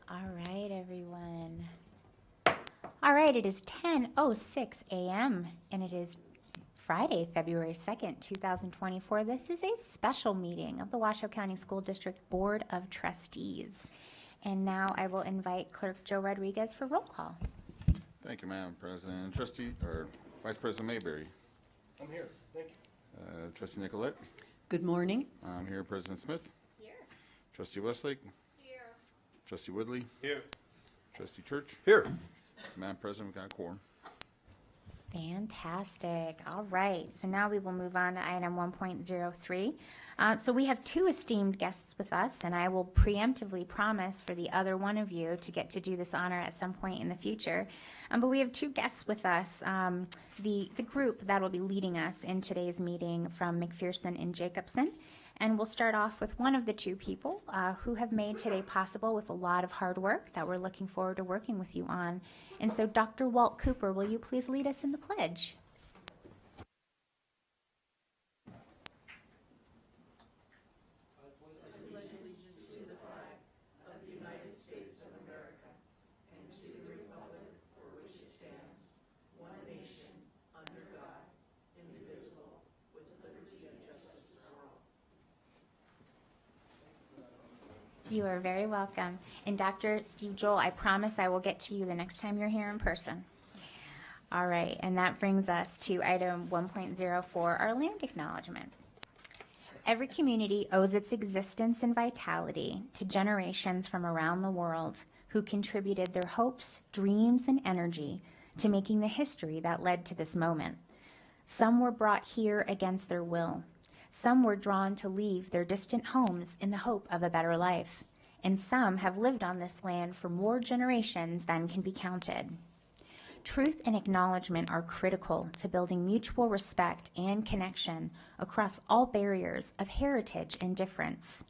All right, everyone. All right, it is 10:06 a.m. and it is Friday, February 2nd, 2024. This is a special meeting of the Washoe County School District Board of Trustees. And now I will invite Clerk Joe Rodriguez for roll call. Thank you, Madam President. Vice President Mayberry. I'm here. Thank you. Trustee Nicolette. Good morning. I'm here. President Smith. Here. Trustee Westlake. Here. Trustee Woodley. Here. Trustee Church. Here. Madam President, we've got a quorum. Fantastic. All right. So now we will move on to item 1.03. So we have two esteemed guests with us, and I will preemptively promise for the other one of you to get to do this honor at some point in the future. But we have two guests with us. The group that will be leading us in today's meeting from McPherson and Jacobson. And we'll start off with one of the two people who have made today possible with a lot of hard work that we're looking forward to working with you on. And so, Dr. Walt Cooper, will you please lead us in the pledge? You are very welcome. And Dr. Steve Joel, I promise I will get to you the next time you're here in person. All right, and that brings us to item 1.04, our land acknowledgement. Every community owes its existence and vitality to generations from around the world who contributed their hopes, dreams, and energy to making the history that led to this moment. Some were brought here against their will. Some were drawn to leave their distant homes in the hope of a better life, and some have lived on this land for more generations than can be counted. Truth and acknowledgement are critical to building mutual respect and connection across all barriers of heritage and difference.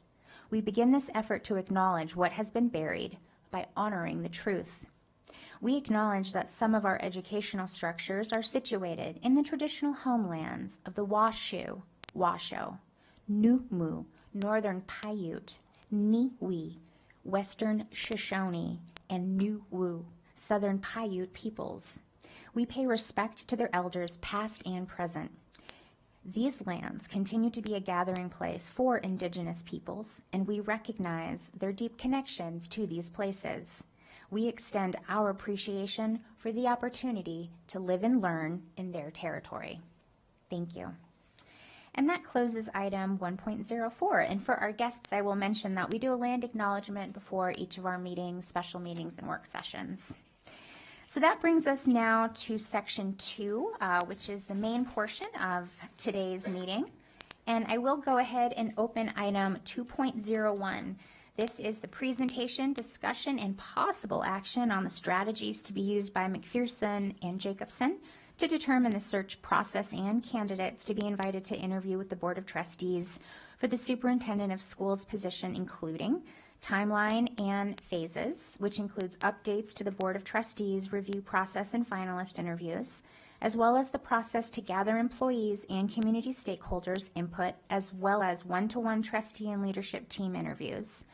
We begin this effort to acknowledge what has been buried by honoring the truth. We acknowledge that some of our educational structures are situated in the traditional homelands of the Washoe, Newmoo, Northern Paiute, Niwi, Western Shoshone, and Nuwu, Southern Paiute peoples. We pay respect to their elders past and present. These lands continue to be a gathering place for Indigenous peoples, and we recognize their deep connections to these places. We extend our appreciation for the opportunity to live and learn in their territory. Thank you. And that closes item 1.04. And for our guests, I will mention that we do a land acknowledgement before each of our meetings, special meetings, and work sessions. So that brings us now to section 2, which is the main portion of today's meeting. And I will go ahead and open item 2.01. This is the presentation, discussion, and possible action on the strategies to be used by McPherson and Jacobson to determine the search process and candidates to be invited to interview with the Board of Trustees for the Superintendent of Schools position, including timeline and phases, which includes updates to the Board of Trustees review process and finalist interviews, as well as the process to gather employees and community stakeholders' input, as well as one-to-one trustee and leadership team interviews,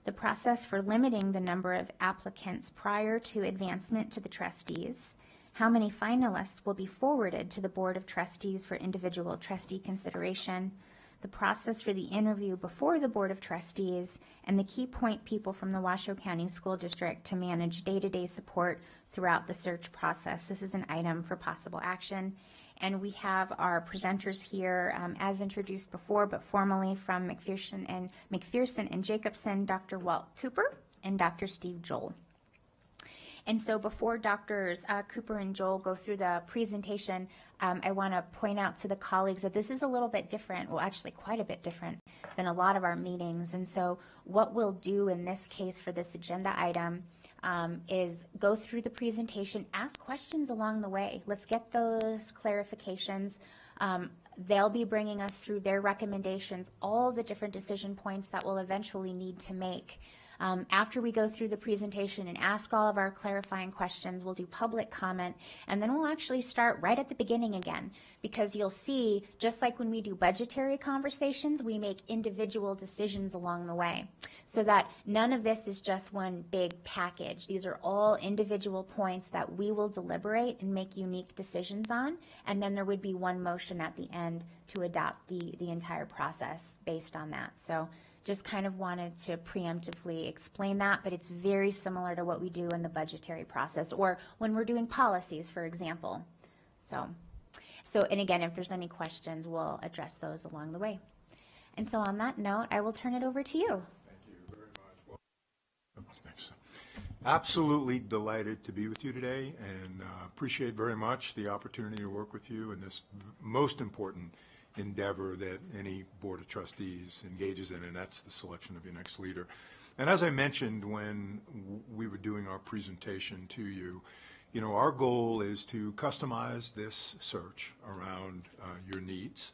the process for limiting the number of applicants prior to advancement to the trustees, how many finalists will be forwarded to the Board of Trustees for individual trustee consideration, the process for the interview before the Board of Trustees, and the key point people from the Washoe County School District to manage day-to-day support throughout the search process. This is an item for possible action. And we have our presenters here as introduced before, but formally from McPherson and Jacobson, Dr. Walt Cooper and Dr. Steve Joel. And so before Drs. Cooper and Joel go through the presentation, I want to point out to the colleagues that this is a little bit different, well, actually quite a bit different than a lot of our meetings. And so what we'll do in this case for this agenda item is go through the presentation, ask questions along the way. Let's get those clarifications. They'll be bringing us through their recommendations, all the different decision points that we'll eventually need to make. After we go through the presentation and ask all of our clarifying questions, we'll do public comment, and then we'll actually start right at the beginning again, because you'll see, just like when we do budgetary conversations, we make individual decisions along the way, so that none of this is just one big package. These are all individual points that we will deliberate and make unique decisions on, and then there would be one motion at the end to adopt the entire process based on that. So just kind of wanted to preemptively explain that, but it's very similar to what we do in the budgetary process or when we're doing policies, for example. So, and again, if there's any questions, we'll address those along the way. And so on that note, I will turn it over to you. Thank you very much. Thanks. Absolutely delighted to be with you today, and appreciate very much the opportunity to work with you in this most important endeavor that any Board of Trustees engages in, and that's the selection of your next leader. And as I mentioned when we were doing our presentation to you, our goal is to customize this search around your needs,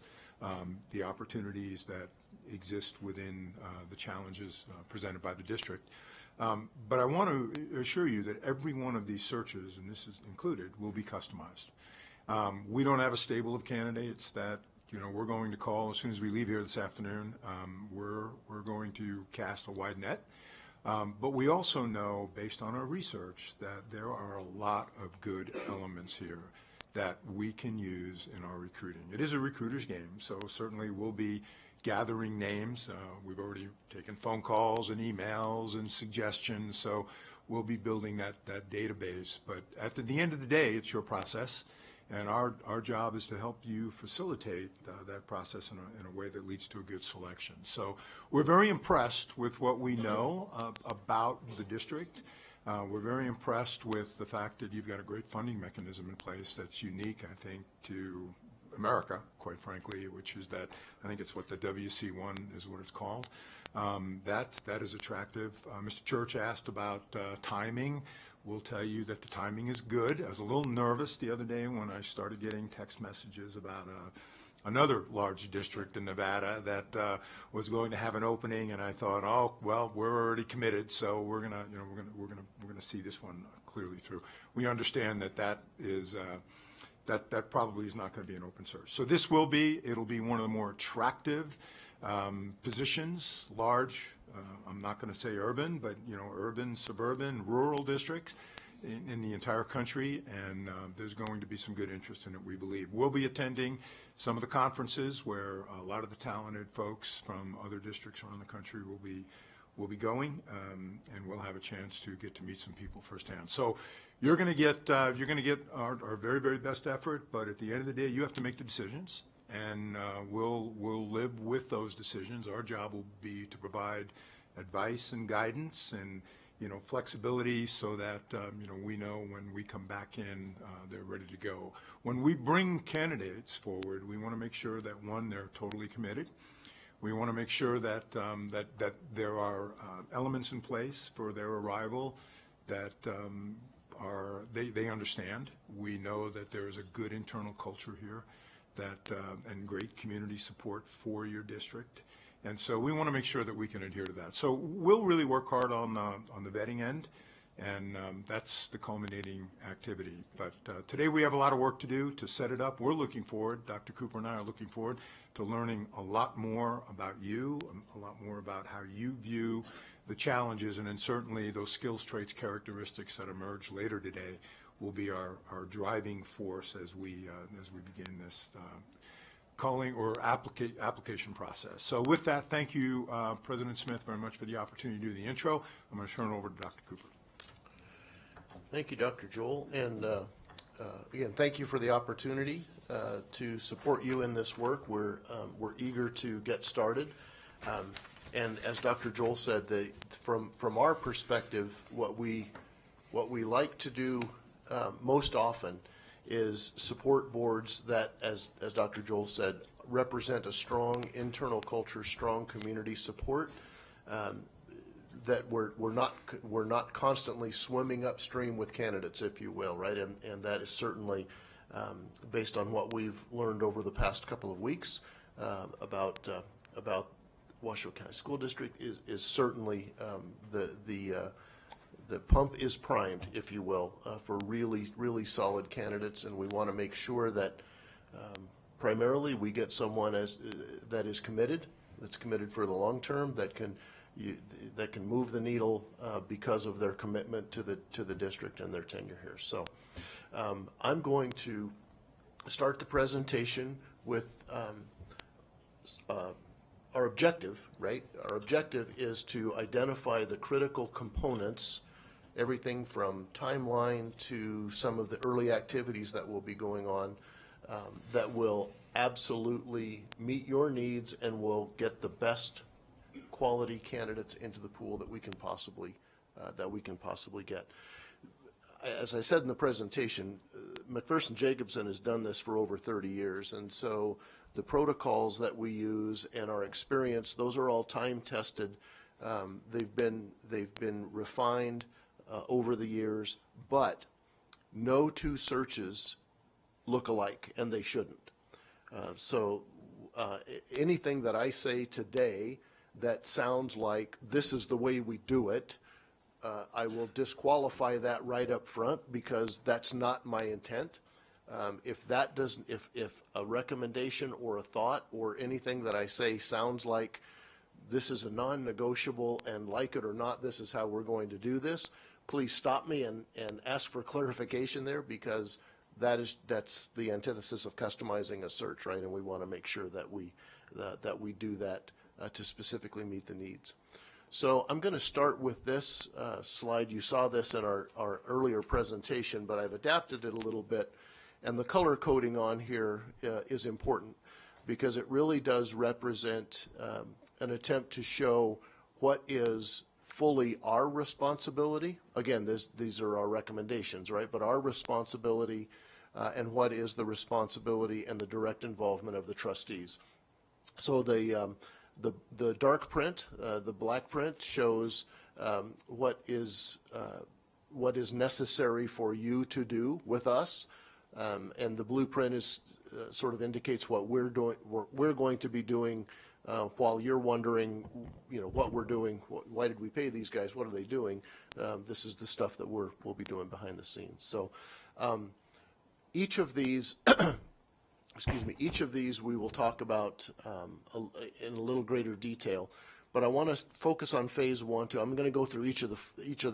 the opportunities that exist within the challenges presented by the district. But I want to assure you that every one of these searches, and this is included, will be customized. We don't have a stable of candidates that we're going to call as soon as we leave here this afternoon. We're going to cast a wide net. But we also know, based on our research, that there are a lot of good elements here that we can use in our recruiting. It is a recruiter's game, so certainly we'll be gathering names. We've already taken phone calls and emails and suggestions, so we'll be building that database. But at the end of the day, it's your process, and our job is to help you facilitate that process in a way that leads to a good selection. So we're very impressed with what we know about the district. We're very impressed with the fact that you've got a great funding mechanism in place that's unique, I think, to America, quite frankly, which is that, I think it's what the WC1 is what it's called. That is attractive. Mr. Church asked about timing. We'll tell you that the timing is good. I was a little nervous the other day when I started getting text messages about another large district in Nevada that was going to have an opening, and I thought, oh well, we're already committed, so we're gonna see this one clearly through. We understand that is. That probably is not going to be an open search. So this it'll be one of the more attractive positions, large, I'm not going to say urban, but urban, suburban, rural districts in the entire country, and there's going to be some good interest in it, we believe. We'll be attending some of the conferences where a lot of the talented folks from other districts around the country will be going, and we'll have a chance to get to meet some people firsthand. So you're going to get our very, very best effort, but at the end of the day, you have to make the decisions, and we'll live with those decisions. Our job will be to provide advice and guidance and flexibility so that we know when we come back in, they're ready to go. When we bring candidates forward, we want to make sure that, one, they're totally committed. We want to make sure that that there are elements in place for their arrival that they understand. We know that there is a good internal culture here and great community support for your district. And so we want to make sure that we can adhere to that. So we'll really work hard on the vetting end, and that's the culminating activity. But today we have a lot of work to do to set it up. We're looking forward, Dr. Cooper and I are looking forward to learning a lot more about you, a lot more about how you view the challenges, and then certainly those skills, traits, characteristics that emerge later today will be our driving force as we begin this calling or application process. So with that, thank you, President Smith, very much for the opportunity to do the intro. I'm going to turn it over to Dr. Cooper. Thank you, Dr. Joel, and again, thank you for the opportunity to support you in this work. We're eager to get started, and as Dr. Joel said, from our perspective, what we like to do most often is support boards that, as Dr. Joel said, represent a strong internal culture, strong community support. That we're not constantly swimming upstream with candidates, if you will, right? And that is certainly based on what we've learned over the past couple of weeks about Washoe County School District is certainly the pump is primed, if you will, for really solid candidates, and we want to make sure that primarily we get someone that is committed, that's committed for the long term, that can move the needle because of their commitment to the district and their tenure here. So I'm going to start the presentation with our objective, right? Our objective is to identify the critical components, everything from timeline to some of the early activities that will be going on that will absolutely meet your needs and will get the best quality candidates into the pool that we can possibly get. As I said in the presentation, McPherson Jacobson has done this for over 30 years, and so the protocols that we use and our experience, those are all time tested. They've been refined over the years, but no two searches look alike, and they shouldn't. So anything that I say today that sounds like this is the way we do it, I will disqualify that right up front because that's not my intent. If a recommendation or a thought or anything that I say sounds like this is a non-negotiable and like it or not, this is how we're going to do this, please stop me and ask for clarification there, because that's the antithesis of customizing a search, right? And we want to make sure that we do that to specifically meet the needs. So I'm going to start with this slide. You saw this in our earlier presentation, but I've adapted it a little bit. And the color coding on here is important because it really does represent an attempt to show what is fully our responsibility. Again, these are our recommendations, right? But our responsibility and what is the responsibility and the direct involvement of the trustees. So the dark print, the black print, shows what is necessary for you to do with us, and the blue print is sort of indicates what we're going to be doing while you're wondering, what we're doing. Why did we pay these guys? What are they doing? This is the stuff that we'll be doing behind the scenes. So each of these. Excuse me, each of these we will talk about in a little greater detail, but I want to focus on phase 1 too. I'm going to go through each of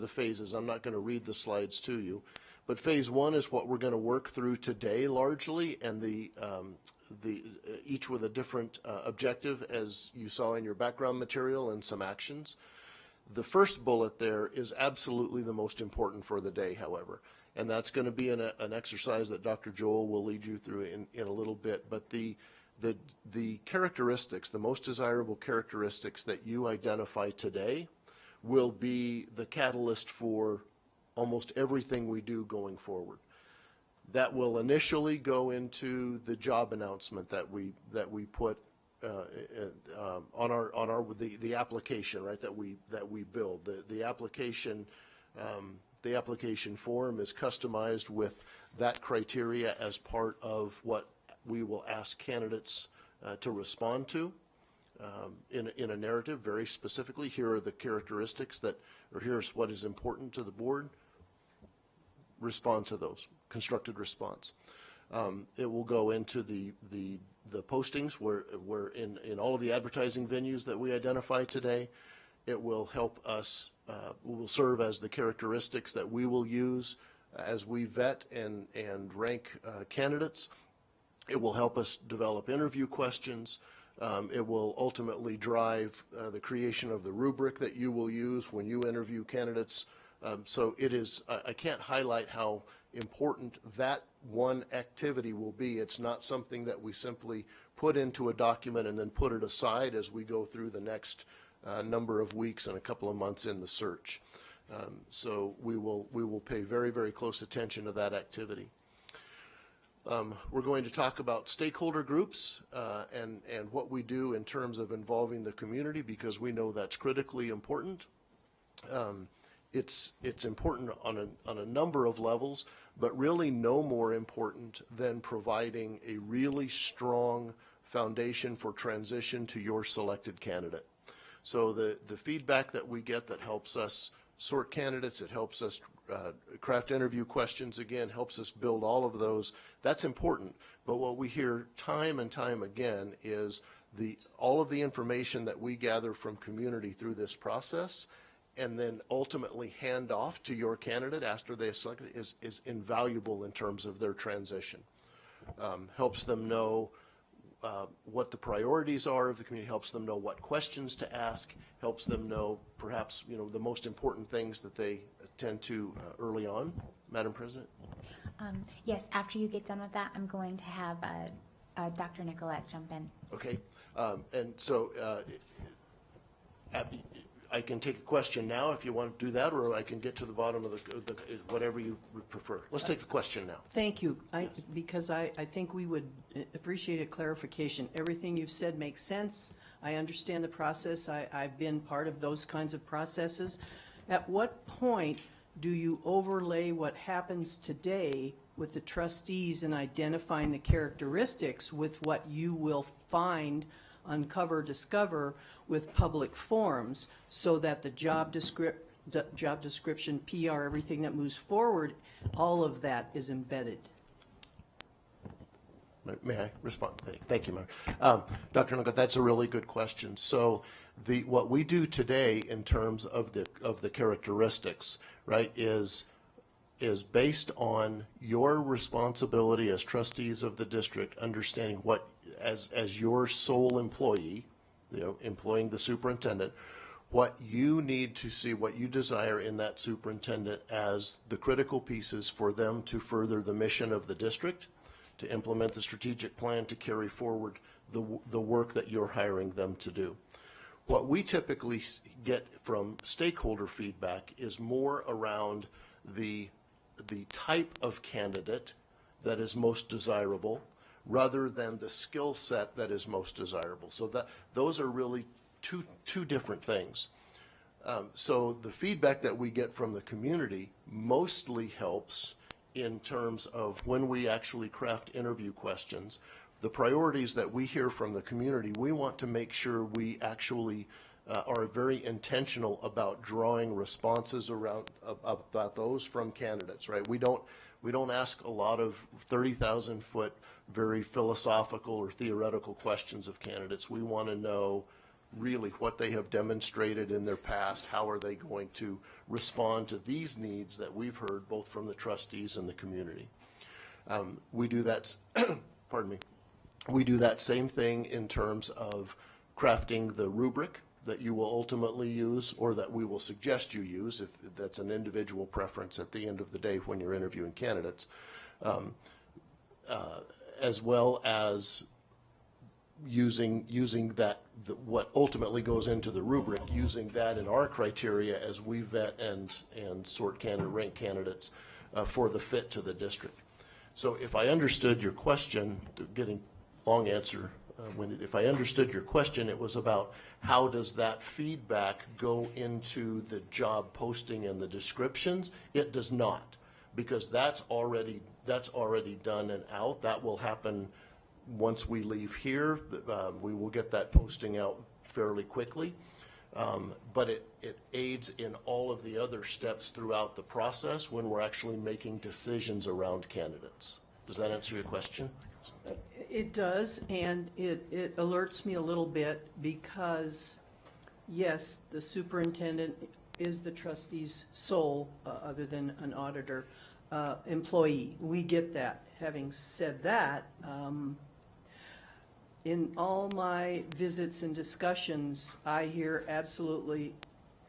the phases. I'm not going to read the slides to you, but phase 1 is what we're going to work through today largely, and each with a different objective, as you saw in your background material, and some actions. The first bullet there is absolutely the most important for the day, however. And that's going to be an exercise that Dr. Joel will lead you through in a little bit. But the characteristics, the most desirable characteristics that you identify today will be the catalyst for almost everything we do going forward. That will initially go into the job announcement that we put on the application, right? That we build the application. The application form is customized with that criteria as part of what we will ask candidates to respond to in a narrative very specifically. Here are the characteristics here's what is important to the board. Respond to those. Constructed response. It will go into the postings where in all of the advertising venues that we identify today. It will help us, will serve as the characteristics that we will use as we vet and rank candidates. It will help us develop interview questions. It will ultimately drive the creation of the rubric that you will use when you interview candidates. So it is, I can't highlight how important that one activity will be. It's not something that we simply put into a document and then put it aside as we go through the next number of weeks and a couple of months in the search. So we will pay very, very close attention to that activity. We're going to talk about stakeholder groups and what we do in terms of involving the community, because we know that's critically important. It's important on a number of levels, but really no more important than providing a really strong foundation for transition to your selected candidate. So the feedback that we get that helps us sort candidates, it helps us craft interview questions, again, helps us build all of those. That's important. But what we hear time and time again is all of the information that we gather from community through this process and then ultimately hand off to your candidate after they select it is invaluable in terms of their transition. Helps them know what the priorities are of the community, helps them know what questions to ask, helps them know perhaps the most important things that they attend to early on. Madam President? Yes, after you get done with that, I'm going to have Dr. Nicolette jump in. Okay, and so I can take a question now if you want to do that, or I can get to the bottom of the whatever you would prefer. Let's take the question now. Thank you, because I think we would appreciate a clarification. Everything you've said makes sense. I understand the process. I've been part of those kinds of processes. At what point do you overlay what happens today with the trustees in identifying the characteristics with what you will find, uncover, discover with public forums, so that the job description, PR, everything that moves forward, all of that is embedded? May I respond? Thank you, Mary. Dr. Nugget, that's a really good question. So what we do today in terms of the characteristics, right, is based on your responsibility as trustees of the district, understanding what, as your sole employee, employing the superintendent, what you need to see, what you desire in that superintendent as the critical pieces for them to further the mission of the district, to implement the strategic plan, to carry forward the work that you're hiring them to do. What we typically get from stakeholder feedback is more around the type of candidate that is most desirable, rather than the skill set that is most desirable. So those are really two different things. So the feedback that we get from the community mostly helps in terms of when we actually craft interview questions. The priorities that we hear from the community, we want to make sure we actually are very intentional about drawing responses about those from candidates, right? We don't ask a lot of 30,000-foot, very philosophical or theoretical questions of candidates. We want to know really what they have demonstrated in their past, how are they going to respond to these needs that we've heard both from the trustees and the community. We do that, pardon me, we do that same thing in terms of crafting the rubric that you will ultimately use, or that we will suggest you use, if that's an individual preference at the end of the day when you're interviewing candidates, as well as using that, what ultimately goes into the rubric, using that in our criteria as we vet and sort rank candidates for the fit to the district. So if I understood your question, getting long answer, if I understood your question, it was about how does that feedback go into the job posting and the descriptions? It does not, because that's already done and out. That will happen once we leave here. We will get that posting out fairly quickly, but it aids in all of the other steps throughout the process when we're actually making decisions around candidates. Does that answer your question? It does, and it alerts me a little bit because, yes, the superintendent is the trustee's sole, other than an auditor, employee. We get that. Having said that, in all my visits and discussions, I hear absolutely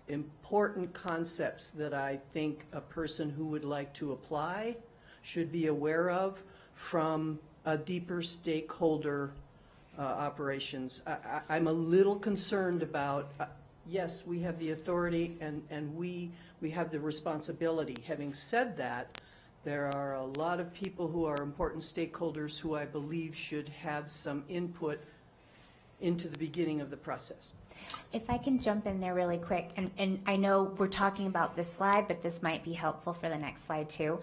important concepts that I think a person who would like to apply should be aware of from a deeper stakeholder operations. I'm a little concerned about, yes, we have the authority and we have the responsibility. Having said that, there are a lot of people who are important stakeholders who I believe should have some input into the beginning of the process. If I can jump in there really quick, and I know we're talking about this slide, but this might be helpful for the next slide too.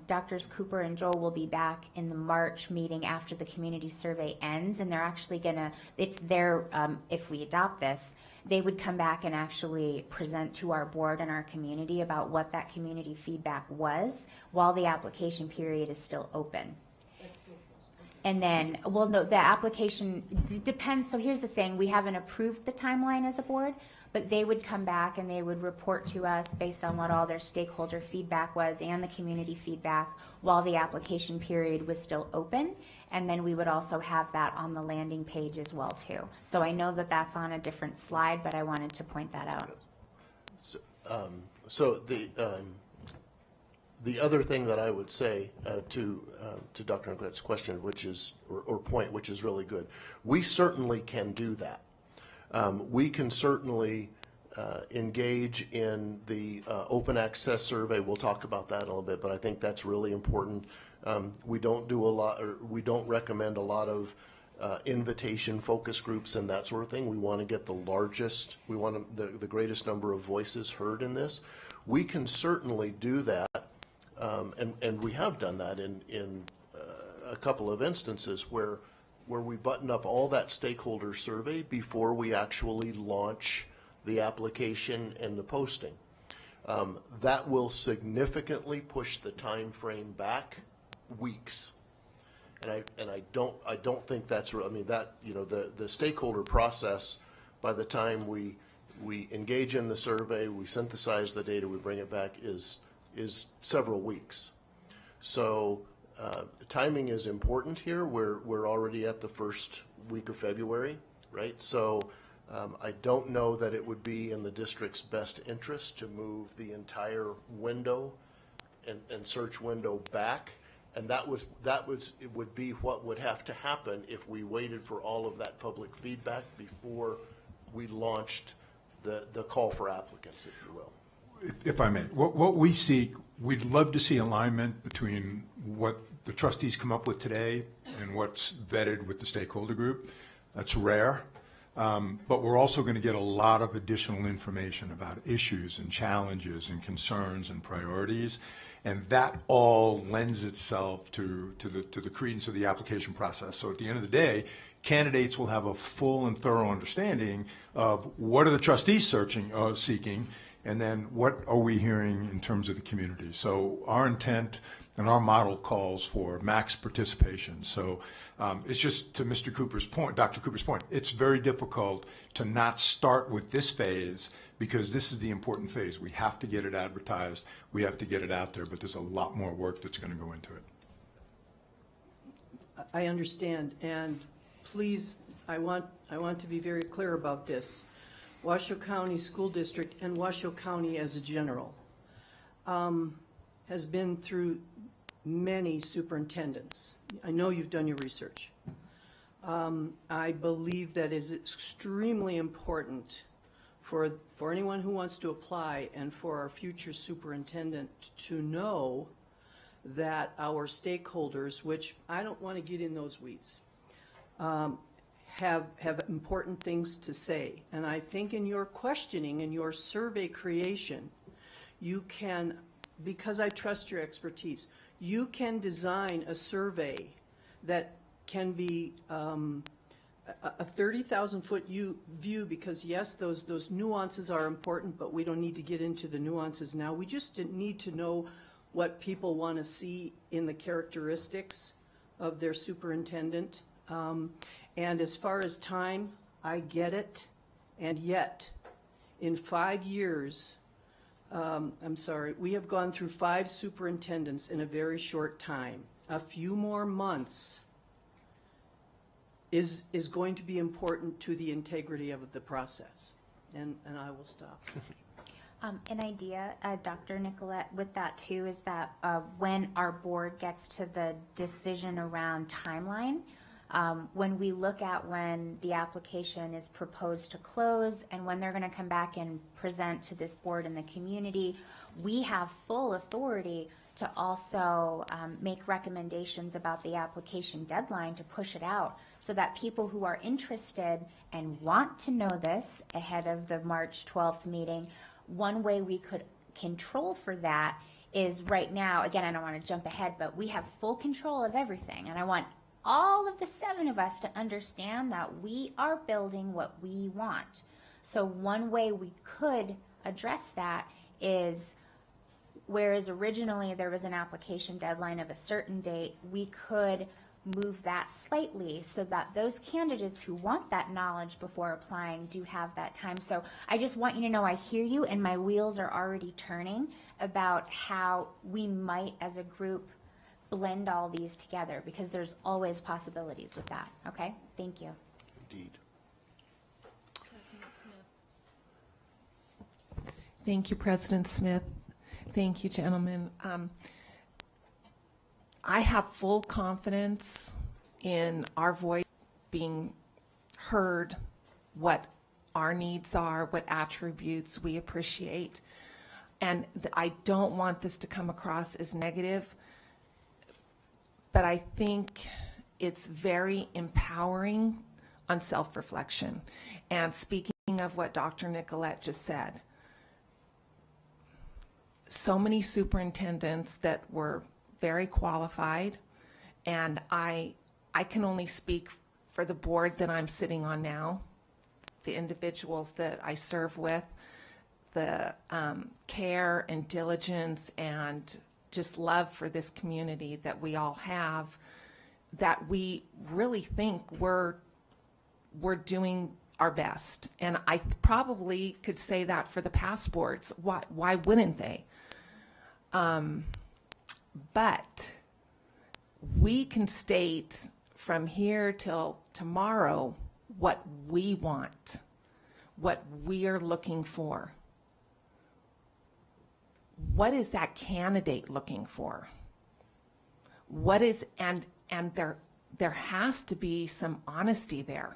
Doctors Cooper and Joel will be back in the March meeting after the community survey ends, and they're actually gonna, it's their, if we adopt this, they would come back and actually present to our board and our community about what that community feedback was while the application period is still open. And then, well, no, the application depends. So here's the thing. We haven't approved the timeline as a board, but they would come back and they would report to us based on what all their stakeholder feedback was and the community feedback while the application period was still open. And then we would also have that on the landing page as well, too. So I know that that's on a different slide, but I wanted to point that out. So the other thing that I would say to Dr. Nicolette's question, which is, or point, which is really good, we certainly can do that. We can certainly engage in the open access survey. We'll talk about that in a little bit, but I think that's really important. We don't do a lot, or we don't recommend a lot of invitation focus groups and that sort of thing. We want to get the largest, we want the greatest number of voices heard in this. We can certainly do that. And we have done that in a couple of instances where we button up all that stakeholder survey before we actually launch the application and the posting. That will significantly push the time frame back weeks. And I don't think that's real. I mean, that, you know, the stakeholder process, by the time we engage in the survey, we synthesize the data, we bring it back, is several weeks. So timing is important here. We're already at the first week of February, right? So I don't know that it would be in the district's best interest to move the entire window and search window back. And it would be what would have to happen if we waited for all of that public feedback before we launched the call for applicants, if you will. If I may, what we seek, we'd love to see alignment between what the trustees come up with today and what's vetted with the stakeholder group. That's rare, but we're also going to get a lot of additional information about issues and challenges and concerns and priorities, and that all lends itself to the credence of the application process. So at the end of the day, candidates will have a full and thorough understanding of what are the trustees seeking, and then what are we hearing in terms of the community. So our intent and our model calls for max participation. So it's just to Mr. Cooper's point, Dr. Cooper's point, it's very difficult to not start with this phase because this is the important phase. We have to get it advertised, we have to get it out there, but there's a lot more work that's going to go into it. I understand, and please, I want to be very clear about this. Washoe County School District and Washoe County as a general has been through many superintendents. I know you've done your research. I believe that is extremely important for anyone who wants to apply and for our future superintendent to know that our stakeholders, which I don't want to get in those weeds, have important things to say. And I think in your questioning, in your survey creation, you can, because I trust your expertise, you can design a survey that can be a 30,000-foot view, because yes, those nuances are important, but we don't need to get into the nuances now. We just need to know what people want to see in the characteristics of their superintendent. And as far as time, I get it. And yet, in 5 years, we have gone through 5 superintendents in a very short time. A few more months is going to be important to the integrity of the process. And I will stop. An idea, Dr. Nicolette, with that too, is that when our board gets to the decision around timeline, when we look at when the application is proposed to close and when they're going to come back and present to this board and the community, we have full authority to also make recommendations about the application deadline to push it out so that people who are interested and want to know this ahead of the March 12th meeting, one way we could control for that is right now, again, I don't want to jump ahead, but we have full control of everything. And I want all of the 7 of us to understand that we are building what we want. So one way we could address that is, whereas originally there was an application deadline of a certain date, we could move that slightly so that those candidates who want that knowledge before applying do have that time. So I just want you to know I hear you, and my wheels are already turning about how we might as a group blend all these together, because there's always possibilities with that. Okay? Thank you. Indeed. Thank you, President Smith. Thank you, gentlemen. I have full confidence in our voice being heard, what our needs are, what attributes we appreciate. And I don't want this to come across as negative, but I think it's very empowering on self-reflection. And speaking of what Dr. Nicolette just said, so many superintendents that were very qualified, and I can only speak for the board that I'm sitting on now, the individuals that I serve with, the care and diligence and just love for this community that we all have, that we really think we're doing our best. And I probably could say that for the past boards. Why wouldn't they? But we can state from here till tomorrow what we want, what we are looking for. What is that candidate looking for? What is, and there has to be some honesty there.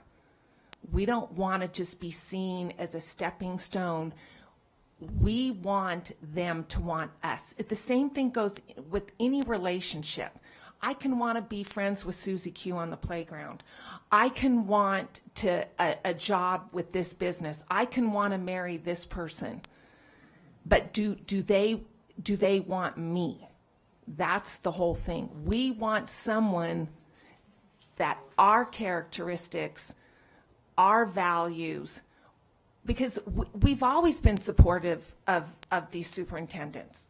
We don't want to just be seen as a stepping stone. We want them to want us. The same thing goes with any relationship. I can want to be friends with Susie Q on the playground. I can want a job with this business. I can want to marry this person. But do they want me? That's the whole thing. We want someone that our characteristics, our values, because we've always been supportive of these superintendents.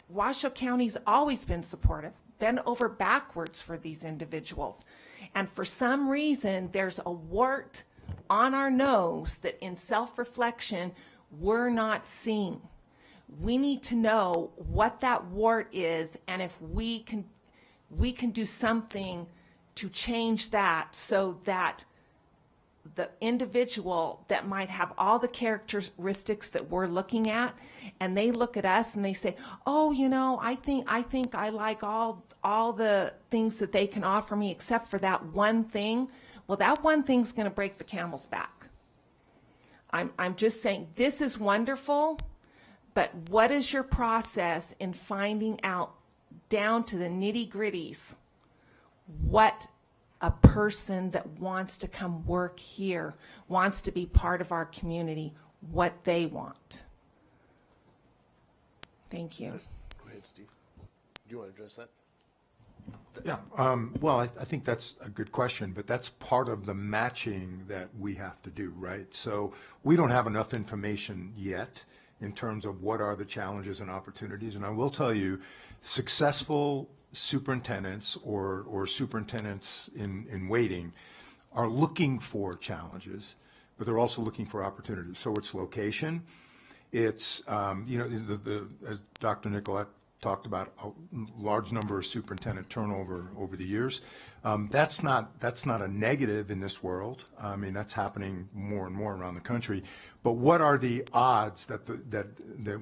Washoe County's always been supportive, been over backwards for these individuals. And for some reason, there's a wart on our nose that in self-reflection, we're not seeing. We need to know what that wart is, and if we can do something to change that so that the individual that might have all the characteristics that we're looking at, and they look at us and they say, oh, you know, I think I like all the things that they can offer me except for that one thing. Well, that one thing's going to break the camel's back. I'm just saying, this is wonderful, but what is your process in finding out down to the nitty-gritties what a person that wants to come work here, wants to be part of our community, what they want? Thank you. Go ahead, Steve. Do you want to address that? Yeah, well, I think that's a good question, but that's part of the matching that we have to do, right? So we don't have enough information yet in terms of what are the challenges and opportunities. And I will tell you, successful superintendents or superintendents in waiting are looking for challenges, but they're also looking for opportunities. So it's location, it's, you know, as Dr. Nicolette talked about, a large number of superintendent turnover over the years. That's not a negative in this world. I mean, that's happening more and more around the country. But what are the odds that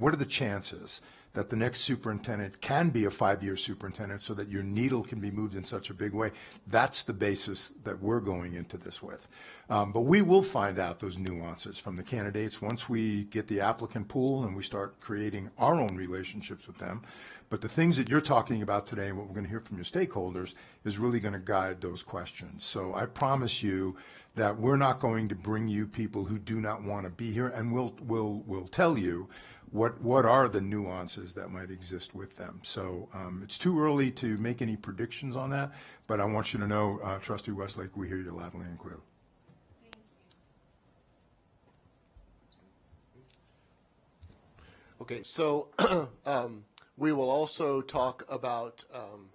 what are the chances that the next superintendent can be a 5-year superintendent so that your needle can be moved in such a big way? That's the basis that we're going into this with. But we will find out those nuances from the candidates once we get the applicant pool and we start creating our own relationships with them. But the things that you're talking about today and what we're going to hear from your stakeholders is really going to guide those questions. So I promise you that we're not going to bring you people who do not want to be here, and we'll tell you what are the nuances that might exist with them. So it's too early to make any predictions on that, but I want you to know, Trustee Westlake, we hear you loudly and clear. Okay, so we will also talk about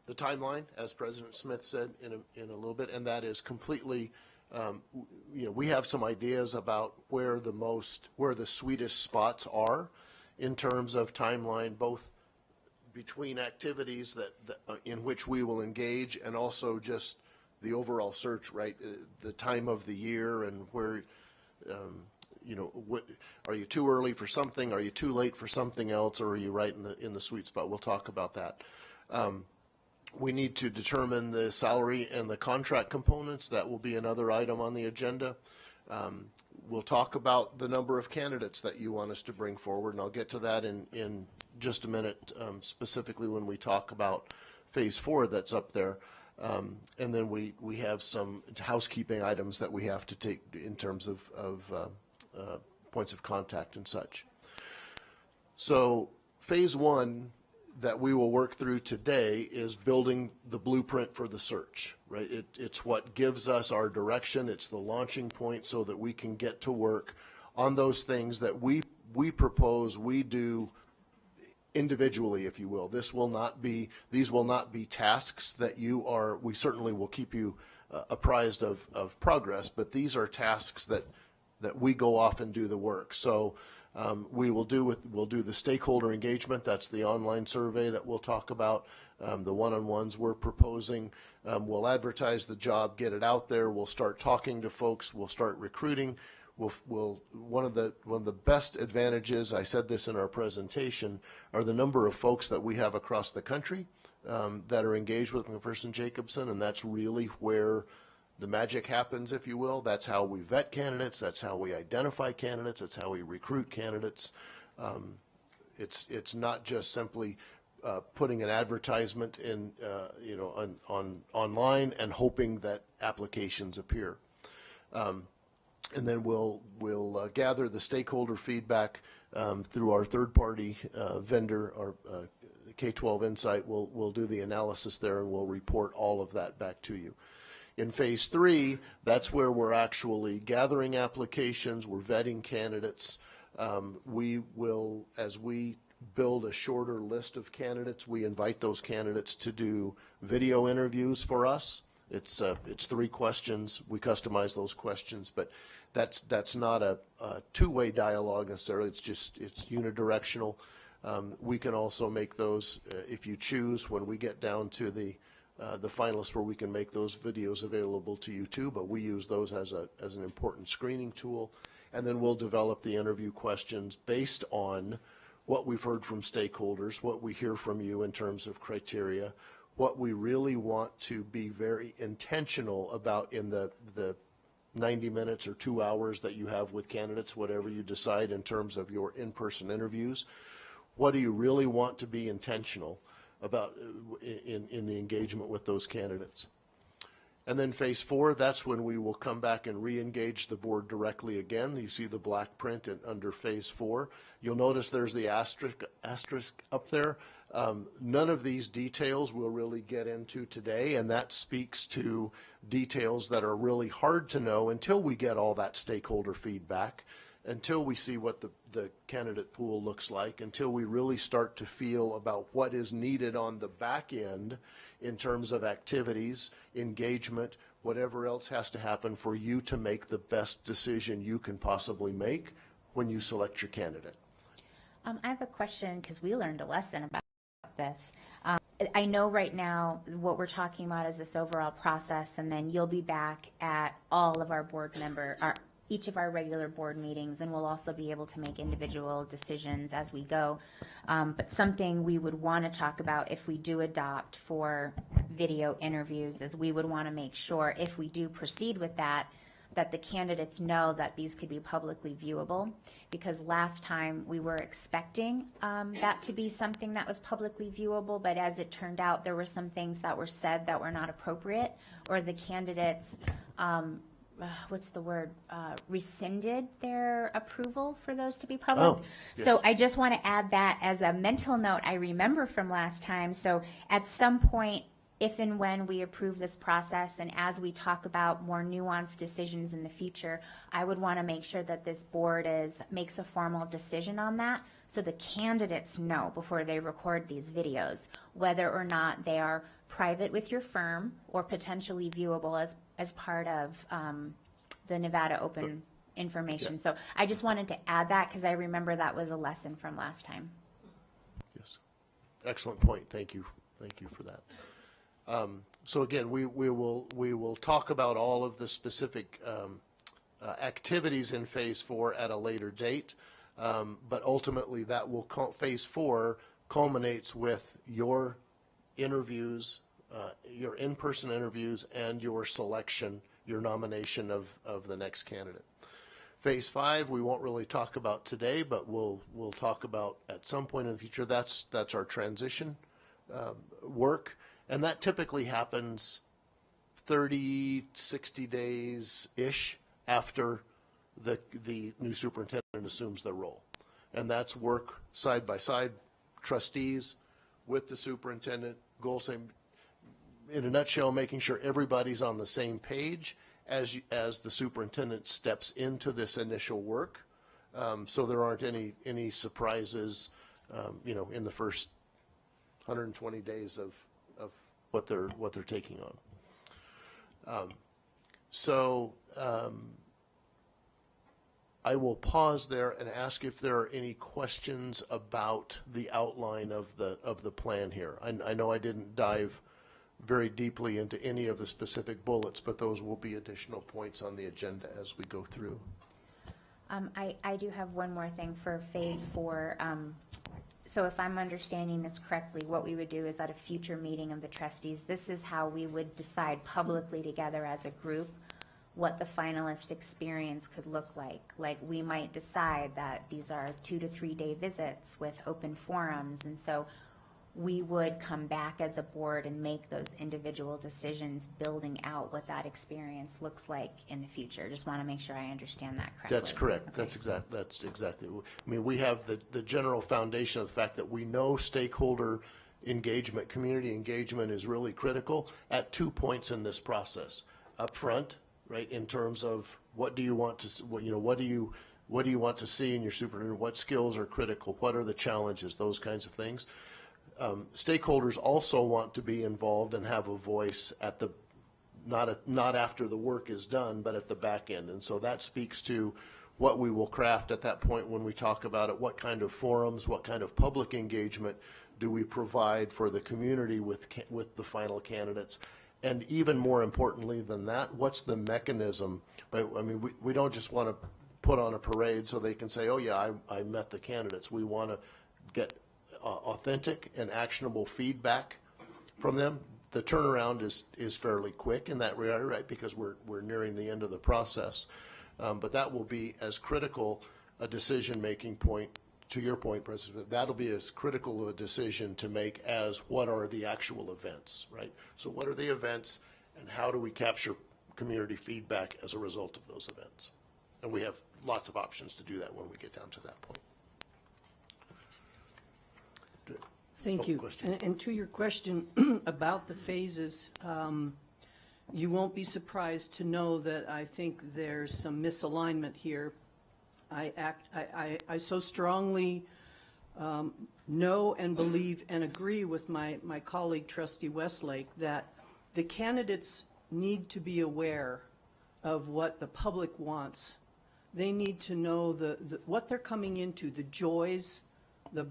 the timeline, as President Smith said in a little bit, and that is completely, we have some ideas about where the sweetest spots are in terms of timeline, both between activities in which we will engage and also just the overall search, right? The time of the year and where, what, are you too early for something? Are you too late for something else? Or are you right in the sweet spot? We'll talk about that. We need to determine the salary and the contract components. That will be another item on the agenda. We'll talk about the number of candidates that you want us to bring forward, and I'll get to that in just a minute, specifically when we talk about phase 4 that's up there. And then we have some housekeeping items that we have to take in terms of points of contact and such. So phase 1 that we will work through today is building the blueprint for the search, right? It's what gives us our direction. It's the launching point so that we can get to work on those things that we propose we do individually, if you will. These will not be tasks that we certainly will keep you apprised of progress, but these are tasks that we go off and do the work. So we'll do the stakeholder engagement. That's the online survey that we'll talk about. The one-on-ones we're proposing. We'll advertise the job, get it out there. We'll start talking to folks. We'll start recruiting. One of the best advantages, I said this in our presentation, are the number of folks that we have across the country that are engaged with McPherson Jacobson, and that's really where the magic happens, if you will. That's how we vet candidates. That's how we identify candidates. That's how we recruit candidates. It's not just simply putting an advertisement in, online and hoping that applications appear. And then we'll gather the stakeholder feedback through our third-party vendor, our K-12 Insight. We'll do the analysis there, and we'll report all of that back to you. In phase 3, that's where we're actually gathering applications, we're vetting candidates. We will, as we build a shorter list of candidates, we invite those candidates to do video interviews for us. It's 3 questions. We customize those questions, but that's not a two-way dialogue necessarily. It's unidirectional. We can also make those, if you choose, when we get down to the finalists, where we can make those videos available to you too, but we use those as an important screening tool. And then we'll develop the interview questions based on what we've heard from stakeholders, what we hear from you in terms of criteria, what we really want to be very intentional about in the 90 minutes or 2 hours that you have with candidates, whatever you decide in terms of your in-person interviews. What do you really want to be intentional about in the engagement with those candidates? And then phase 4, that's when we will come back and re-engage the board directly again. You see the black print under phase 4. You'll notice there's the asterisk up there. None of these details we'll really get into today, and that speaks to details that are really hard to know until we get all that stakeholder feedback, until we see what the candidate pool looks like, until we really start to feel about what is needed on the back end in terms of activities, engagement, whatever else has to happen for you to make the best decision you can possibly make when you select your candidate. I have a question, because we learned a lesson about this. I know right now what we're talking about is this overall process, and then you'll be back at all of our board member, each of our regular board meetings, and we'll also be able to make individual decisions as we go. But something we would want to talk about if we do adopt for video interviews is we would want to make sure, if we do proceed with that, that the candidates know that these could be publicly viewable, because last time we were expecting that to be something that was publicly viewable, but as it turned out, there were some things that were said that were not appropriate, or the candidates, rescinded their approval for those to be public. Oh, yes. So I just want to add that as a mental note I remember from last time. So at some point, if and when we approve this process and as we talk about more nuanced decisions in the future, I would want to make sure that this board makes a formal decision on that, so the candidates know before they record these videos whether or not they are private with your firm or potentially viewable as part of the Nevada Open Information. Yeah. So I just wanted to add that because I remember that was a lesson from last time. Yes. Excellent point. Thank you. Thank you for that. So again, we will talk about all of the specific activities in Phase 4 at a later date, but ultimately that will Phase 4 culminates with your interviews, your in-person interviews, and your selection, your nomination of the next candidate. Phase 5 we won't really talk about today, but we'll talk about at some point in the future. That's our transition work. And that typically happens 30, 60 days-ish after the new superintendent assumes the role. And that's work side by side, trustees with the superintendent, goal same, in a nutshell, making sure everybody's on the same page as the superintendent steps into this initial work. So there aren't any surprises, in the first 120 days of what they're taking on. I will pause there and ask if there are any questions about the outline of the plan here. I know I didn't dive very deeply into any of the specific bullets, but those will be additional points on the agenda as we go through. I do have one more thing for Phase 4. So if I'm understanding this correctly, what we would do is at a future meeting of the trustees, this is how we would decide publicly together as a group what the finalist experience could look like. Like, we might decide that these are 2 to 3 day visits with open forums, and so we would come back as a board and make those individual decisions, building out what that experience looks like in the future. Just want to make sure I understand that correctly. That's correct. Okay. That's exactly. I mean, we have the general foundation of the fact that we know stakeholder engagement, community engagement is really critical at 2 points in this process. Up front, right, in terms of what do you want to, what do you want to see in your superintendent? What skills are critical? What are the challenges? Those kinds of things. Stakeholders also want to be involved and have a voice at the, not after the work is done, but at the back end. And so that speaks to what we will craft at that point when we talk about it. What kind of forums, what kind of public engagement do we provide for the community with the final candidates? And even more importantly than that, what's the mechanism? But, I mean, we don't just want to put on a parade so they can say, oh yeah, I met the candidates. We want to get authentic and actionable feedback from them. The turnaround is fairly quick in that regard, right? Because we're nearing the end of the process. But that will be as critical a decision-making point, to your point, President, that'll be as critical of a decision to make as what are the actual events, right? So what are the events and how do we capture community feedback as a result of those events? And we have lots of options to do that when we get down to that point. Thank you. Question. And to your question about the phases, you won't be surprised to know that I think there's some misalignment here. I so strongly know and believe and agree with my colleague, Trustee Westlake, that the candidates need to be aware of what the public wants. They need to know what they're coming into, the joys, the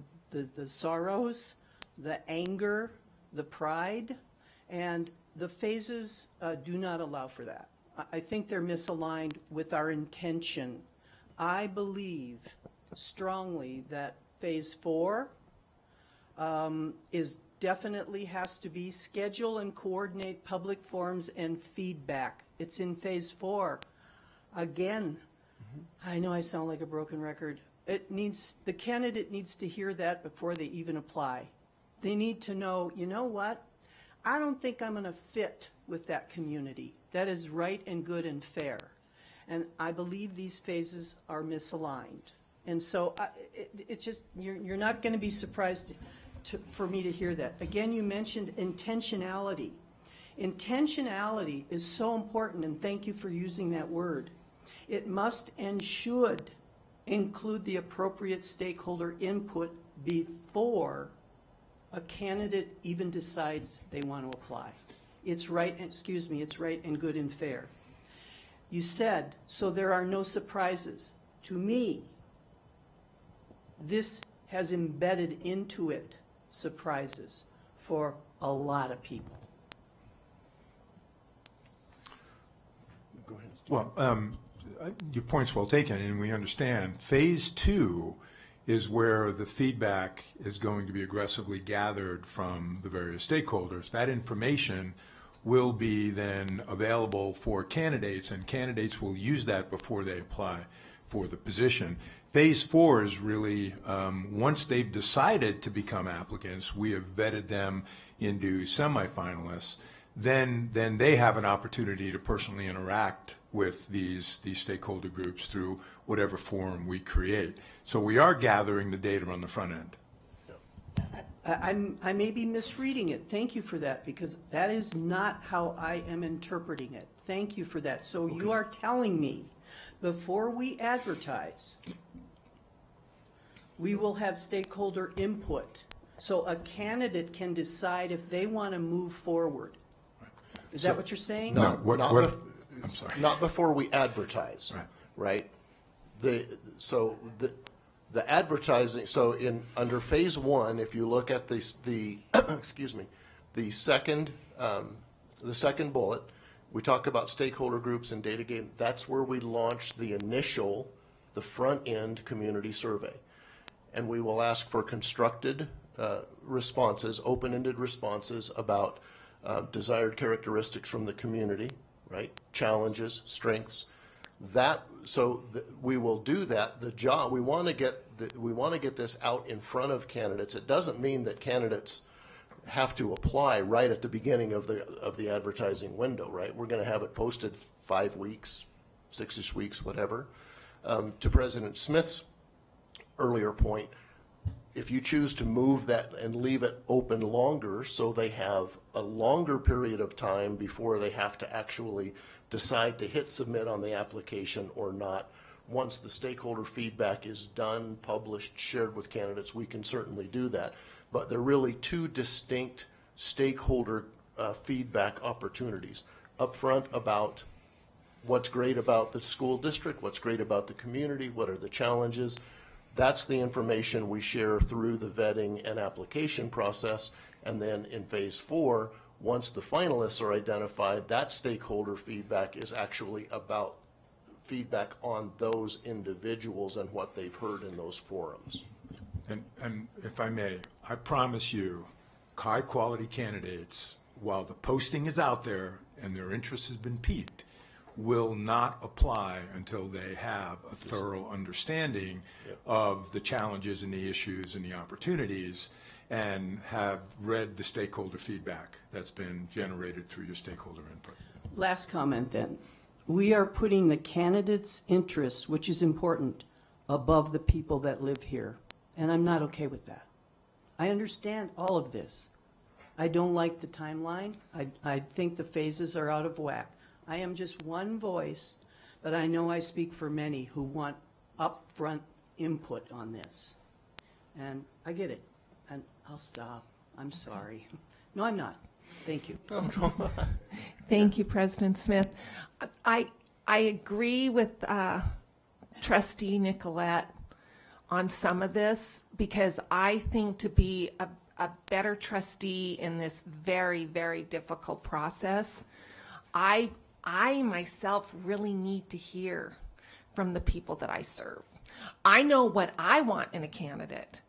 sorrows, the anger, the pride, and the phases do not allow for that. I think they're misaligned with our intention. I believe strongly that Phase 4 is definitely has to be schedule and coordinate public forums and feedback. It's in Phase 4. Again, I know I sound like a broken record. The candidate needs to hear that before they even apply. They need to know, you know what? I don't think I'm going to fit with that community. That is right and good and fair. And I believe these phases are misaligned. And so it's just, you're not going to be surprised for me to hear that. Again, you mentioned intentionality. Intentionality is so important, and thank you for using that word. It must and should include the appropriate stakeholder input before a candidate even decides they want to apply. It's right, it's right and good and fair. You said, so there are no surprises. To me, this has embedded into it surprises for a lot of people. Go ahead. Well, your point's well taken, and we understand. Phase 2 is where the feedback is going to be aggressively gathered from the various stakeholders. That information will be then available for candidates, and candidates will use that before they apply for the position. Phase 4 is really, once they've decided to become applicants, we have vetted them into semifinalists, then they have an opportunity to personally interact with these stakeholder groups through whatever forum we create. So we are gathering the data on the front end. I may be misreading it. Thank you for that, because that is not how I am interpreting it. Thank you for that. So okay. You are telling me before we advertise, we will have stakeholder input so a candidate can decide if they want to move forward. Is that what you're saying? No, I'm sorry. Not before we advertise, right? The advertising. So under Phase 1, if you look at the excuse me, the second bullet, we talk about stakeholder groups and data game. That's where we launch the front end community survey, and we will ask for constructed responses, open-ended responses about desired characteristics from the community, right? Challenges, strengths. We will do that. We want to get this out in front of candidates. It doesn't mean that candidates have to apply right at the beginning of the advertising window, right? We're going to have it posted 5 weeks, 6-ish weeks, whatever. To President Smith's earlier point, if you choose to move that and leave it open longer so they have a longer period of time before they have to actually decide to hit submit on the application or not, once the stakeholder feedback is done, published, shared with candidates, we can certainly do that. But they're really two distinct stakeholder feedback opportunities. Upfront about what's great about the school district, what's great about the community, what are the challenges. That's the information we share through the vetting and application process. And then in Phase 4, once the finalists are identified, that stakeholder feedback is actually about feedback on those individuals and what they've heard in those forums. And if I may, I promise you, high-quality candidates, while the posting is out there and their interest has been piqued, will not apply until they have a thorough understanding of the challenges and the issues and the opportunities, and have read the stakeholder feedback that's been generated through your stakeholder input. Last comment then. We are putting the candidate's interests, which is important, above the people that live here. And I'm not okay with that. I understand all of this. I don't like the timeline. I think the phases are out of whack. I am just one voice, but I know I speak for many who want upfront input on this. And I get it. And I'll stop. I'm sorry. No, I'm not. Thank you. Thank you, President Smith. I agree with Trustee Nicolette on some of this, because I think to be a better trustee in this very, very difficult process, I I myself really need to hear from the people that I serve. I know what I want in a candidate,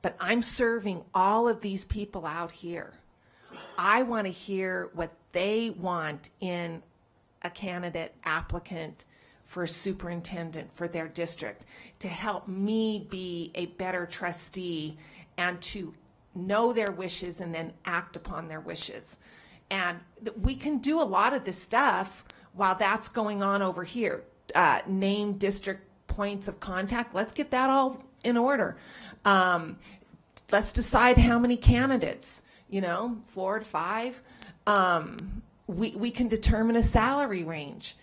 but I'm serving all of these people out here. I want to hear what they want in a candidate applicant for a superintendent for their district to help me be a better trustee and to know their wishes and then act upon their wishes. And we can do a lot of this stuff while that's going on over here. Name district points of contact. Let's get that all in order. Let's decide how many candidates, 4 to 5. We can determine a salary range.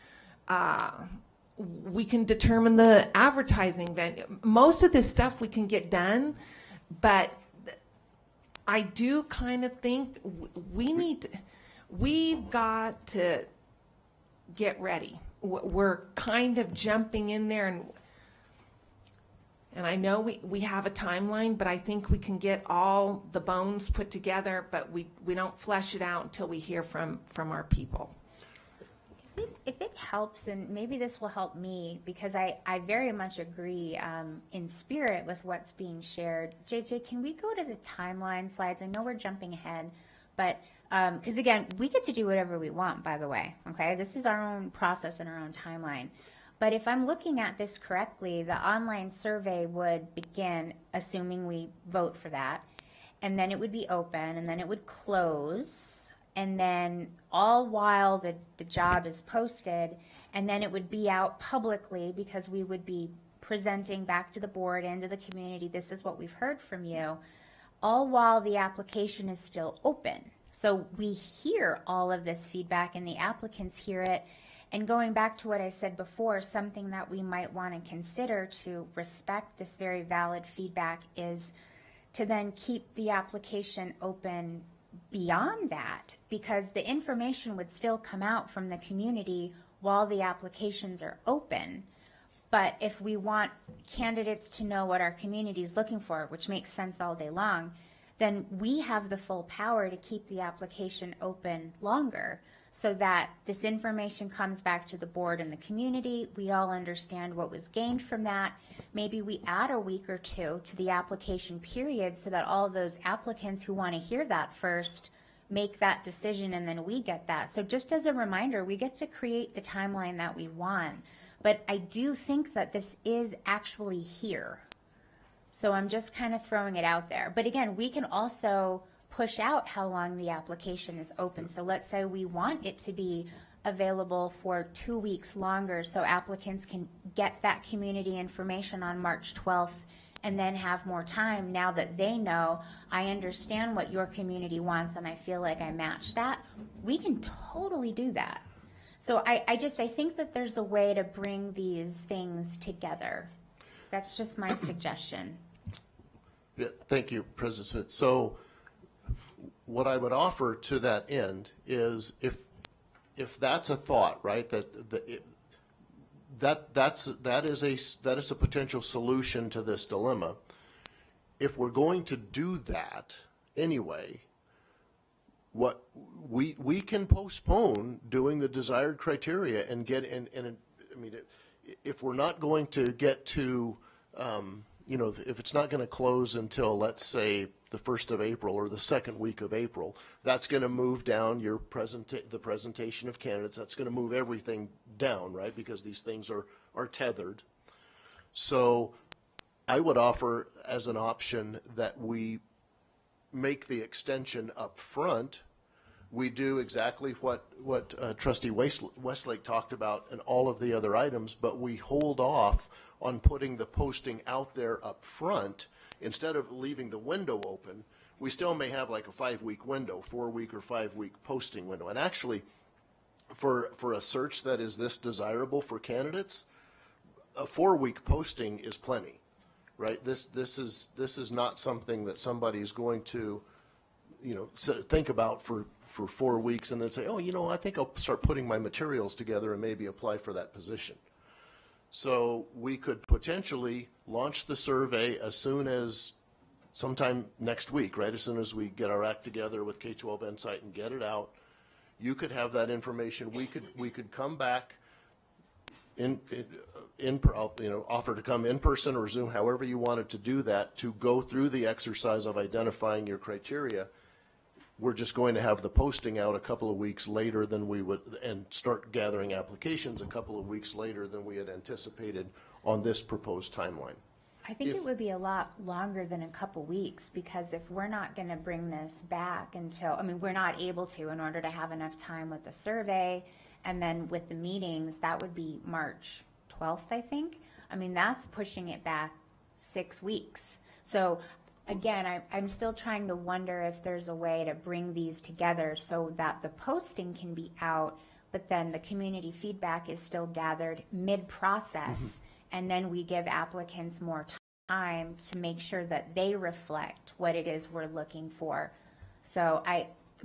We can determine the advertising venue. Most of this stuff we can get done, but I do kind of think we've got to get ready. We're kind of jumping in there, and I know we have a timeline, but I think we can get all the bones put together, but we don't flesh it out until we hear from our people. If it helps, and maybe this will help me, because I very much agree in spirit with what's being shared. JJ, can we go to the timeline slides? I know we're jumping ahead, but because again, we get to do whatever we want, by the way, okay? This is our own process and our own timeline. But if I'm looking at this correctly, the online survey would begin, assuming we vote for that, and then it would be open, and then it would close, and then all while the job is posted, and then it would be out publicly because we would be presenting back to the board and to the community, this is what we've heard from you, all while the application is still open. So we hear all of this feedback and the applicants hear it. And going back to what I said before, something that we might want to consider to respect this very valid feedback is to then keep the application open beyond that, because the information would still come out from the community while the applications are open. But if we want candidates to know what our community is looking for, which makes sense all day long, then we have the full power to keep the application open longer so that this information comes back to the board and the community. We all understand what was gained from that. Maybe we add a week or two to the application period so that all of those applicants who want to hear that first make that decision, and then we get that. So just as a reminder, we get to create the timeline that we want. But I do think that this is actually here. So I'm just kind of throwing it out there. But again, we can also push out how long the application is open. So let's say we want it to be available for 2 weeks longer so applicants can get that community information on March 12th and then have more time now that they know, I understand what your community wants and I feel like I match that. We can totally do that. So I think that there's a way to bring these things together. That's just my suggestion. Yeah, thank you, President Smith. So what I would offer to that end is if that's a thought, right, that is a potential solution to this dilemma. If we're going to do that anyway, what we can postpone doing the desired criteria and get in. I mean, if we're not going to get to, if it's not going to close until, let's say, the 1st of April or the second week of April, that's going to move down the presentation of candidates. That's going to move everything down, right? Because these things are tethered. So I would offer as an option that we make the extension up front. We do exactly what Trustee Westlake talked about and all of the other items, but we hold off on putting the posting out there up front. Instead of leaving the window open, we still may have like a 5-week window, 4-week or 5-week posting window. And actually, for a search that is this desirable for candidates, a 4-week posting is plenty, right? This is not something that somebody's going to, think about for 4 weeks and then say, oh, I think I'll start putting my materials together and maybe apply for that position. So we could potentially launch the survey as soon as sometime next week, right? As soon as we get our act together with K-12 Insight and get it out, You could have that information. We could come back offer to come in person or Zoom, however you wanted to do that, to go through the exercise of identifying your criteria. We're just going to have the posting out a couple of weeks later than we would, and start gathering applications a couple of weeks later than we had anticipated on this proposed timeline. I think it would be a lot longer than a couple weeks, because if we're not going to bring this back until, I mean, we're not able to in order to have enough time with the survey and then with the meetings, that would be March 12th, I think. I mean, that's pushing it back 6 weeks. So again, I'm still trying to wonder if there's a way to bring these together so that the posting can be out, but then the community feedback is still gathered mid-process, and then we give applicants more time to make sure that they reflect what it is we're looking for. So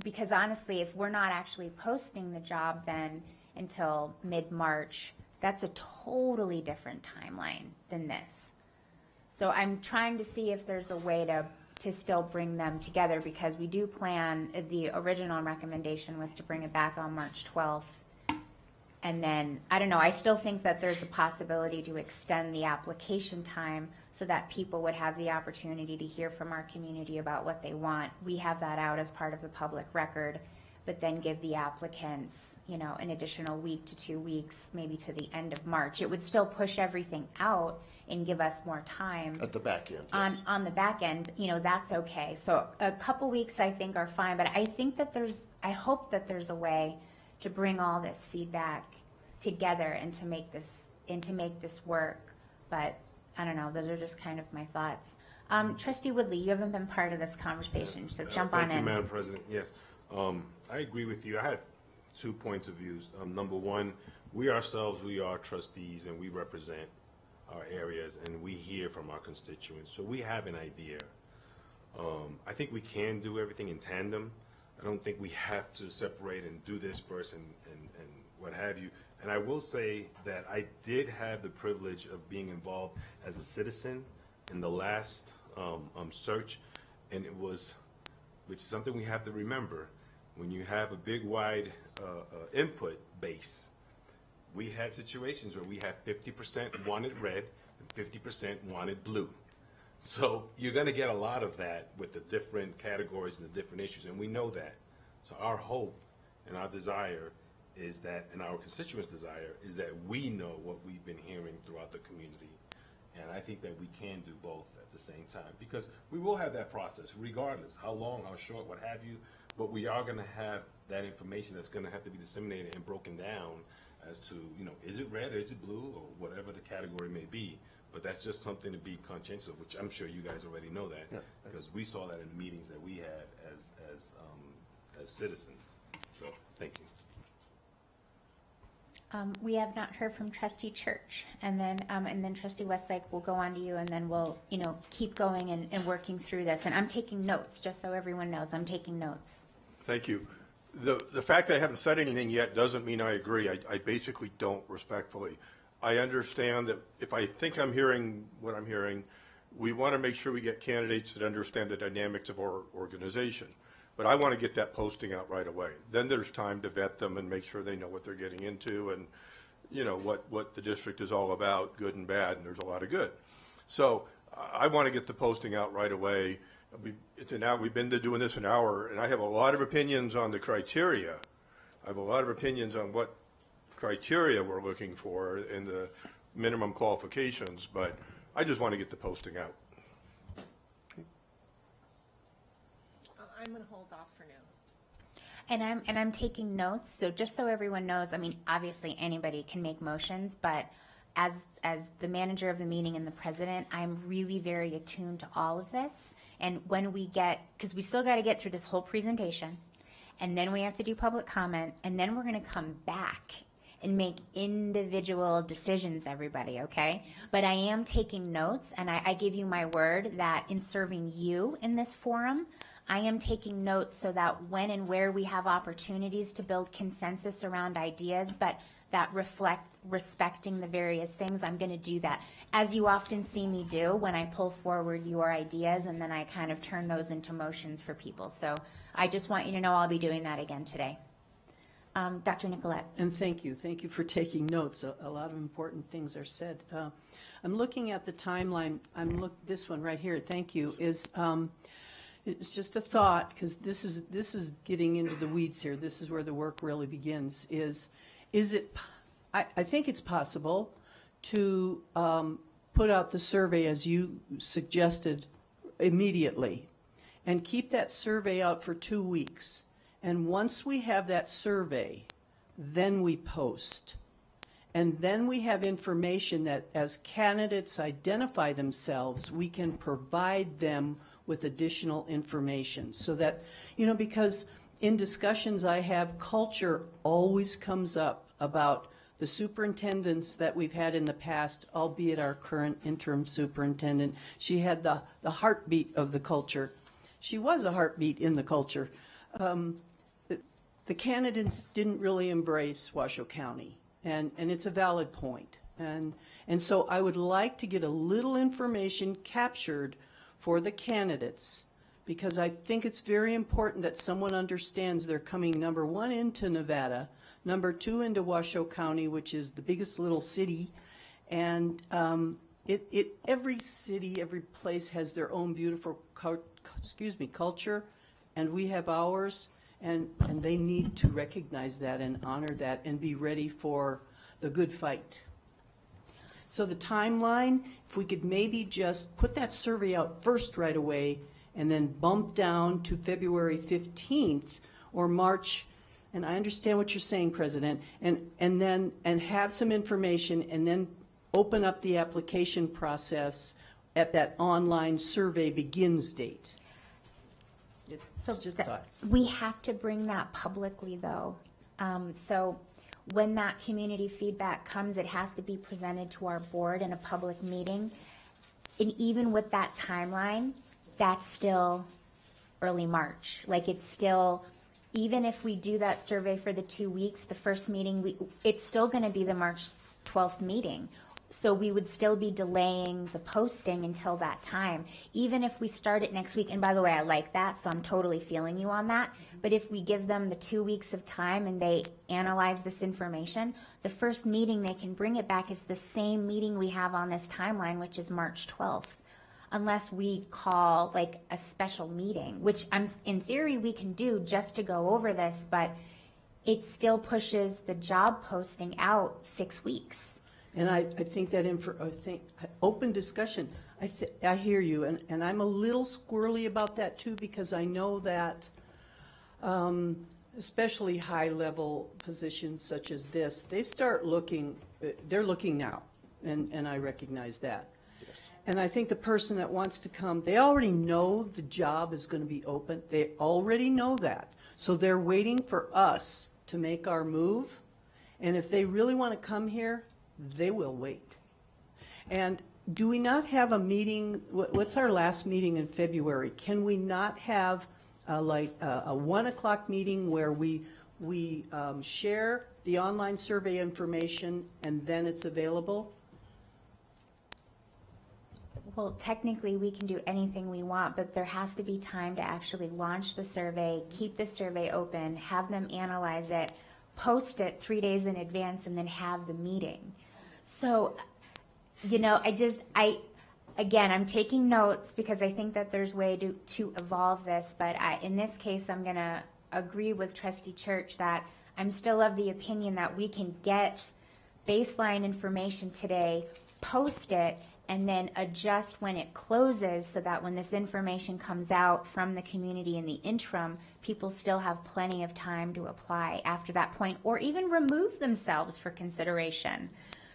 because honestly, if we're not actually posting the job then until mid-March, that's a totally different timeline than this. So I'm trying to see if there's a way to still bring them together, because we do plan, the original recommendation was to bring it back on March 12th. And then, I don't know, I still think that there's a possibility to extend the application time so that people would have the opportunity to hear from our community about what they want. We have that out as part of the public record, but then give the applicants, you know, an additional week to 2 weeks, maybe to the end of March. It would still push everything out and give us more time. At the back end, yes. On the back end, you know, that's okay. So a couple weeks I think are fine, but I think that I hope that there's a way to bring all this feedback together and to make this work. But I don't know, those are just kind of my thoughts. Trustee Woodley, you haven't been part of this conversation, so jump on in. Thank you, Madam President. Yes, I agree with you. I have 2 points of views. Number one, we are trustees and we represent our areas and we hear from our constituents, so we have an idea. I think we can do everything in tandem. I don't think we have to separate and do this first and what have you. And I will say that I did have the privilege of being involved as a citizen in the last search, and it was, which is something we have to remember, when you have a big, wide input base, we had situations where we had 50% wanted red and 50% wanted blue. So you're going to get a lot of that with the different categories and the different issues, and we know that. So our hope and our desire is that, and our constituents' desire, is that we know what we've been hearing throughout the community. And I think that we can do both at the same time, because we will have that process regardless, how long, how short, what have you, but we are going to have that information that's going to have to be disseminated and broken down as to, you know, is it red or is it blue or whatever the category may be. But that's just something to be conscientious of, which I'm sure you guys already know that, because we saw that in the meetings that we had as citizens. So, thank you. We have not heard from Trustee Church, and then Trustee Westlake will go on to you, and then we'll, you know, keep going and working through this. And I'm taking notes, just so everyone knows, I'm taking notes. Thank you. The fact that I haven't said anything yet doesn't mean I agree. I basically don't, respectfully. I understand that if I think I'm hearing what I'm hearing, we want to make sure we get candidates that understand the dynamics of our organization. But I want to get that posting out right away. Then there's time to vet them and make sure they know what they're getting into and, you know, what the district is all about, good and bad, and there's a lot of good. So I want to get the posting out right away. We've been doing this an hour, and I have a lot of opinions on the criteria. I have a lot of opinions on what criteria we're looking for in the minimum qualifications, but I just want to get the posting out. I'm going to hold off for now. And I'm taking notes, so just so everyone knows, I mean, obviously anybody can make motions, but as the manager of the meeting and the president, I'm really very attuned to all of this. And when we get, because we still got to get through this whole presentation, and then we have to do public comment, and then we're going to come back and make individual decisions, everybody, okay? But I am taking notes, and I give you my word that in serving you in this forum, I am taking notes so that when and where we have opportunities to build consensus around ideas, but that reflect respecting the various things, I'm going to do that. As you often see me do when I pull forward your ideas, and then I kind of turn those into motions for people. So I just want you to know I'll be doing that again today. Dr. Nicolette. And thank you for taking notes. A lot of important things are said. I'm looking at the timeline. This one right here, thank you, is, it's just a thought, because this is getting into the weeds here. This is where the work really begins, I think it's possible to put out the survey as you suggested immediately, and keep that survey out for 2 weeks. And once we have that survey, then we post. And then we have information that as candidates identify themselves, we can provide them with additional information. So that, because in discussions I have, culture always comes up about the superintendents that we've had in the past, albeit our current interim superintendent. She had the heartbeat of the culture. She was a heartbeat in the culture. The candidates didn't really embrace Washoe County, and it's a valid point. And so I would like to get a little information captured for the candidates, because I think it's very important that someone understands they're coming, number one, into Nevada, number two, into Washoe County, which is the biggest little city, and every city, every place has their own beautiful culture, and we have ours. And they need to recognize that and honor that and be ready for the good fight. So the timeline, if we could maybe just put that survey out first right away and then bump down to February 15th or March, and I understand what you're saying, President, and have some information and then open up the application process at that online survey begins date. So just a thought. we have to bring that publicly, though. So when that community feedback comes, it has to be presented to our board in a public meeting. And even with that timeline, that's still early March. Like, it's still, even if we do that survey for the 2 weeks, the first meeting, it's still going to be the March 12th meeting. So we would still be delaying the posting until that time. Even if we start it next week, and by the way, I like that, so I'm totally feeling you on that. But if we give them the 2 weeks of time and they analyze this information, the first meeting they can bring it back is the same meeting we have on this timeline, which is March 12th. Unless we call like a special meeting, which in theory we can do just to go over this, but it still pushes the job posting out 6 weeks. And I think that open discussion, I hear you, and I'm a little squirrely about that too, because I know that especially high-level positions such as this, they're looking now, and I recognize that. Yes. And I think the person that wants to come, they already know the job is going to be open. They already know that. So they're waiting for us to make our move, and if they really want to come here, they will wait. And do we not have a meeting? What's our last meeting in February? Can we not have a 1 o'clock meeting where we share the online survey information and then it's available? Well, technically, we can do anything we want, but there has to be time to actually launch the survey, keep the survey open, have them analyze it, post it 3 days in advance, and then have the meeting. So, I'm taking notes because I think that there's way to evolve this, but in this case, I'm going to agree with Trustee Church that I'm still of the opinion that we can get baseline information today, post it, and then adjust when it closes so that when this information comes out from the community in the interim, people still have plenty of time to apply after that point or even remove themselves for consideration.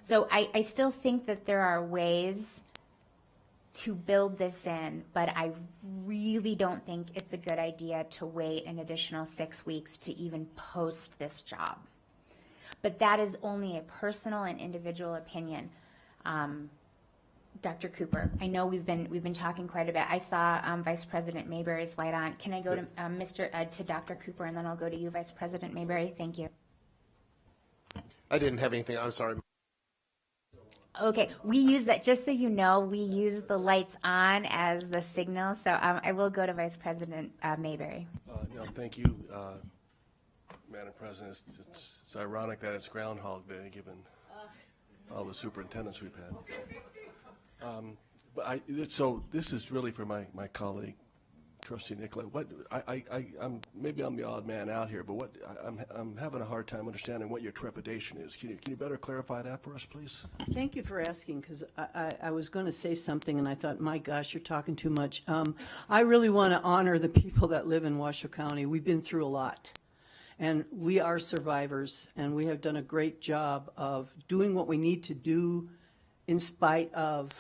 So I still think that there are ways to build this in, but I really don't think it's a good idea to wait an additional 6 weeks to even post this job. But that is only a personal and individual opinion. Dr. Cooper, I know we've been talking quite a bit. I saw Vice President Mayberry's light on. Can I go to Dr. Cooper, and then I'll go to you, Vice President Mayberry? Thank you. I didn't have anything. I'm sorry. Okay, we use that, just so you know, we use the lights on as the signal. So I will go to Vice President Mayberry. No, thank you. Madam President. It's ironic that it's Groundhog Day, given all the superintendents we've had. So this is really for my colleague, Trustee Nicolay. Maybe I'm the odd man out here, but I'm having a hard time understanding what your trepidation is. Can you better clarify that for us, please? Thank you for asking, because I was going to say something, and I thought, my gosh, you're talking too much. I really want to honor the people that live in Washoe County. We've been through a lot, and we are survivors, and we have done a great job of doing what we need to do in spite of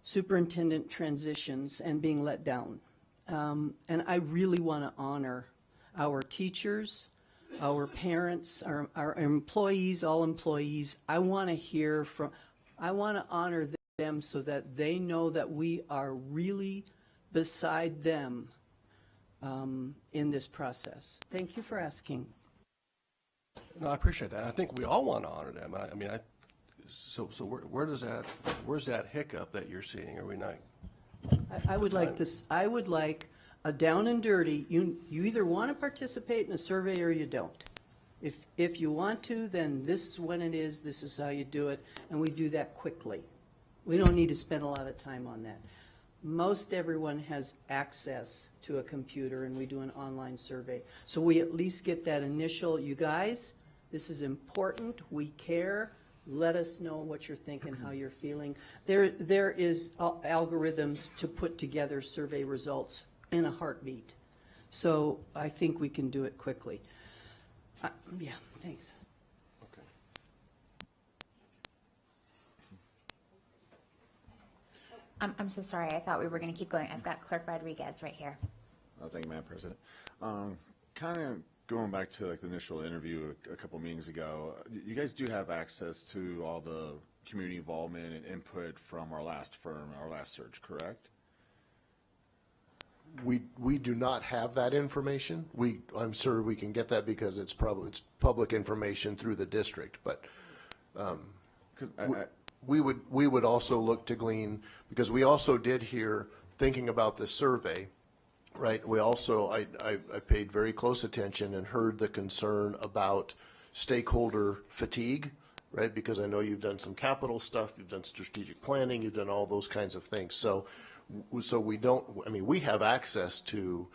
superintendent transitions and being let down. And I really want to honor our teachers, our parents, our employees, all employees. I want to honor them so that they know that we are really beside them in this process. Thank you for asking. No, I appreciate that. I think we all want to honor them. So where's that hiccup that you're seeing? Are we not? I would like this. I would like a down and dirty. You either want to participate in a survey or you don't. If you want to, then this is when it is. This is how you do it, and we do that quickly. We don't need to spend a lot of time on that. Most everyone has access to a computer, and we do an online survey. So we at least get that initial. You guys, this is important. We care. Let us know what you're thinking, how you're feeling. There is algorithms to put together survey results in a heartbeat. So I think we can do it quickly. Yeah, thanks. Okay. I'm so sorry. I thought we were going to keep going. I've got Clerk Rodriguez right here. Thank you, Madam President. Kind of going back to like the initial interview a couple meetings ago, you guys do have access to all the community involvement and input from our last firm, our last search, correct? We do not have that information. I'm sure we can get that because it's public information through the district, but we would also look to glean, because we also did hear, thinking about this survey, right, we also, I paid very close attention and heard the concern about stakeholder fatigue, right, because I know you've done some capital stuff, you've done strategic planning, you've done all those kinds of things. So we don't, I mean, we have access to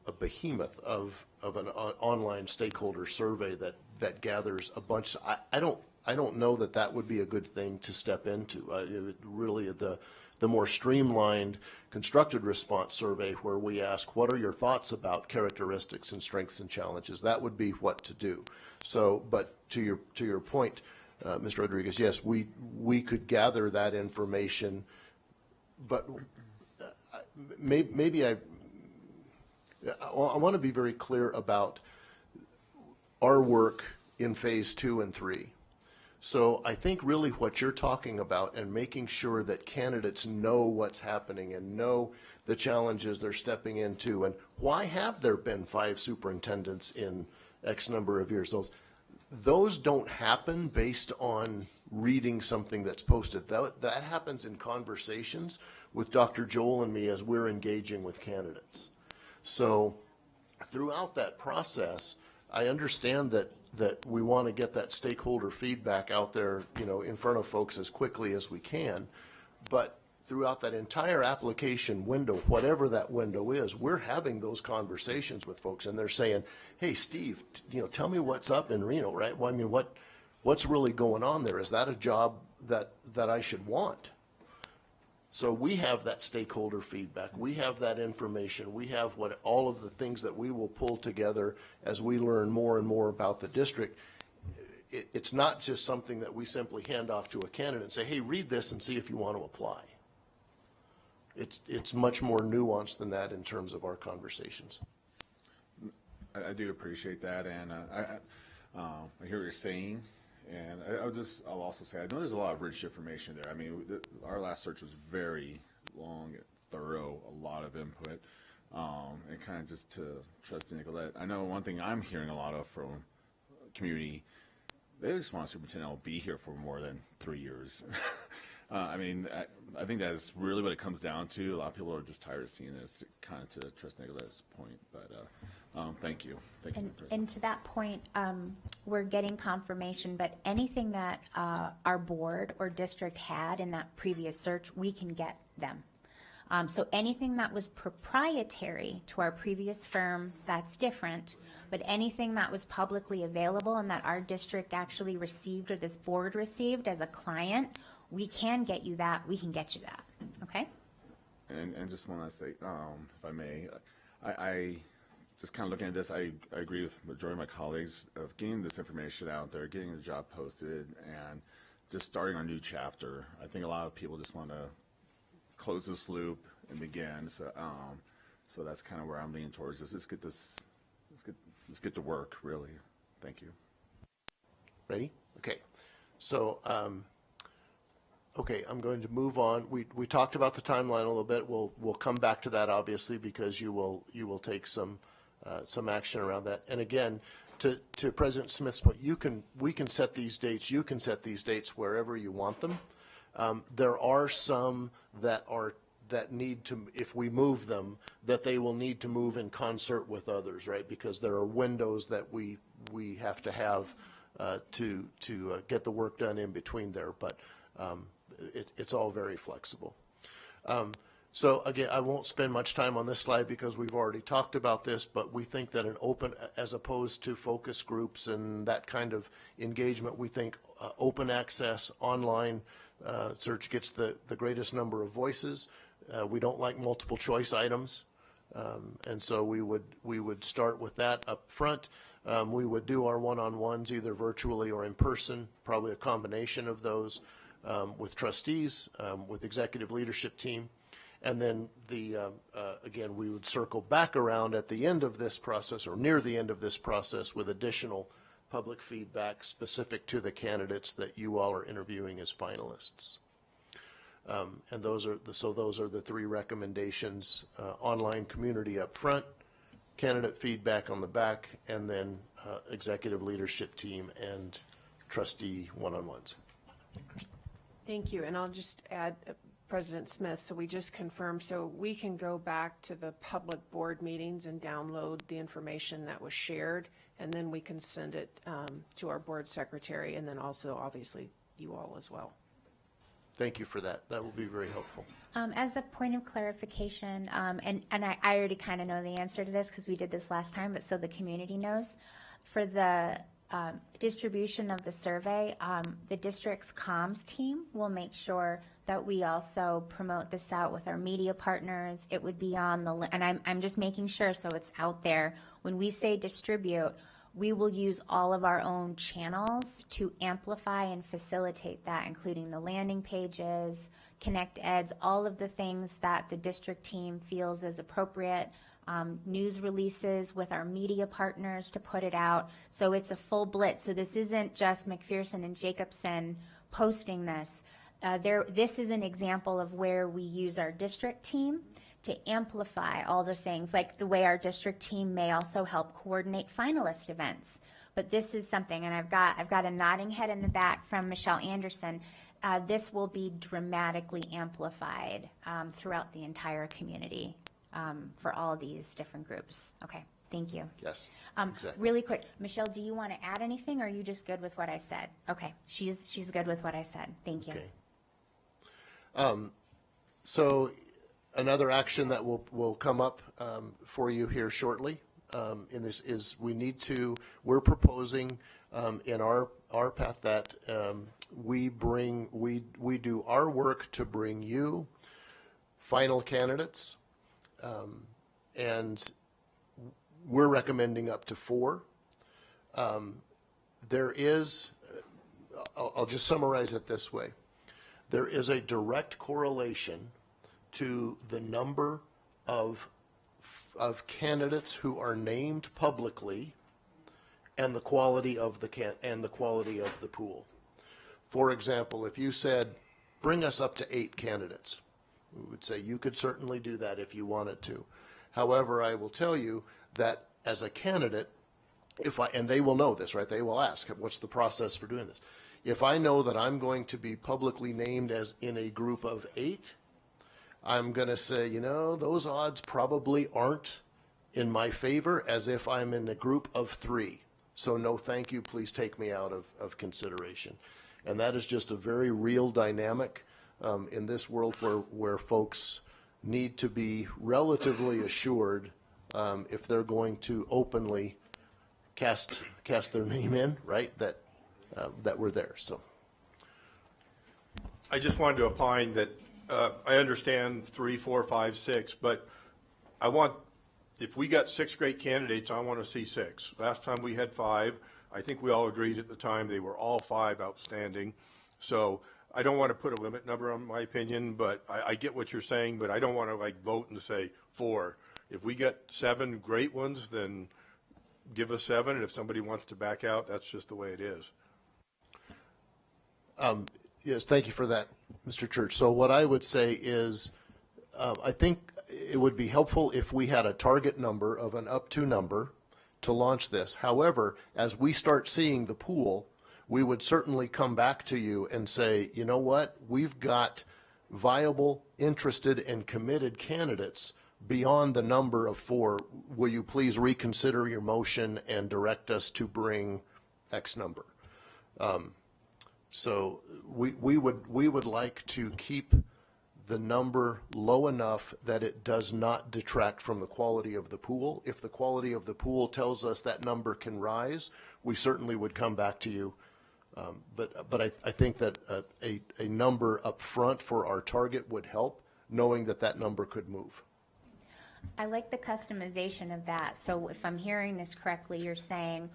a behemoth of an online stakeholder survey that gathers a bunch. I don't know that would be a good thing to step into. Really, the more streamlined, constructed response survey where we ask, what are your thoughts about characteristics and strengths and challenges? That would be what to do. So, but to your point, Mr. Rodriguez, yes, we could gather that information, but maybe I want to be very clear about our work in phase 2 and 3. So I think really what you're talking about and making sure that candidates know what's happening and know the challenges they're stepping into, and why have there been 5 superintendents in X number of years. Those don't happen based on reading something that's posted. That happens in conversations with Dr. Joel and me as we're engaging with candidates. So throughout that process, I understand that we want to get that stakeholder feedback out there, in front of folks as quickly as we can. But throughout that entire application window, whatever that window is, we're having those conversations with folks, and they're saying, "Hey, Steve, tell me what's up in Reno, right? Well, I mean, what's really going on there? Is that a job that I should want?" So we have that stakeholder feedback. We have that information. We have all of the things that we will pull together as we learn more and more about the district. It's not just something that we simply hand off to a candidate and say, "Hey, read this and see if you want to apply." It's much more nuanced than that in terms of our conversations. I do appreciate that, and I hear what you're saying. And I'll also say, I know there's a lot of rich information there. I mean, our last search was very long, thorough, a lot of input. And kind of just to Trustee Nicolette, I know one thing I'm hearing a lot of from community, they just want a superintendent will be here for more than 3 years. I mean, I think that's really what it comes down to. A lot of people are just tired of seeing this, kind of to Trustee Nicolet's point. But thank you. Thank you. And to that point, we're getting confirmation, but anything that our board or district had in that previous search, we can get them. So anything that was proprietary to our previous firm, that's different. But anything that was publicly available and that our district actually received or this board received as a client, we can get you that. We can get you that. Okay? And just one last thing, if I may, I just kind of looking at this, I agree with the majority of my colleagues of getting this information out there, getting the job posted, and just starting our new chapter. I think a lot of people just want to close this loop and begin. So that's kind of where I'm leaning towards. Let's get to work, really. Thank you. Ready? Okay. So, okay, I'm going to move on. We talked about the timeline a little bit. We'll come back to that, obviously, because you will take some action around that. And again, to President Smith's point, we can set these dates. You can set these dates wherever you want them. There are some that need to, if we move them, that they will need to move in concert with others, right? Because there are windows that we have to have to get the work done in between there. But it's all very flexible. So again, I won't spend much time on this slide because we've already talked about this, but we think that an open, as opposed to focus groups and that kind of engagement, we think open access online search gets the greatest number of voices. We don't like multiple choice items, and so we would start with that up front. We would do our one-on-ones either virtually or in person, probably a combination of those with trustees, with executive leadership team. And then again, we would circle back around at the end of this process or near the end of this process with additional public feedback specific to the candidates that you all are interviewing as finalists. And those are the three recommendations: online community up front, candidate feedback on the back, and then executive leadership team and trustee one-on-ones. Thank you. And I'll just add, President Smith, so we just confirmed, so we can go back to the public board meetings and download the information that was shared, and then we can send it to our board secretary, and then also obviously you all as well. Thank you for that. That will be very helpful. As a point of clarification, and I already kind of know the answer to this because we did this last time, but so the community knows, for the distribution of the survey, the district's comms team will make sure that we also promote this out with our media partners. It would be on the, and I'm just making sure so it's out there. When we say distribute, we will use all of our own channels to amplify and facilitate that, including the landing pages, Connect Eds, all of the things that the district team feels is appropriate, news releases with our media partners to put it out. So it's a full blitz. So this isn't just McPherson and Jacobson posting this. This is an example of where we use our district team to amplify all the things, like the way our district team may also help coordinate finalist events. But this is something, and I've got a nodding head in the back from Michelle Anderson. This will be dramatically amplified throughout the entire community for all of these different groups. Okay, thank you. Yes, exactly. Really quick, Michelle, do you want to add anything, or are you just good with what I said? Okay, she's good with what I said. Thank you. Okay. So another action that will come up for you here shortly in this is we're proposing in our path that we do our work to bring you final candidates, and we're recommending up to 4. There is, I'll just summarize it this way. There is a direct correlation to the number of candidates who are named publicly and the quality of the pool. For example, if you said, bring us up to 8 candidates, we would say you could certainly do that if you wanted to. However, I will tell you that as a candidate, and they will know this, right? They will ask, what's the process for doing this? If I know that I'm going to be publicly named as in a group of 8, I'm going to say, those odds probably aren't in my favor as if I'm in a group of 3. So no, thank you, please take me out of consideration. And that is just a very real dynamic in this world where folks need to be relatively assured if they're going to openly cast their name in, right, that we're there. So I just wanted to opine that I understand 3, 4, 5, 6, but if we got 6 great candidates, I want to see 6. Last time we had 5. I think we all agreed at the time they were all 5 outstanding. So I don't want to put a limit number on my opinion, but I get what you're saying, but I don't want to vote and say 4. If we get 7 great ones, then give us 7. And if somebody wants to back out, that's just the way it is. Yes, thank you for that, Mr. Church. So what I would say is I think it would be helpful if we had a target number of an up to number to launch this. However, as we start seeing the pool, we would certainly come back to you and say, you know what, we've got viable, interested, and committed candidates beyond the number of 4. Will you please reconsider your motion and direct us to bring X number? So we would like to keep the number low enough that it does not detract from the quality of the pool. If the quality of the pool tells us that number can rise, we certainly would come back to you. But I think that a number up front for our target would help, knowing that number could move. I like the customization of that. So if I'm hearing this correctly, you're saying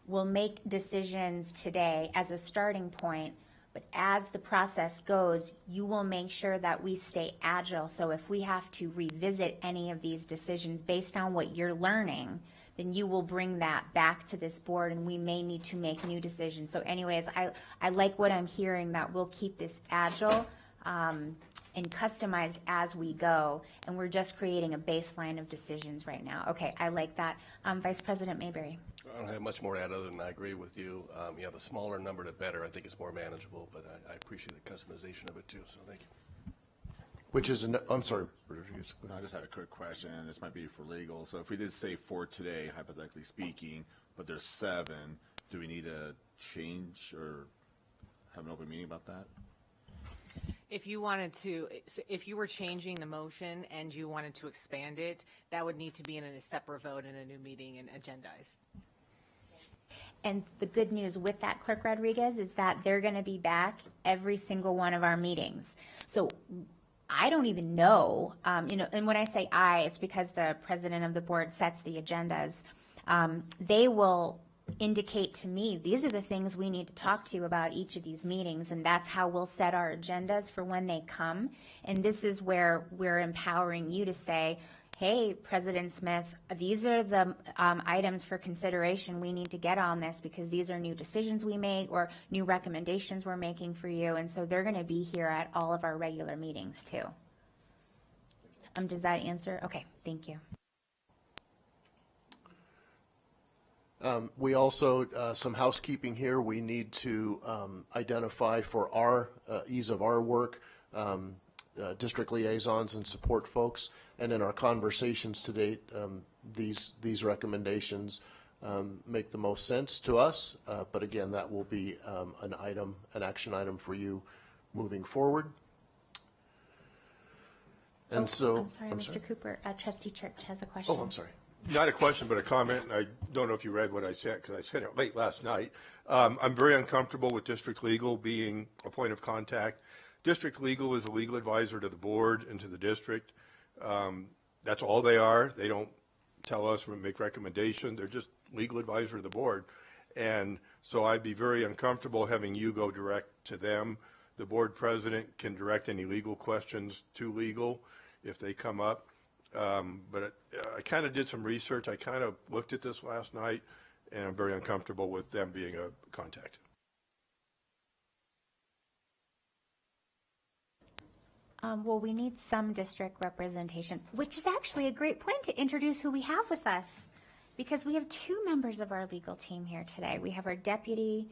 we'll make decisions today as a starting point, but as the process goes, you will make sure that we stay agile. So if we have to revisit any of these decisions based on what you're learning, then you will bring that back to this board and we may need to make new decisions. So anyways, I like what I'm hearing, that we'll keep this agile and customized as we go, and we're just creating a baseline of decisions right now. Okay, I like that. Vice President Mayberry. I don't have much more to add other than I agree with you. The smaller number, the better. I think it's more manageable, but I appreciate the customization of it too, so thank you. Which is, I'm sorry. I just had a quick question, and this might be for legal. So if we did say 4 today, hypothetically speaking, but there's 7, do we need to change or have an open meeting about that? If you were changing the motion and you wanted to expand it, that would need to be in a separate vote in a new meeting and agendized. And the good news with that, Clerk Rodriguez, is that they're going to be back every single one of our meetings. So I don't even know, and when I say it's because the president of the board sets the agendas. They will indicate to me, these are the things we need to talk to you about each of these meetings, and that's how we'll set our agendas for when they come. And this is where we're empowering you to say, hey, President Smith, these are the items for consideration we need to get on this because these are new decisions we make or new recommendations we're making for you. And so they're going to be here at all of our regular meetings too. Does that answer? Okay, thank you. We also, some housekeeping here, we need to identify for our ease of our work, district liaisons and support folks. And in our conversations to date, these recommendations make the most sense to us. But again, that will be an action item for you moving forward. And I'm sorry, Mr. Cooper. Trustee Church has a question. Oh, I'm sorry. Not a question, but a comment. And I don't know if you read what I said because I said it late last night. I'm very uncomfortable with district legal being a point of contact. District legal is a legal advisor to the board and to the district. That's all they are. They don't tell us or make recommendations. They're just legal advisor to the board. And so I'd be very uncomfortable having you go direct to them. The board president can direct any legal questions to legal if they come up. But I kind of did some research. I kind of looked at this last night, and I'm very uncomfortable with them being a contact. Well, we need some district representation, which is actually a great point to introduce who we have with us, because we have 2 members of our legal team here today. We have our deputy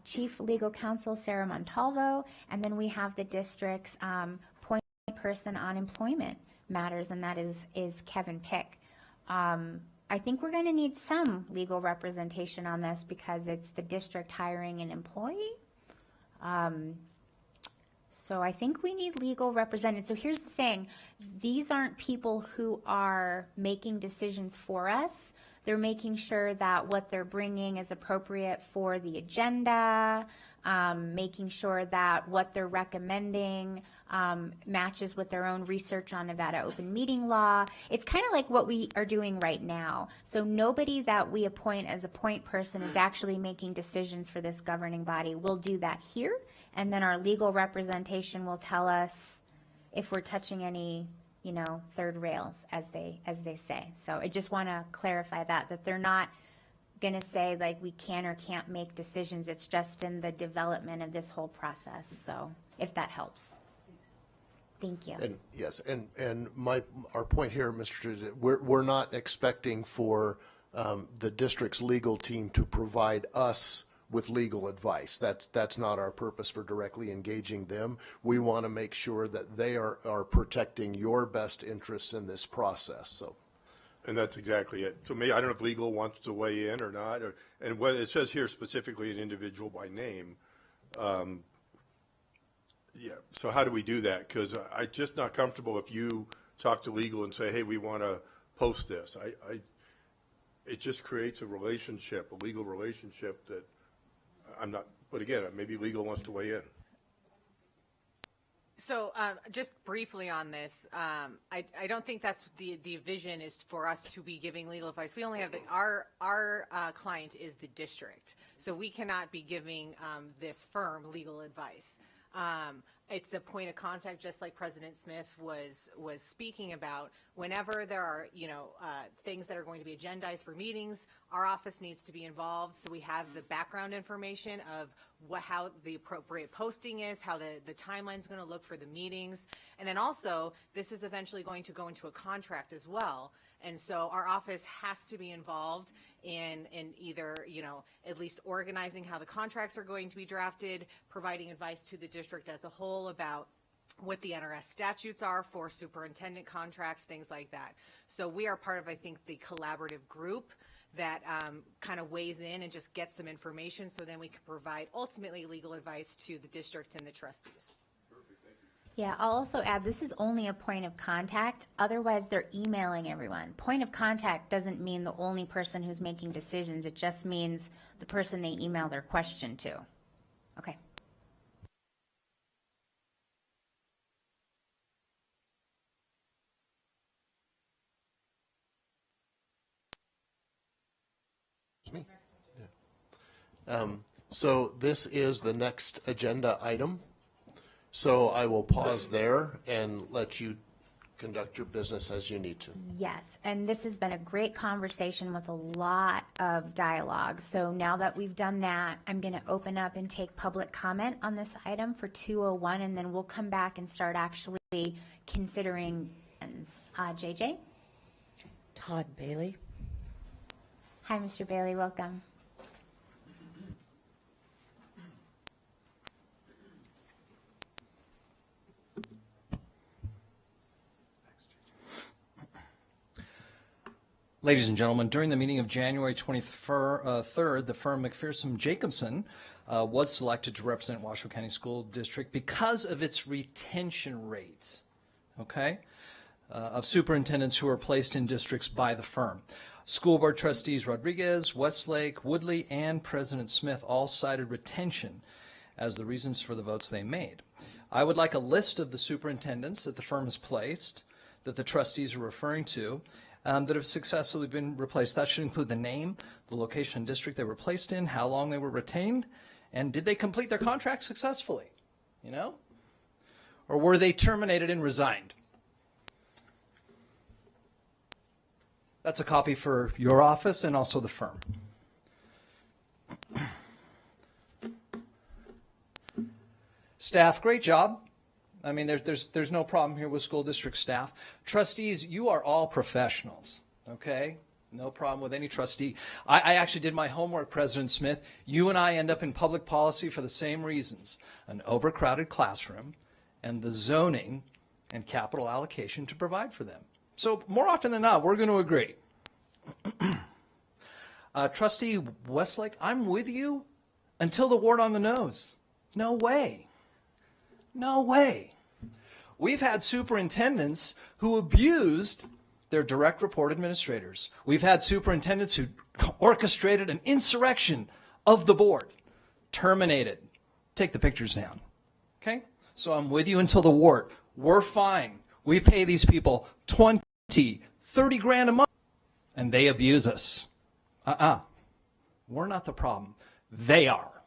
Chief Legal Counsel Sarah Montalvo, and then we have the district's point person on employment matters, and that is Kevin Pick. I think we're going to need some legal representation on this because it's the district hiring an employee. So I think we need legal representatives. So here's the thing. These aren't people who are making decisions for us. They're making sure that what they're bringing is appropriate for the agenda, making sure that what they're recommending matches with their own research on Nevada open meeting law. It's kind of like what we are doing right now. So nobody that we appoint as a point person is actually making decisions for this governing body. We'll do that here, and then our legal representation will tell us if we're touching any, third rails, as they say. So I just want to clarify that they're not going to say like we can or can't make decisions. It's just in the development of this whole process. So if that helps. Thank you. And yes, and our point here, Mr. Trustees, we're not expecting for the district's legal team to provide us with legal advice. That's not our purpose for directly engaging them. We want to make sure that they are protecting your best interests in this process. So. And that's exactly it. So maybe, I don't know if legal wants to weigh in or not, and what it says here specifically an individual by name. Yeah, so how do we do that? Because I'm just not comfortable if you talk to legal and say, hey, we want to post this. It just creates a relationship, a legal relationship that I'm not, but again, maybe legal wants to weigh in. So just briefly on this, I don't think that's the vision is for us to be giving legal advice. We only have our client is the district, so we cannot be giving this firm legal advice. It's a point of contact, just like President Smith was speaking about. Whenever there are things that are going to be agendized for meetings, our office needs to be involved, so we have the background information of how the appropriate posting is, how the timeline is going to look for the meetings, and then also this is eventually going to go into a contract as well. And so our office has to be involved in either, at least organizing how the contracts are going to be drafted, providing advice to the district as a whole about what the NRS statutes are for superintendent contracts, things like that. So we are part of, I think, the collaborative group that kind of weighs in and just gets some information, so then we can provide ultimately legal advice to the district and the trustees. Yeah, I'll also add, this is only a point of contact. Otherwise, they're emailing everyone. Point of contact doesn't mean the only person who's making decisions. It just means the person they email their question to. Okay. Me. Yeah. So this is the next agenda item. So I will pause there and let you conduct your business as you need to. Yes, and this has been a great conversation with a lot of dialogue. So now that we've done that, I'm going to open up and take public comment on this item for 201, and then we'll come back and start actually considering JJ? Todd Bailey. Hi, Mr. Bailey, welcome. Ladies and gentlemen, during the meeting of January 23rd, the firm McPherson Jacobson was selected to represent Washoe County School District because of its retention rate, okay, of superintendents who are placed in districts by the firm. School Board Trustees Rodriguez, Westlake, Woodley, and President Smith all cited retention as the reasons for the votes they made. I would like a list of the superintendents that the firm has placed, that the trustees are referring to, that have successfully been replaced. That should include the name, the location and district they were placed in, how long they were retained, and did they complete their contract successfully, or were they terminated and resigned? That's a copy for your office and also the firm. Staff, great job. I mean, there's no problem here with school district staff. Trustees, you are all professionals, okay? No problem with any trustee. I actually did my homework, President Smith. You and I end up in public policy for the same reasons: an overcrowded classroom and the zoning and capital allocation to provide for them. So more often than not, we're going to agree. Trustee Westlake, I'm with you until the wart on the nose. No way. No way. We've had superintendents who abused their direct report administrators. We've had superintendents who orchestrated an insurrection of the board, terminated. Take the pictures down. Okay? So I'm with you until the wart. We're fine. We pay these people 20, 30 grand a month, and they abuse us. We're not the problem. They are.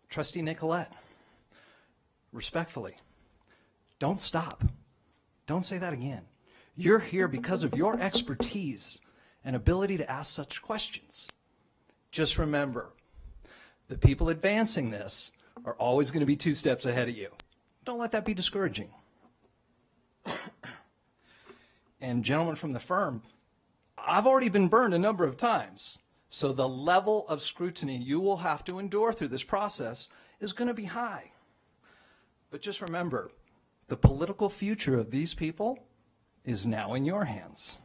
Trustee Nicolette, respectfully, don't stop. Don't say that again. You're here because of your expertise and ability to ask such questions. Just remember, the people advancing this are always going to be 2 steps ahead of you. Don't let that be discouraging. And gentlemen from the firm, I've already been burned a number of times. So the level of scrutiny you will have to endure through this process is going to be high. But just remember, the political future of these people is now in your hands.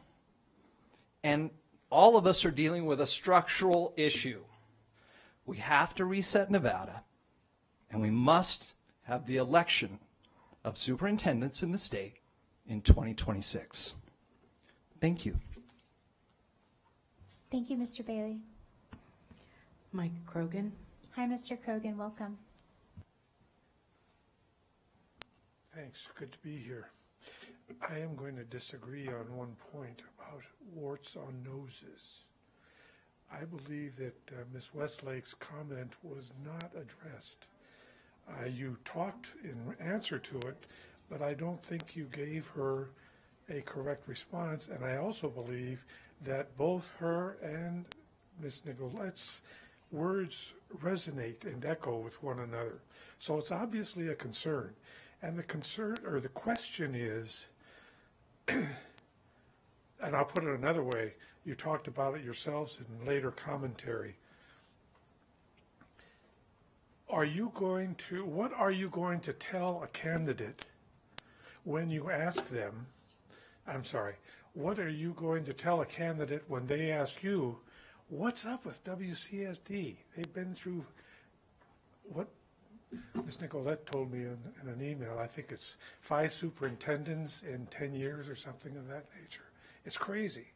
And all of us are dealing with a structural issue. We have to reset Nevada, and we must have the election of superintendents in the state in 2026. Thank you. Thank you, Mr. Bailey. Mike Krogan. Hi, Mr. Krogan. Welcome. Thanks. Good to be here. I am going to disagree on one point about warts on noses. I believe that Ms. Westlake's comment was not addressed. You talked in answer to it, but I don't think you gave her a correct response. And I also believe that both her and Ms. Nicolette's words resonate and echo with one another. So it's obviously a concern. And the concern, or the question is, and I'll put it another way, you talked about it yourselves in later commentary. What are you going to tell a candidate when you ask them, what are you going to tell a candidate when they ask you, what's up with WCSD? They've been through what Ms. Nicolette told me in an email. I think it's 5 superintendents in 10 years or something of that nature. It's crazy.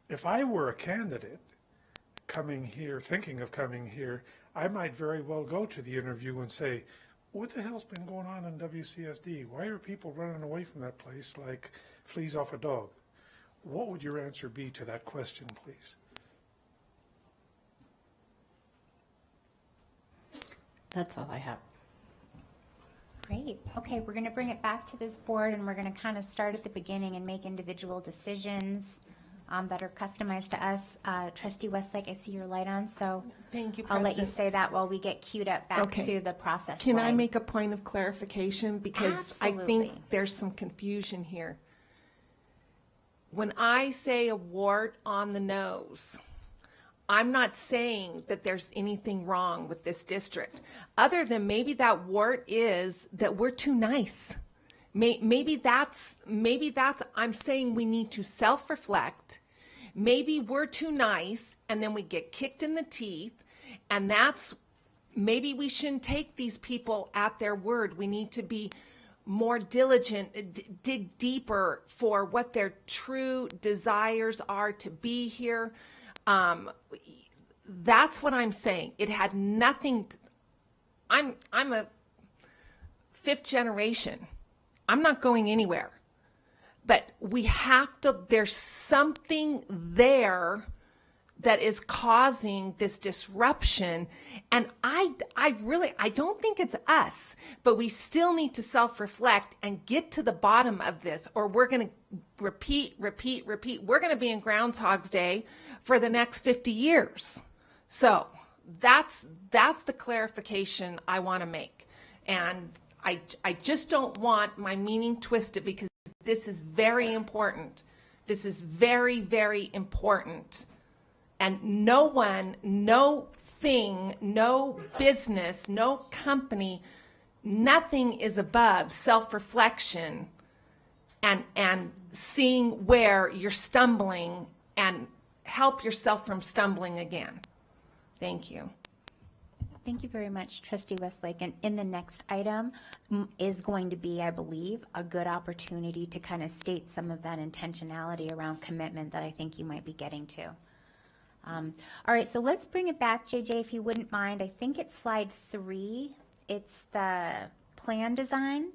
If I were a candidate coming here, thinking of coming here, I might very well go to the interview and say, what the hell's been going on in WCSD? Why are people running away from that place like fleas off a dog? What would your answer be to that question, please? That's all I have. Great. Okay, we're going to bring it back to this board, and we're going to kind of start at the beginning and make individual decisions that are customized to us. Trustee Westlake, I see your light on, so Thank you, I'll let you President. say that while we get queued up back Okay. to the process Can I slide. make a point of clarification? Because I Absolutely. think there's some confusion here. When I say a wart on the nose, I'm not saying that there's anything wrong with this district, other than maybe that wart is that we're too nice. Maybe that's, I'm saying we need to self-reflect. Maybe we're too nice, and then we get kicked in the teeth, and maybe we shouldn't take these people at their word. We need to be more diligent, dig deeper for what their true desires are to be here. That's what I'm saying. It had nothing. I'm a 5th generation. I'm not going anywhere. But we have to, there's something there that is causing this disruption. And I don't think it's us, but we still need to self-reflect and get to the bottom of this, or we're going to repeat. We're going to be in Groundhog's Day for the next 50 years. So that's the clarification I want to make. And I just don't want my meaning twisted, because This is very important. This is very, very important. And no one, no thing, no business, no company, nothing is above self-reflection and seeing where you're stumbling and help yourself from stumbling again. Thank you. Thank you very much, Trustee Westlake. And in the next item is going to be, I believe, a good opportunity to kind of state some of that intentionality around commitment that I think you might be getting to. All right, so let's bring it back, JJ, if you wouldn't mind. I think it's slide 3. It's the plan design.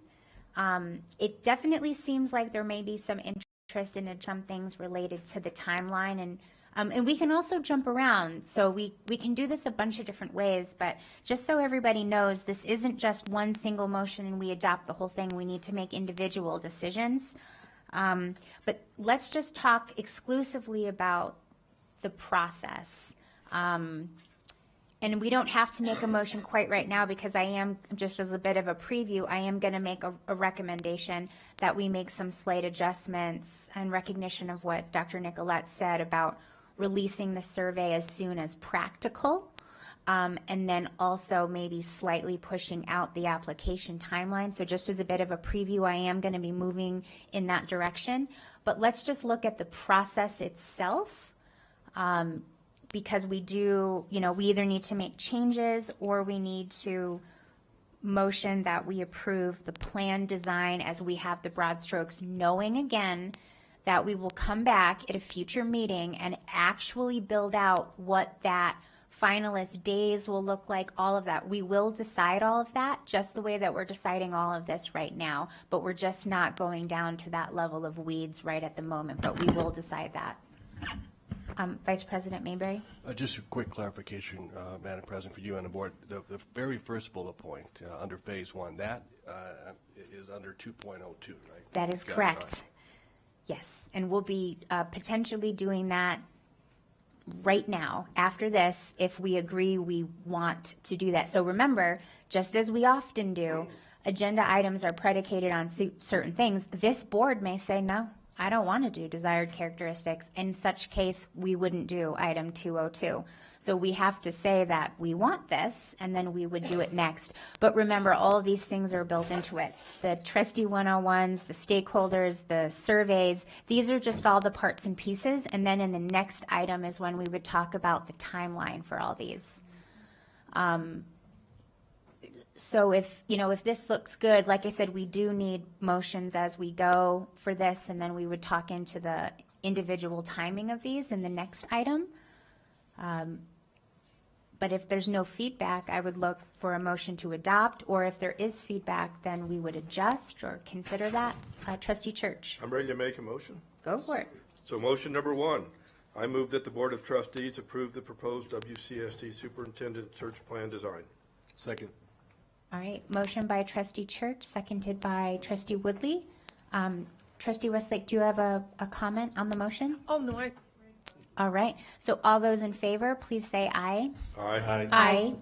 It definitely seems like there may be some interest in some things related to the timeline, and we can also jump around. So we can do this a bunch of different ways, but just so everybody knows, this isn't just one single motion and we adopt the whole thing. We need to make individual decisions. But let's just talk exclusively about the process. And we don't have to make a motion quite right now because I am, just as a bit of a preview, I am going to make a recommendation that we make some slight adjustments in recognition of what Dr. Nicolette said about releasing the survey as soon as practical, and then also maybe slightly pushing out the application timeline. So just as a bit of a preview, I am going to be moving in that direction. But let's just look at the process itself. Because we do, we either need to make changes or we need to motion that we approve the plan design as we have the broad strokes, knowing again that we will come back at a future meeting and actually build out what that finalist days will look like, all of that. We will decide all of that just the way that we're deciding all of this right now, but we're just not going down to that level of weeds right at the moment, but we will decide that. Vice President Mayberry? Just a quick clarification, Madam President, for you and the board. The very first bullet point under Phase 1, that is under 2.02, right? That is correct. Yes, and we'll be potentially doing that right now after this if we agree we want to do that. So remember, just as we often do, agenda items are predicated on certain things. This board may say no. I don't want to do desired characteristics. In such case, we wouldn't do item 202. So we have to say that we want this, and then we would do it next. But remember, all of these things are built into it. The trustee 101s, the stakeholders, the surveys, these are just all the parts and pieces. And then in the next item is when we would talk about the timeline for all these. So if this looks good, like I said, we do need motions as we go for this, and then we would talk into the individual timing of these in the next item. But if there's no feedback, I would look for a motion to adopt, or if there is feedback, then we would adjust or consider that. Trustee Church. I'm ready to make a motion. Go for it. So motion number 1, I move that the Board of Trustees approve the proposed WCSD Superintendent Search Plan design. Second. All right, motion by Trustee Church, seconded by Trustee Woodley. Trustee Westlake, do you have a comment on the motion? Oh, no, All right, so all those in favor, please say aye. Aye. Aye.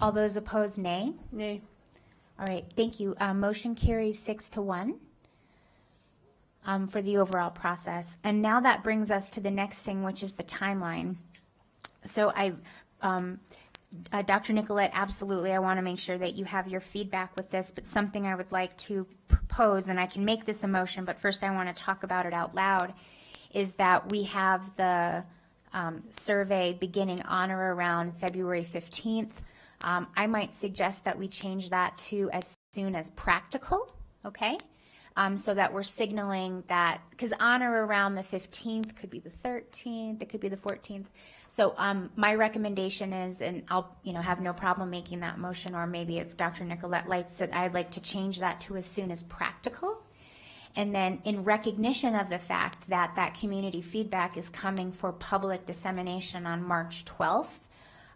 All those opposed, nay. Nay. All right, thank you. Motion carries 6-1 for the overall process. And now that brings us to the next thing, which is the timeline. So Dr. Nicolette, absolutely, I want to make sure that you have your feedback with this, but something I would like to propose, and I can make this a motion, but first I want to talk about it out loud, is that we have the survey beginning on or around February 15th. I might suggest that we change that to as soon as practical, okay? So that we're signaling that, because on or around the 15th could be the 13th, it could be the 14th. So my recommendation is, and I'll have no problem making that motion, or maybe if Dr. Nicolette likes it, I'd like to change that to as soon as practical. And then in recognition of the fact that that community feedback is coming for public dissemination on March 12th,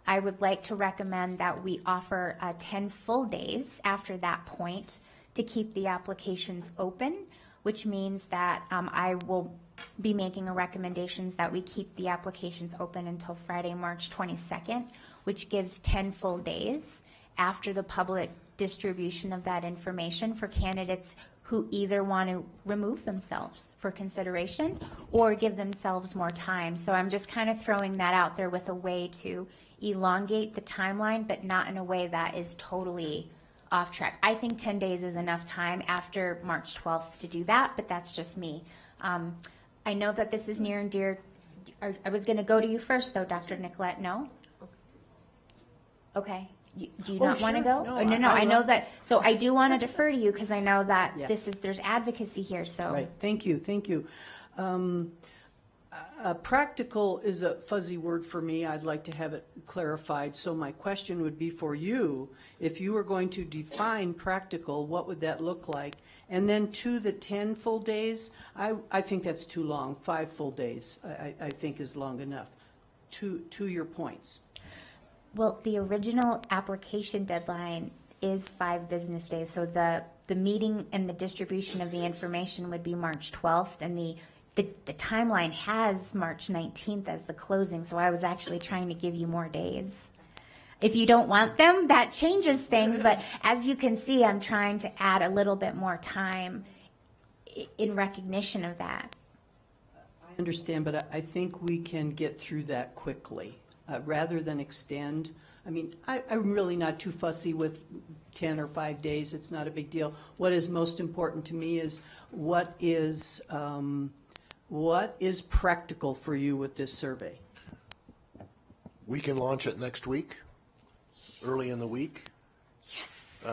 I would like to recommend that we offer 10 full days after that point to keep the applications open, which means that I will be making a recommendations that we keep the applications open until Friday, March 22nd, which gives 10 full days after the public distribution of that information for candidates who either want to remove themselves for consideration or give themselves more time. So I'm just kind of throwing that out there with a way to elongate the timeline, but not in a way that is totally off track. I think 10 days is enough time after March 12th to do that, but that's just me. I know that this is near and dear. I was going to go to you first, though, Dr. Nicolette. No? Okay. Do you not want to sure. go? No, Oh, no. I I know will. that. So I do want to defer to you because I know that Yeah. there's advocacy here. So Right, thank you. Practical is a fuzzy word for me. I'd like to have it clarified. So my question would be for you, if you were going to define practical, what would that look like? And then to the 10 full days, I think that's too long. 5 full days, I think is long enough. To your points. Well, the original application deadline is 5 business days. So the meeting and the distribution of the information would be March 12th, and the timeline has March 19th as the closing. So I was actually trying to give you more days. If you don't want them, that changes things. But as you can see, I'm trying to add a little bit more time in recognition of that. I understand, but I think we can get through that quickly. Rather than extend, I mean, I'm really not too fussy with 10 or 5 days. It's not a big deal. What is most important to me is what is practical for you with this survey? We can launch it next week, early in the week. Yes.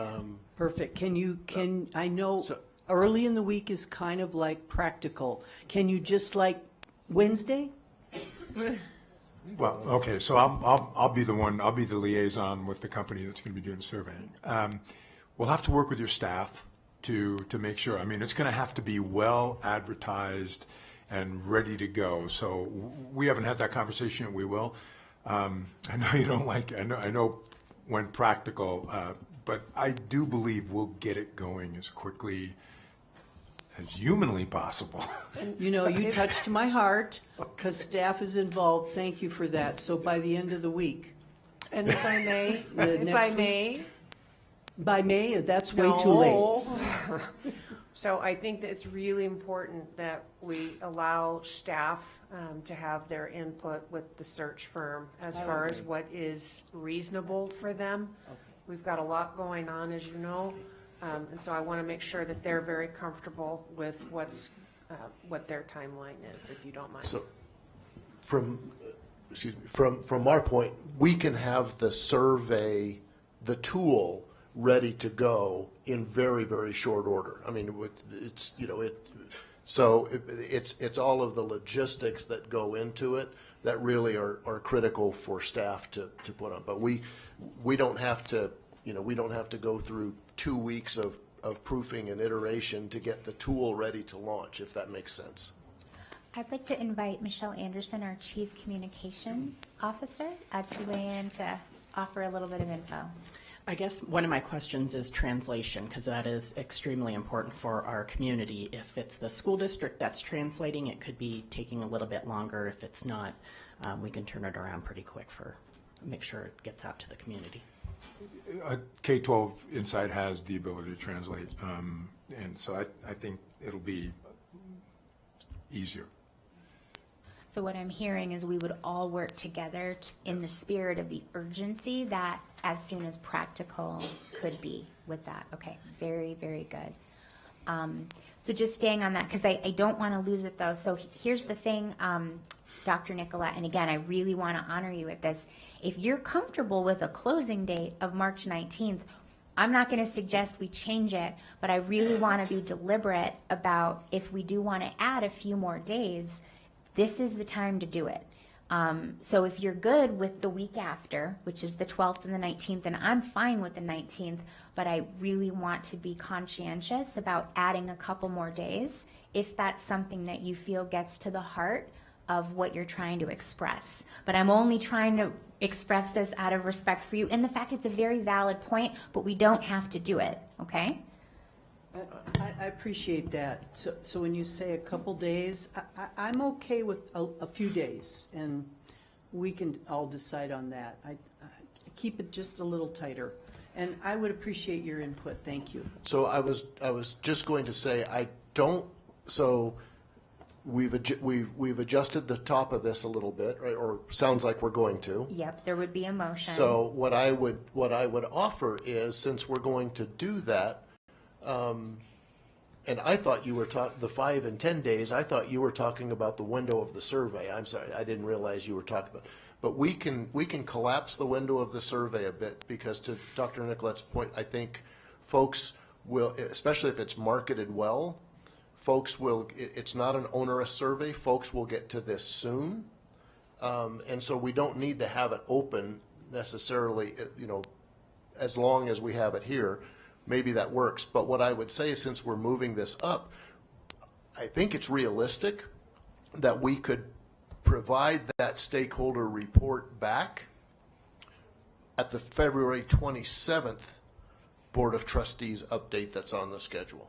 Perfect. I know early in the week is kind of like practical. Can you just like Wednesday? Well, okay, so I'll be the liaison with the company that's going to be doing the surveying. We'll have to work with your staff to make sure. I mean, it's going to have to be well advertised and ready to go. So we haven't had that conversation, and we will. I know you don't like. I know when practical, but I do believe we'll get it going as quickly as humanly possible. You know, you touched my heart because staff is involved. Thank you for that. So by the end of the week. And if I may, By May, that's way too late. So I think that it's really important that we allow staff to have their input with the search firm as far as what is reasonable for them. We've got a lot going on, as you know. And so I want to make sure that they're very comfortable with what their timeline is, if you don't mind. So from our point, we can have the survey, the tool, ready to go in very, very short order. I mean, it's all of the logistics that go into it that really are critical for staff to put on. But we don't have to, we don't have to go through 2 weeks of proofing and iteration to get the tool ready to launch, if that makes sense. I'd like to invite Michelle Anderson, our Chief Communications Officer, to weigh in to offer a little bit of info. I guess one of my questions is translation, because that is extremely important for our community. If it's the school district that's translating, it could be taking a little bit longer. If it's not, we can turn it around pretty quick make sure it gets out to the community. K-12 Insight has the ability to translate, and so I think it'll be easier. So what I'm hearing is we would all work together in the spirit of the urgency that as soon as practical could be with that. Okay, very, very good. So just staying on that, because I don't want to lose it though. So here's the thing, Dr. Nicolette, and again, I really want to honor you with this. If you're comfortable with a closing date of March 19th, I'm not going to suggest we change it, but I really want to be deliberate about if we do want to add a few more days, this is the time to do it. So if you're good with the week after, which is the 12th and the 19th, and I'm fine with the 19th, but I really want to be conscientious about adding a couple more days if that's something that you feel gets to the heart of what you're trying to express. But I'm only trying to express this out of respect for you and the fact it's a very valid point, but we don't have to do it, okay? I appreciate that. So when you say a couple days, I'm okay with a few days, and we can all decide on that. I keep it just a little tighter. And I would appreciate your input. Thank you. So I was just going to say, I don't, so we've adjusted the top of this a little bit, right? Or sounds like we're going to. Yep, there would be a motion. So what I would offer is, since we're going to do that, and I thought you were the 5 and 10 days, I thought you were talking about the window of the survey. I'm sorry, I didn't realize you were talking about, but we can collapse the window of the survey a bit, because to Dr. Nicolette's point, I think folks will, especially if it's marketed well, folks will, it's not an onerous survey, folks will get to this soon. And so we don't need to have it open necessarily, as long as we have it here. Maybe that works. But what I would say, since we're moving this up, I think it's realistic that we could provide that stakeholder report back at the February 27th Board of Trustees update that's on the schedule,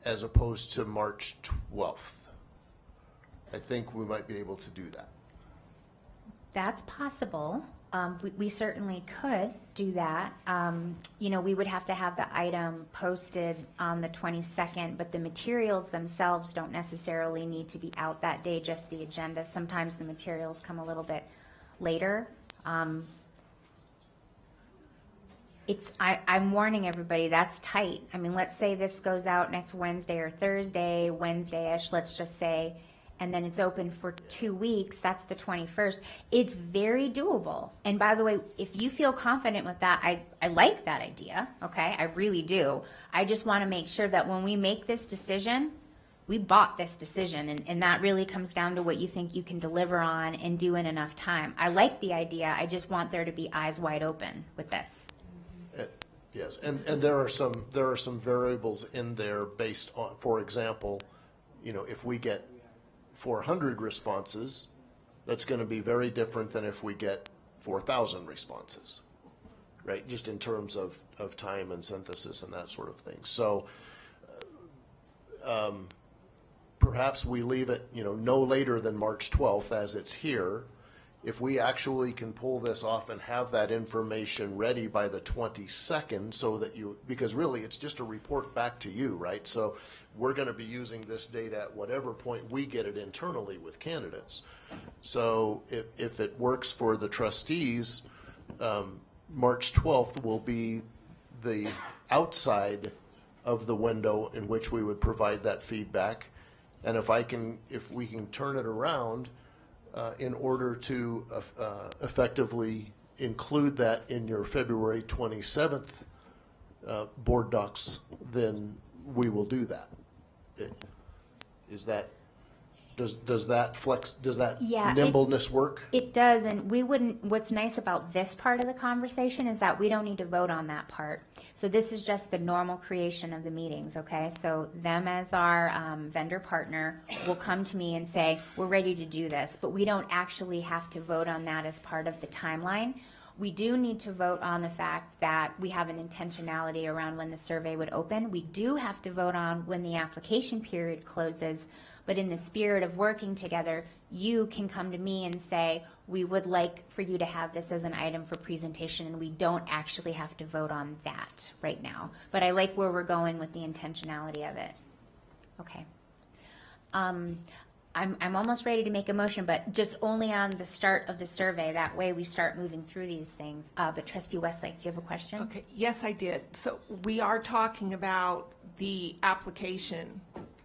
as opposed to March 12th. I think we might be able to do that. That's possible. We certainly could do that. We would have to have the item posted on the 22nd, but the materials themselves don't necessarily need to be out that day, just the agenda. Sometimes the materials come a little bit later. I'm warning everybody, that's tight. I mean, let's say this goes out next Wednesday or Thursday, Wednesday-ish, let's just say, and then it's open for 2 weeks, that's the 21st. It's very doable. And by the way, if you feel confident with that, I like that idea, okay? I really do. I just want to make sure that when we make this decision, we bought this decision, and that really comes down to what you think you can deliver on and do in enough time. I like the idea, I just want there to be eyes wide open with this. Yes, and there are some variables in there based on, for example, if we get 400 responses, that's going to be very different than if we get 4,000 responses, right? Just in terms of time and synthesis and that sort of thing. So perhaps we leave it, no later than March 12th as it's here. If we actually can pull this off and have that information ready by the 22nd, so that because really it's just a report back to you, right? So we're going to be using this data at whatever point we get it internally with candidates. So if it works for the trustees, March 12th will be the outside of the window in which we would provide that feedback. And if we can turn it around in order to effectively include that in your February 27th board docs, then we will do that. Does that nimbleness work? It does, and what's nice about this part of the conversation is that we don't need to vote on that part. So this is just the normal creation of the meetings, okay? So them as our vendor partner will come to me and say, we're ready to do this, but we don't actually have to vote on that as part of the timeline. We do need to vote on the fact that we have an intentionality around when the survey would open. We do have to vote on when the application period closes, but in the spirit of working together, you can come to me and say, we would like for you to have this as an item for presentation, and we don't actually have to vote on that right now. But I like where we're going with the intentionality of it. Okay. I'm almost ready to make a motion, but just only on the start of the survey. That way we start moving through these things. But Trustee Westlake, do you have a question? Okay, yes, I did. So we are talking about the application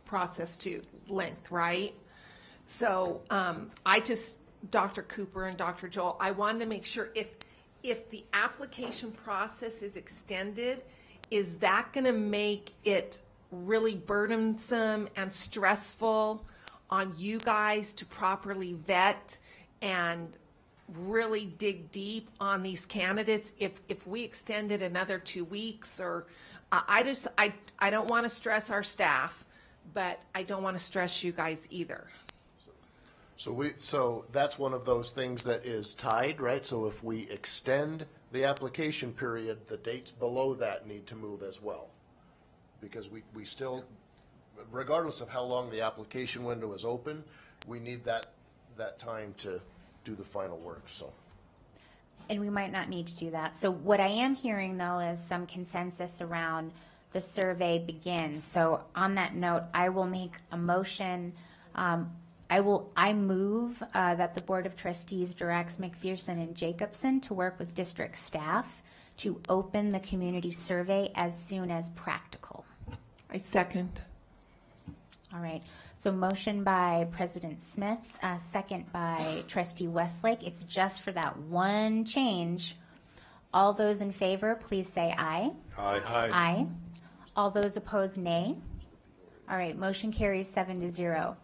process to length, right? So Dr. Cooper and Dr. Joel, I wanted to make sure if the application process is extended, is that going to make it really burdensome and stressful on you guys to properly vet and really dig deep on these candidates if we extend it another 2 weeks? Or I don't want to stress our staff, but I don't want to stress you guys either. So that's one of those things that is tied, right? So if we extend the application period, the dates below that need to move as well, because we still, regardless of how long the application window is open, we need that time to do the final work. So And we might not need to do that. So what I am hearing, though, is some consensus around the survey begins. So on that note, I will make a motion. I move that the Board of Trustees directs McPherson and Jacobson to work with district staff to open the community survey as soon as practical. I second. All right. So motion by President Smith, second by Trustee Westlake. It's just for that one change. All those in favor, please say aye. Aye. Aye. All those opposed, nay. All right, motion carries 7-0.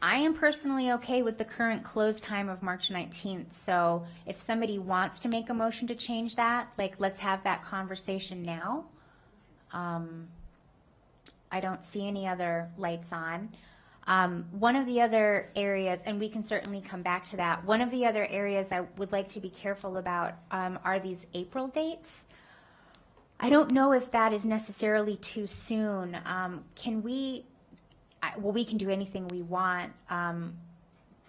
I am personally okay with the current close time of March 19th. So if somebody wants to make a motion to change that, like, let's have that conversation now. I don't see any other lights on. One of the other areas, and we can certainly come back to that, one of the other areas I would like to be careful about are these April dates. I don't know if that is necessarily too soon. Can we, well, we can do anything we want,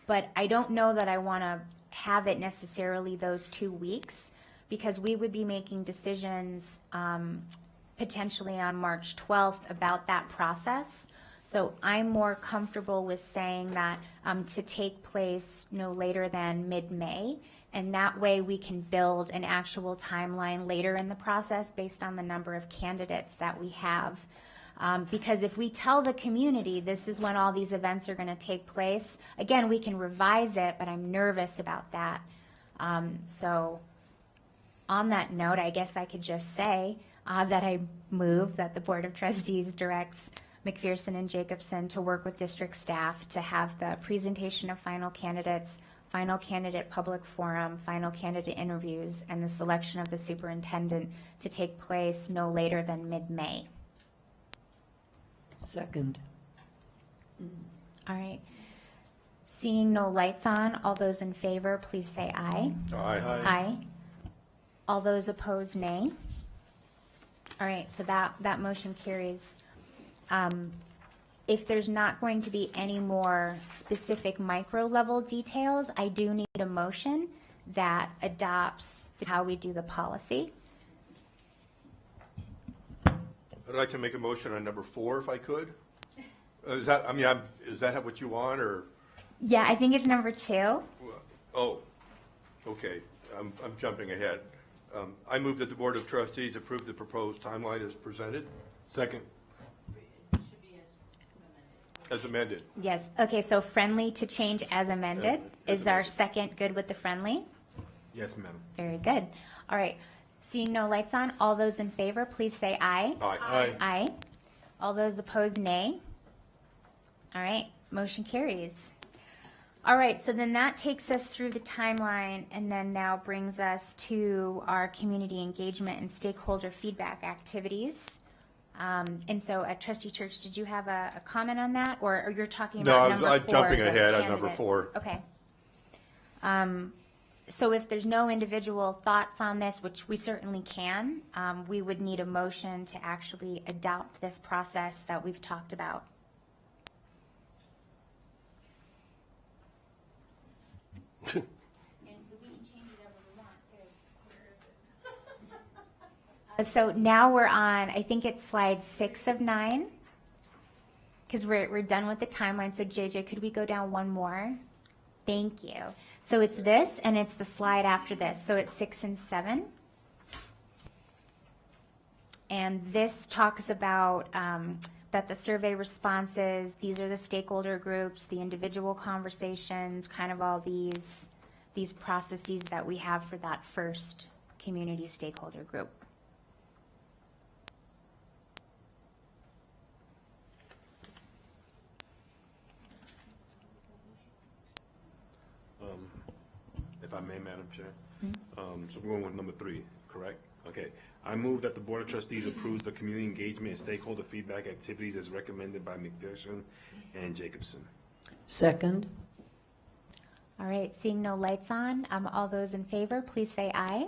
but I don't know that I want to have it necessarily those 2 weeks, because we would be making decisions potentially on March 12th about that process. So I'm more comfortable with saying that to take place no later than mid-May, and that way we can build an actual timeline later in the process based on the number of candidates that we have. Because if we tell the community this is when all these events are going to take place, again, we can revise it, but I'm nervous about that. So on that note, I guess I could just say that I move that the Board of Trustees directs McPherson and Jacobson to work with district staff to have the presentation of final candidates, final candidate public forum, final candidate interviews, and the selection of the superintendent to take place no later than mid-May. Second. All right. Seeing no lights on, all those in favor, please say aye. Aye. Aye. All those opposed, nay. All right, so that motion carries. If there's not going to be any more specific micro-level details, I do need a motion that adopts how we do the policy. I'd like to make a motion on number 4, if I could. Is that, I mean, is that what you want, or? Yeah, I think it's number 2. Oh, okay. I'm jumping ahead. I move that the Board of Trustees approve the proposed timeline as presented. Second. As amended. Yes, okay, so friendly to change as amended. As Is our amended. second good with the friendly? Yes, madam. Very good. All right, seeing no lights on, all those in favor, please say aye. Aye. Aye. Aye. All those opposed, nay. All right, motion carries. All right, so then that takes us through the timeline and then now brings us to our community engagement and stakeholder feedback activities. And so at Trustee Church, did you have a comment on that, or you're talking No, about I'm number 4? jumping the ahead on number candidate? 4. Okay. So if there's no individual thoughts on this, which we certainly can, we would need a motion to actually adopt this process that we've talked about. And we can change it however we want to. So now we're on, I think it's slide 6 of 9, because we're done with the timeline. So JJ, could we go down one more? Thank you. So it's this, and it's the slide after this. So it's 6 and 7. And this talks about that the survey responses, these are the stakeholder groups, the individual conversations, kind of all these processes that we have for that first community stakeholder group. If I may, Madam Chair. So we're going with number 3, correct? Okay. I move that the Board of Trustees approves the community engagement and stakeholder feedback activities as recommended by McPherson and Jacobson. Second. All right, seeing no lights on, all those in favor, please say aye.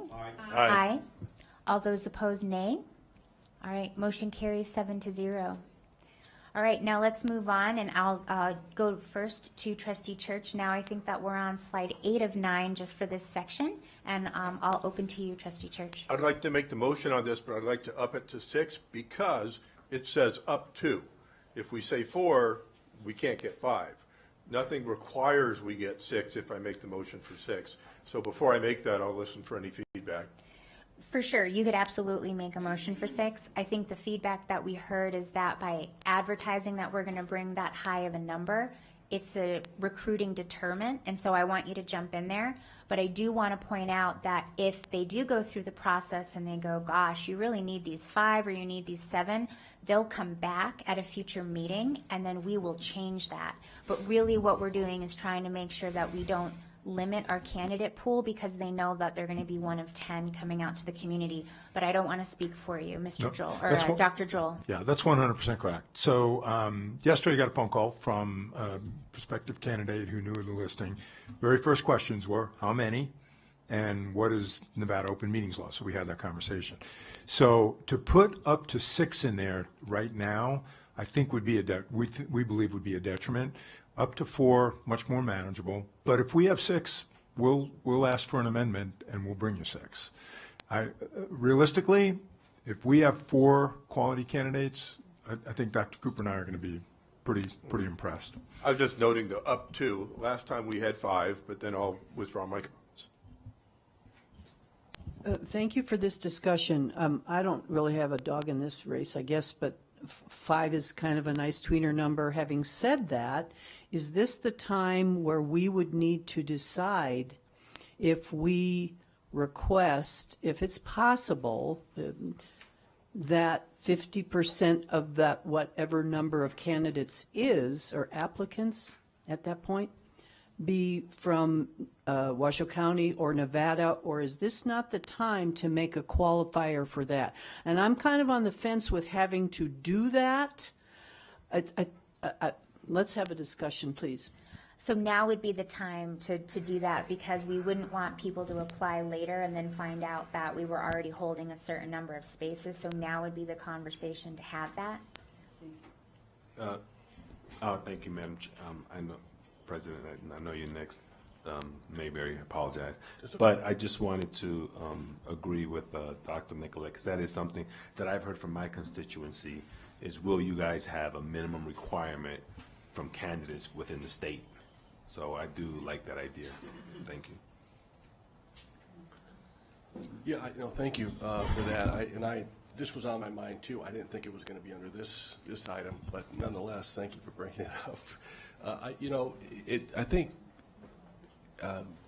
Aye. All those opposed, nay. All right, motion carries 7-0. All right, now let's move on, and I'll go first to Trustee Church. Now I think that we're on slide 8 of 9 just for this section, and I'll open to you, Trustee Church. I'd like to make the motion on this, but I'd like to up it to 6 because it says up to. If we say 4, we can't get 5. Nothing requires we get 6 if I make the motion for 6. So before I make that, I'll listen for any feedback. For sure, you could absolutely make a motion for 6. I think the feedback that we heard is that by advertising that we're going to bring that high of a number, it's a recruiting deterrent, and so I want you to jump in there. But I do want to point out that if they do go through the process and they go, gosh, you really need these 5 or you need these 7, they'll come back at a future meeting, and then we will change that. But really what we're doing is trying to make sure that we don't limit our candidate pool because they know that they're going to be one of 10 coming out to the community. But I don't want to speak for you, Mr. Nope. Joel, or Dr. Joel. Yeah, that's 100% correct. So yesterday I got a phone call from a prospective candidate who knew the listing. Very first questions were, how many? And what is Nevada open meetings law? So we had that conversation. So to put up to 6 in there right now, I think would be we believe would be a detriment. Up to 4, much more manageable. But if we have 6, we'll ask for an amendment and we'll bring you 6. Realistically, if we have 4 quality candidates, I think Dr. Cooper and I are going to be pretty impressed. I was just noting the up to. Last time we had 5, but then I'll withdraw my comments. Thank you for this discussion. I don't really have a dog in this race, I guess, but 5 is kind of a nice tweener number. Having said that, is this the time where we would need to decide if we request, if it's possible, that 50% of that whatever number of candidates is, or applicants at that point, be from Washoe County or Nevada, or is this not the time to make a qualifier for that? And I'm kind of on the fence with having to do that. Let's have a discussion, please. So now would be the time to do that because we wouldn't want people to apply later and then find out that we were already holding a certain number of spaces. So now would be the conversation to have that. Thank you, Madam I know, President, I know you're next. Mayberry, I apologize. But I just wanted to agree with Dr. Nicolette, because that is something that I've heard from my constituency is, will you guys have a minimum requirement from candidates within the state? So I do like that idea. Thank you. Yeah, thank you for that. This was on my mind too. I didn't think it was going to be under this item, but nonetheless, thank you for bringing it up. I think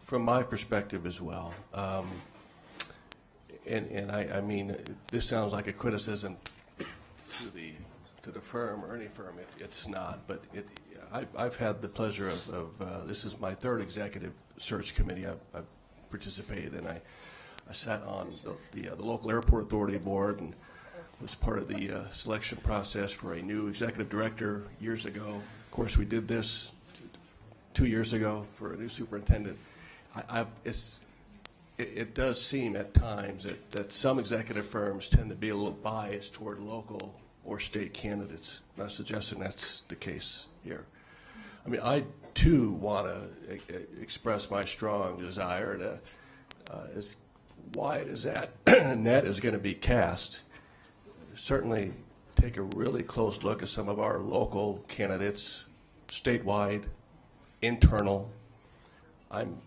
from my perspective as well, and I mean, this sounds like a criticism to the firm or any firm. It's not, but I've had the pleasure of this is my 3rd executive search committee I've participated in. I sat on the local airport authority board and was part of the selection process for a new executive director years ago. Of course, we did this 2 years ago for a new superintendent. It does seem at times that some executive firms tend to be a little biased toward local or state candidates. I'm not suggesting that's the case here. I mean, I too want to express my strong desire to, as wide as that net is going to be cast, certainly take a really close look at some of our local candidates, statewide, internal. I'm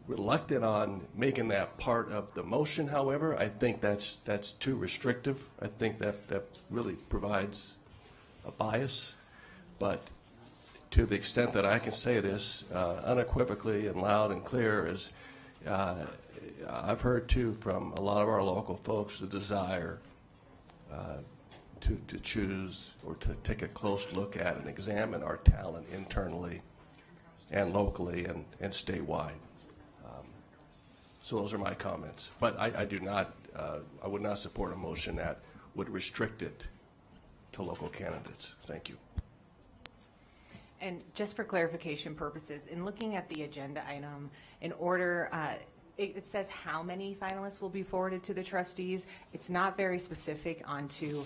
reluctant on making that part of the motion, however. I think that's too restrictive. I think that really provides a bias. But to the extent that I can say this unequivocally and loud and clear is I've heard too from a lot of our local folks the desire to choose or to take a close look at and examine our talent internally and locally and statewide. So those are my comments. But I do not, I would not support a motion that would restrict it to local candidates. Thank you. And just for clarification purposes, in looking at the agenda item, in order it says how many finalists will be forwarded to the trustees. It's not very specific onto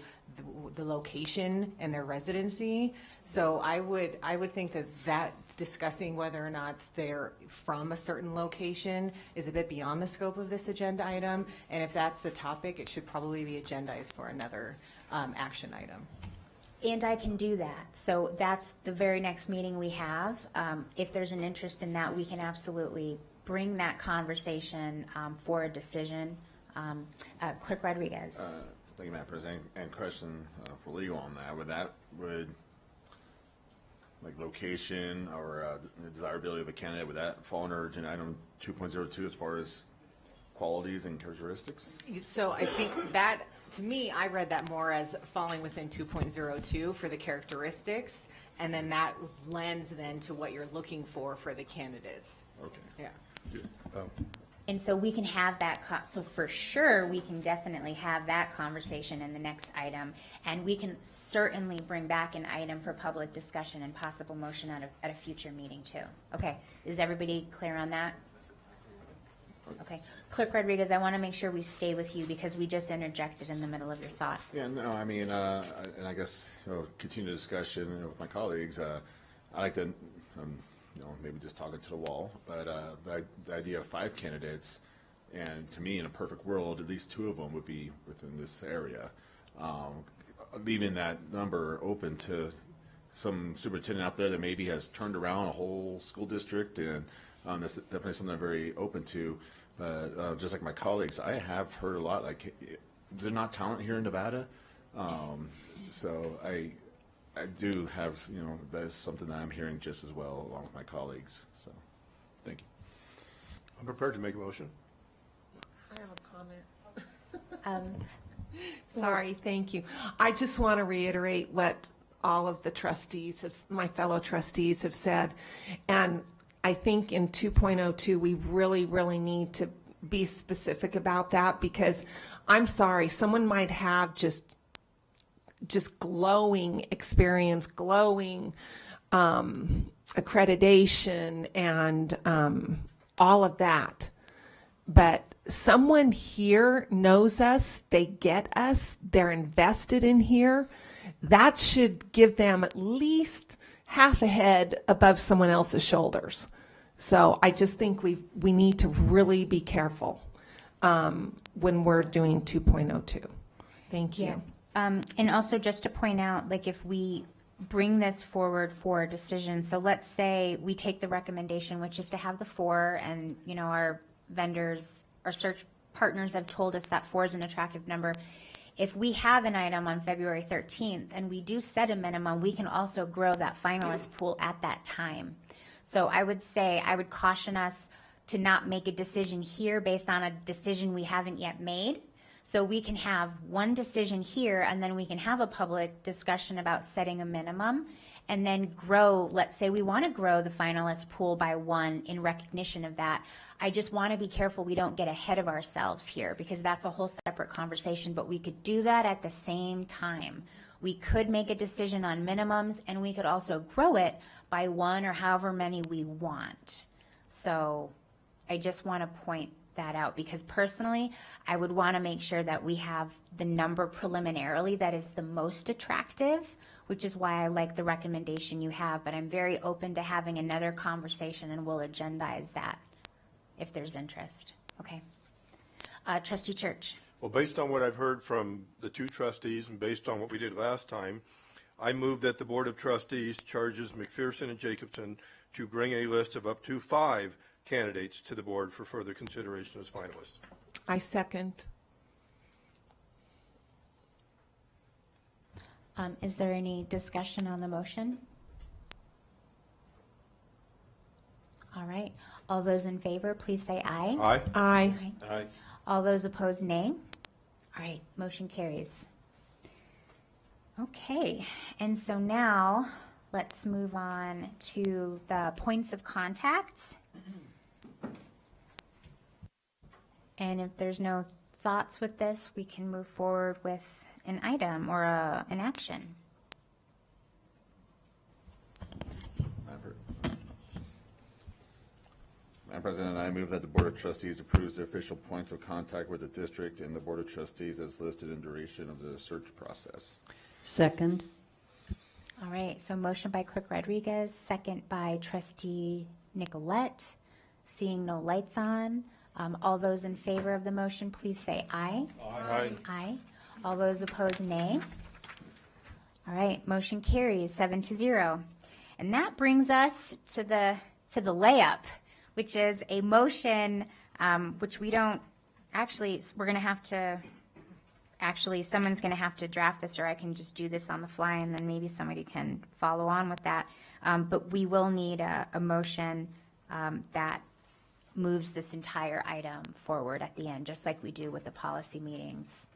the location and their residency. So I would think that discussing whether or not they're from a certain location is a bit beyond the scope of this agenda item. And if that's the topic, it should probably be agendized for another action item. And I can do that. So that's the very next meeting we have. If there's an interest in that, we can absolutely bring that conversation for a decision. Clerk Rodriguez. Thank you, Madam President. And question for legal on that. Would like location or the desirability of a candidate, would that fall under agenda item 2.02 as far as qualities and characteristics? So I think that, to me, I read that more as falling within 2.02 for the characteristics, and then that lends then to what you're looking for the candidates. Okay. Yeah. And so we can have that, so for sure, we can definitely have that conversation in the next item. And we can certainly bring back an item for public discussion and possible motion at a future meeting too. Okay, is everybody clear on that? Okay. Clerk Rodriguez, I want to make sure we stay with you because we just interjected in the middle of your thought. Yeah, no, I mean, and I guess, continue the discussion with my colleagues. I like to, maybe just talking to the wall, but the idea of 5 candidates, and to me, in a perfect world, at least 2 of them would be within this area. Leaving that number open to some superintendent out there that maybe has turned around a whole school district, and that's definitely something I'm very open to. Just like my colleagues, I have heard a lot, like, is there not talent here in Nevada? So I do have, that is something that I'm hearing just as well along with my colleagues. So, thank you. I'm prepared to make a motion. I have a comment. Sorry, thank you. I just want to reiterate what all of the trustees, my fellow trustees have said. And I think in 2.02, we really, really need to be specific about that, because I'm sorry, someone might have just glowing experience, glowing accreditation, and all of that. But someone here knows us, they get us, they're invested in here. That should give them at least half a head above someone else's shoulders. So I just think we need to really be careful when we're doing 2.02. Thank you. Yeah. And also just to point out, like, if we bring this forward for a decision, so let's say we take the recommendation, which is to have the 4, and our vendors, our search partners have told us that 4 is an attractive number. If we have an item on February 13th and we do set a minimum, we can also grow that finalist pool at that time. So I would say, I would caution us to not make a decision here based on a decision we haven't yet made. So we can have one decision here, and then we can have a public discussion about setting a minimum, and then grow. Let's say we want to grow the finalist pool by 1 in recognition of that. I just want to be careful we don't get ahead of ourselves here, because that's a whole separate conversation, but we could do that at the same time. We could make a decision on minimums, and we could also grow it by 1 or however many we want. So I just want to point that out, because personally, I would want to make sure that we have the number preliminarily that is the most attractive, which is why I like the recommendation you have, but I'm very open to having another conversation, and we'll agendize that if there's interest. Okay. Trustee Church. Well, based on what I've heard from the 2 trustees and based on what we did last time, I move that the Board of Trustees charges McPherson and Jacobson to bring a list of up to 5 candidates to the board for further consideration as finalists. I second. Is there any discussion on the motion? All right. All those in favor, please say aye. Aye. Aye. Aye. All those opposed, nay. All right, motion carries. Okay, and so now let's move on to the points of contact. And if there's no thoughts with this, we can move forward with an item or an action. Madam President, I move that the Board of Trustees approves the official points of contact with the district and the Board of Trustees as listed in duration of the search process. Second. All right, so motion by Clerk Rodriguez, second by Trustee Nicolette. Seeing no lights on, all those in favor of the motion, please say aye. Aye. Aye. All those opposed, nay. All right, motion carries 7-0. And that brings us to the layup, which is a motion which we don't, actually, we're going to have to, someone's going to have to draft this, or I can just do this on the fly, and then maybe somebody can follow on with that. But we will need a motion that moves this entire item forward at the end, just like we do with the policy meetings.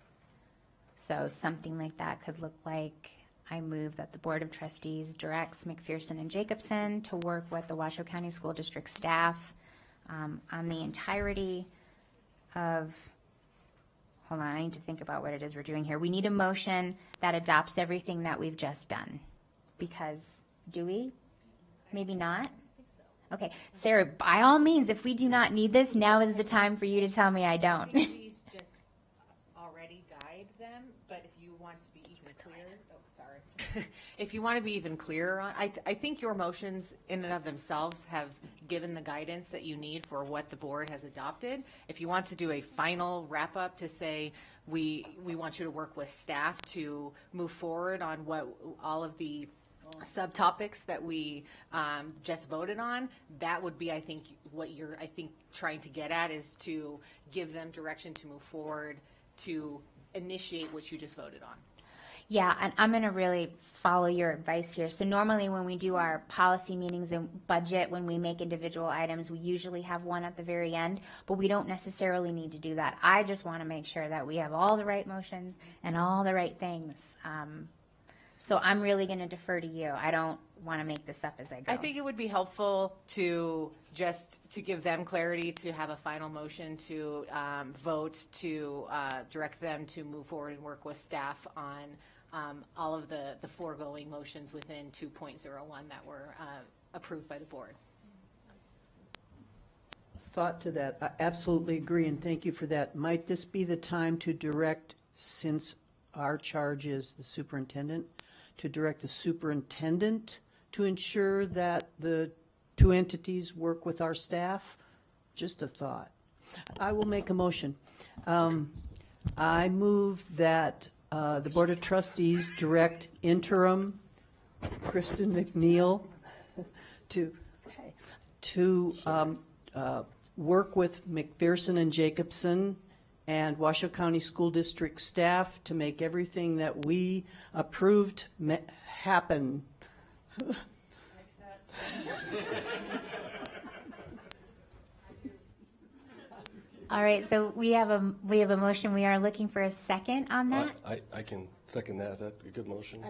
So something like that could look like, I move that the Board of Trustees directs McPherson and Jacobson to work with the Washoe County School District staff on the entirety of, hold on, I need to think about what it is we're doing here. We need a motion that adopts everything that we've just done. Because, do we? Maybe not? Okay, Sarah, by all means, if we do not need this, now is the time for you to tell me I don't. These just already guide them, but if you want to be even clearer, if you want to be even clearer on, I think your motions in and of themselves have given the guidance that you need for what the board has adopted. If you want to do a final wrap up to say, we want you to work with staff to move forward on what all of the subtopics that we just voted on, that would be, I think, what you're, trying to get at is to give them direction to move forward to initiate what you just voted on. Yeah, and I'm going to really follow your advice here. So normally when we do our policy meetings and budget, when we make individual items, we usually have one at the very end, but we don't necessarily need to do that. I just want to make sure that we have all the right motions and all the right things. So I'm really going to defer to you. I don't want to make this up as I go. I think it would be helpful to just to give them clarity, to have a final motion to vote, to direct them to move forward and work with staff on all of the foregoing motions within 2.01 that were approved by the board. Thought to that. I absolutely agree, and thank you for that. Might this be the time to direct, since our charge is the superintendent, to direct the superintendent to ensure that the two entities work with our staff? Just a thought. I will make a motion. I move that the Board of Trustees direct interim Kristen McNeil to work with McPherson and Jacobson and Washoe County School District staff to make everything that we approved happen. All right, so we have a motion. We are looking for a second on that. I can second that. Is that a good motion?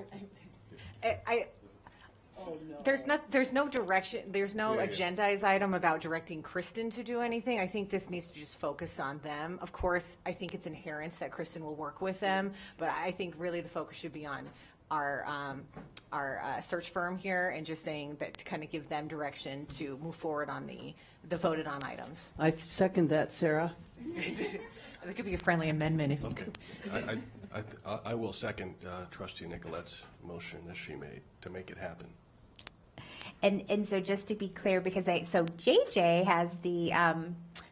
There's no direction, there's no agendized item about directing Kristen to do anything. I think this needs to just focus on them. Of course, I think it's inherent that Kristen will work with them, but I think really the focus should be on our search firm here and just saying that to kind of give them direction to move forward on the voted on items. I second that, Sarah. That could be a friendly amendment if you Okay. I will second Trustee Nicolette's motion as she made to make it happen. And so just to be clear, because so JJ has the,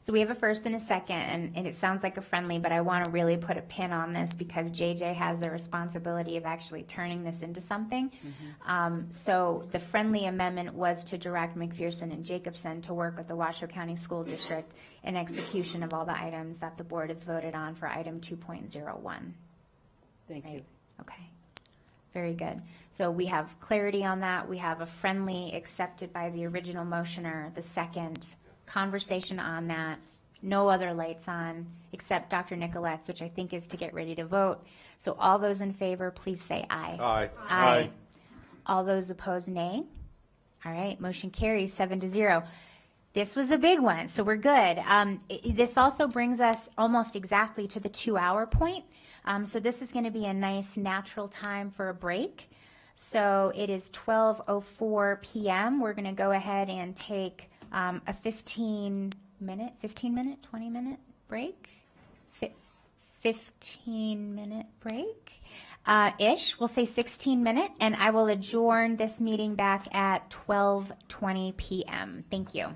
so we have a first and a second, and it sounds like a friendly, but I want to really put a pin on this because JJ has the responsibility of actually turning this into something. So the friendly amendment was to direct McPherson and Jacobson to work with the Washoe County School District in execution of all the items that the board has voted on for item 2.01. Thank you. Okay. Very good. So we have clarity on that. We have a friendly accepted by the original motioner, the second conversation on that. No other lights on except Dr. Nicolette's, which I think is to get ready to vote. So all those in favor, please say aye. Aye. Aye. All those opposed, nay. All right, motion carries 7-0. This was a big one, so we're good. This also brings us almost exactly to the 2-hour point. So this is going to be a nice natural time for a break. So it is 12:04 p.m. We're going to go ahead and take a 15-minute, 20-minute break. 15-minute break ish. We'll say 16-minute, and I will adjourn this meeting back at 12:20 p.m. Thank you.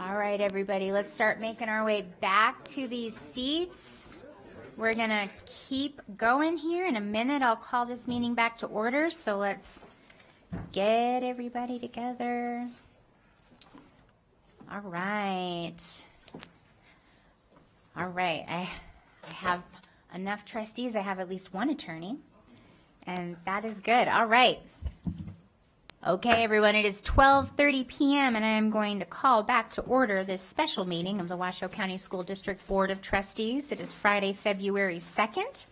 All right, everybody, let's start making our way back to these seats. We're going to keep going here. In a minute, I'll call this meeting back to order, so let's get everybody together. All right. All right, I have enough trustees. I have at least one attorney, and that is good. All right. Okay, everyone, it is 12:30 p.m., and I am going to call back to order this special meeting of the Washoe County School District Board of Trustees. It is Friday, February 2nd,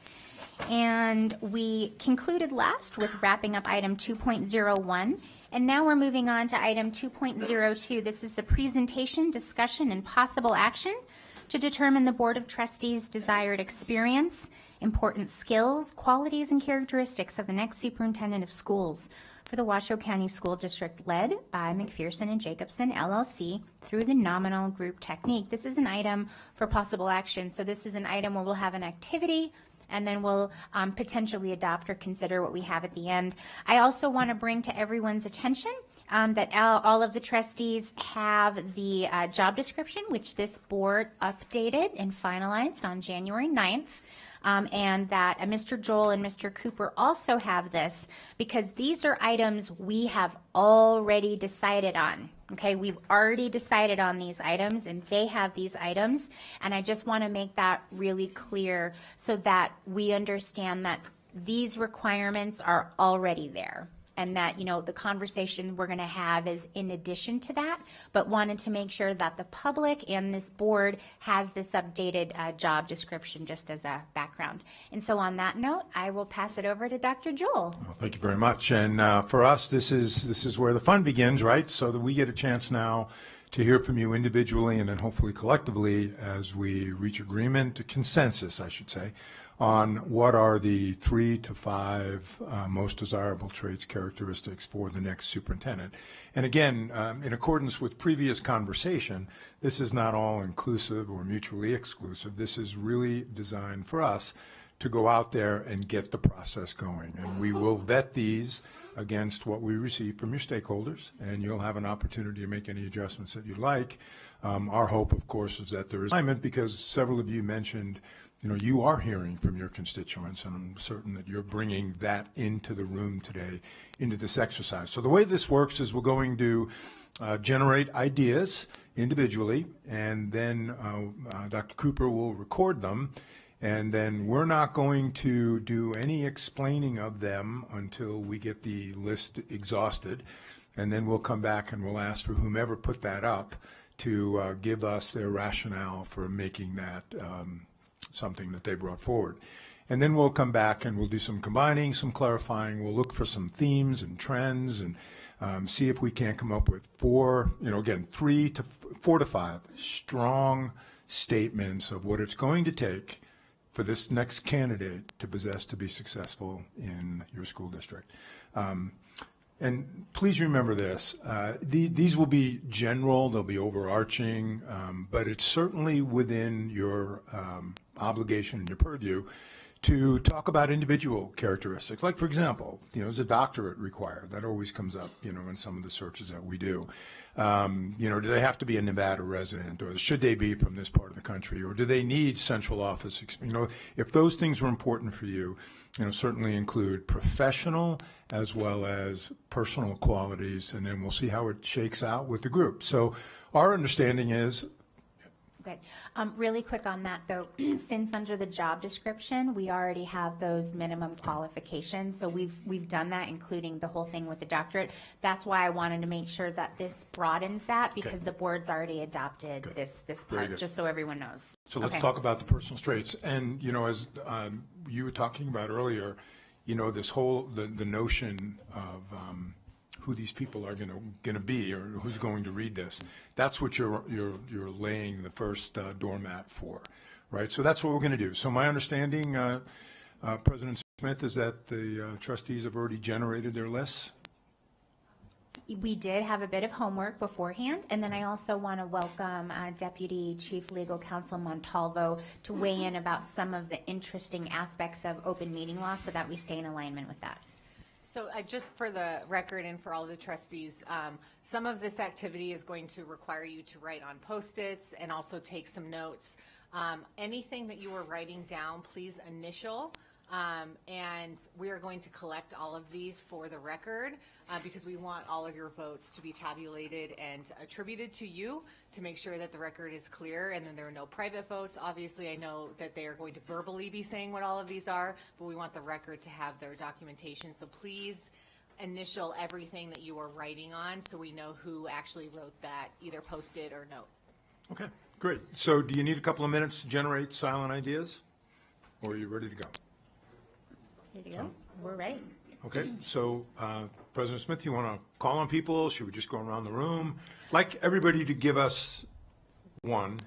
and we concluded last with wrapping up item 2.01, and now we're moving on to item 2.02. This is the presentation, discussion, and possible action to determine the Board of Trustees' desired experience, important skills, qualities, and characteristics of the next superintendent of schools for the Washoe County School District, led by McPherson and Jacobson, LLC, through the nominal group technique. This is an item for possible action. So this is an item where we'll have an activity, and then we'll potentially adopt or consider what we have at the end. I also want to bring to everyone's attention that all of the trustees have the job description, which this board updated and finalized on January 9th. And that Mr. Joel and Mr. Cooper also have this, because these are items we have already decided on. Okay, we've already decided on these items, and they have these items, and I just want to make that really clear so that we understand that these requirements are already there, and that, you know, the conversation we're going to have is in addition to that, but wanted to make sure that the public and this board has this updated job description just as a background. And so on that note, I will pass it over to Dr. Joel. Well, thank you very much. And for us, this is where the fun begins, right? So that we get a chance now to hear from you individually and then hopefully collectively as we reach agreement, consensus, I should say, on what are the 3 to 5 most desirable traits, characteristics for the next superintendent. And again, in accordance with previous conversation, this is not all inclusive or mutually exclusive. This is really designed for us to go out there and get the process going. And we will vet these against what we receive from your stakeholders, and you'll have an opportunity to make any adjustments that you'd like. Our hope, of course, is that there is alignment, because several of you mentioned, you know, you are hearing from your constituents, and I'm certain that you're bringing that into the room today, into this exercise. So the way this works is we're going to generate ideas individually, and then Dr. Cooper will record them, and then we're not going to do any explaining of them until we get the list exhausted, and then we'll come back and we'll ask for whomever put that up to give us their rationale for making that something that they brought forward. And then we'll come back and we'll do some combining, some clarifying. We'll look for some themes and trends and see if we can't come up with 4, you know, again, 3 to 4 to 5 strong statements of what it's going to take for this next candidate to possess to be successful in your school district. And please remember this, these will be general, they'll be overarching, but it's certainly within your obligation and your purview to talk about individual characteristics. Like, for example, you know, is a doctorate required? That always comes up, you know, in some of the searches that we do. You know, do they have to be a Nevada resident, or should they be from this part of the country, or do they need central office experience? You know, if those things are important for you, you know, certainly include professional as well as personal qualities, and then we'll see how it shakes out with the group. So our understanding is. Okay. Really quick on that, though, since under the job description, we already have those minimum qualifications, so we've done that, including the whole thing with the doctorate. That's why I wanted to make sure that this broadens that, because the board's already adopted this part, just so everyone knows. So let's talk about the personal traits. And, you know, as you were talking about earlier, you know, this whole, the notion of who these people are going to be, or who's going to read this. That's what you're laying the first doormat for, right? So that's what we're going to do. So my understanding, President Smith, is that the trustees have already generated their lists. We did have a bit of homework beforehand, and then I also want to welcome Deputy Chief Legal Counsel Montalvo to weigh in about some of the interesting aspects of open meeting law so that we stay in alignment with that. So just for the record and for all of the trustees, some of this activity is going to require you to write on Post-its and also take some notes. Anything that you are writing down, please initial. And we are going to collect all of these for the record because we want all of your votes to be tabulated and attributed to you to make sure that the record is clear and then there are no private votes. Obviously, I know that they are going to verbally be saying what all of these are, but we want the record to have their documentation. So please initial everything that you are writing on so we know who actually wrote that, either Post-it or note. Okay, great. So do you need a couple of minutes to generate silent ideas? Or are you ready to go? Here you go. We're ready. Okay, so President Smith, you want to call on people? Should we just go around the room? I'd like everybody to give us one.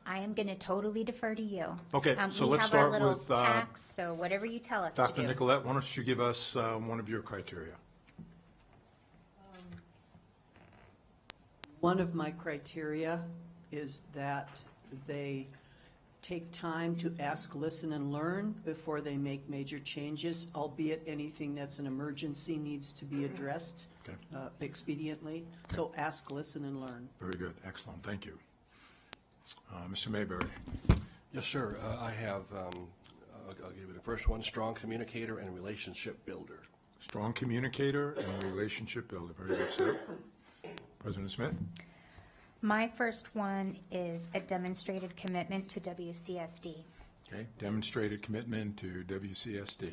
I am going to totally defer to you. Okay, so we let's have start our little with packs, so whatever you tell us to Dr. do. Nicolette. Why don't you give us one of your criteria? One of my criteria is that they take time to ask, listen, and learn before they make major changes, albeit anything that's an emergency needs to be addressed expediently. Okay. So ask, listen, and learn. Very good. Excellent. Thank you. Mr. Mayberry. Yes, sir. I have, I'll give you the first one, strong communicator and relationship builder. Strong communicator and relationship builder. Very good, sir. President Smith. My first one is a demonstrated commitment to WCSD. Okay, demonstrated commitment to WCSD.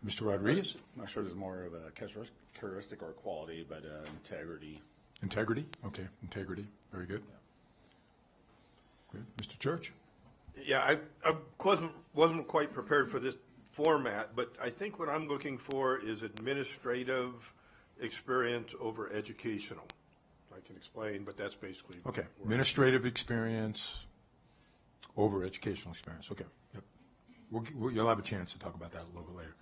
Mr. Rodriguez? I'm not sure there's more of a characteristic or quality, but integrity. Integrity? Okay, integrity. Very good. Good. Mr. Church? Yeah, I wasn't quite prepared for this format, but I think what I'm looking for is administrative experience over educational. I can explain, but that's basically. Okay, administrative experience over educational experience. Okay, yep. You'll have a chance to talk about that a little bit later.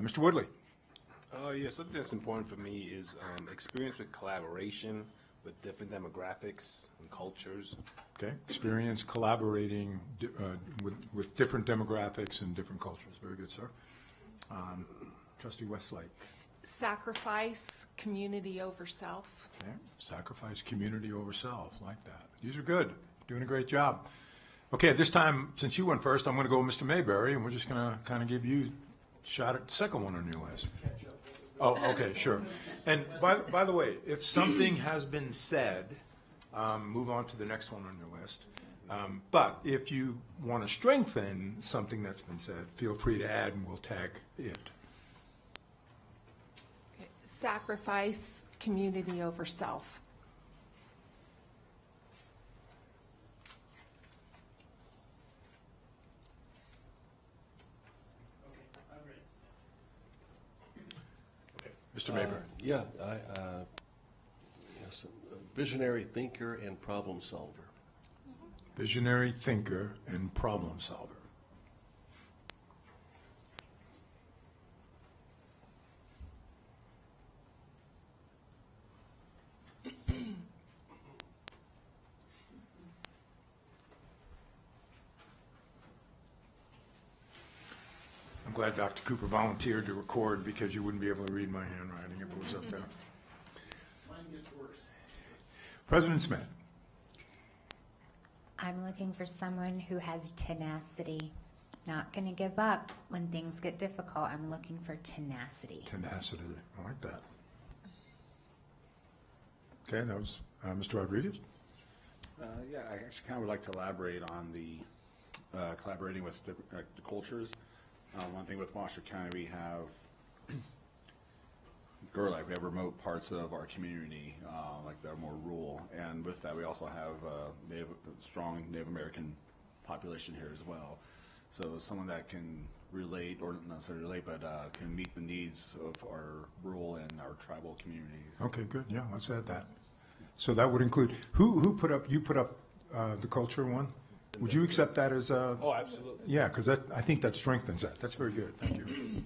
Mr. Woodley. Yeah, something that's important for me is experience with collaboration with different demographics and cultures. Okay, experience collaborating with different demographics and different cultures. Very good, sir. Trustee Westlake. Sacrifice community over self. Okay, sacrifice community over self. Like that. These are good. Doing a great job. Okay, at this time, since you went first, I'm going to go with Mr. Mayberry, and we're just going to kind of give you a shot at the second one on your list. Oh, okay, sure. And by the way, if something has been said, move on to the next one on your list. But if you want to strengthen something that's been said, feel free to add and we'll tag it. Okay. Sacrifice community over self. Mr. Mayberry. Yeah, yes, visionary thinker and problem solver. Visionary thinker and problem solver. I'm glad Dr. Cooper volunteered to record because you wouldn't be able to read my handwriting if it was up there. Mine gets worse. President Smith. I'm looking for someone who has tenacity. Not going to give up when things get difficult. I'm looking for tenacity. Tenacity. I like that. Okay, that was Mr. Rodriguez. Yeah, I actually kind of would like to elaborate on the collaborating with the cultures. One thing with Washoe County, we have we have remote parts of our community, like that are more rural, and with that we also have strong Native American population here as well. So someone that can relate, or not necessarily relate, but can meet the needs of our rural and our tribal communities. Okay, good. Yeah, let's add that. So that would include who put up the culture one. Would you accept that as a? Oh, absolutely. Yeah, because I think that strengthens that. That's very good. Thank you.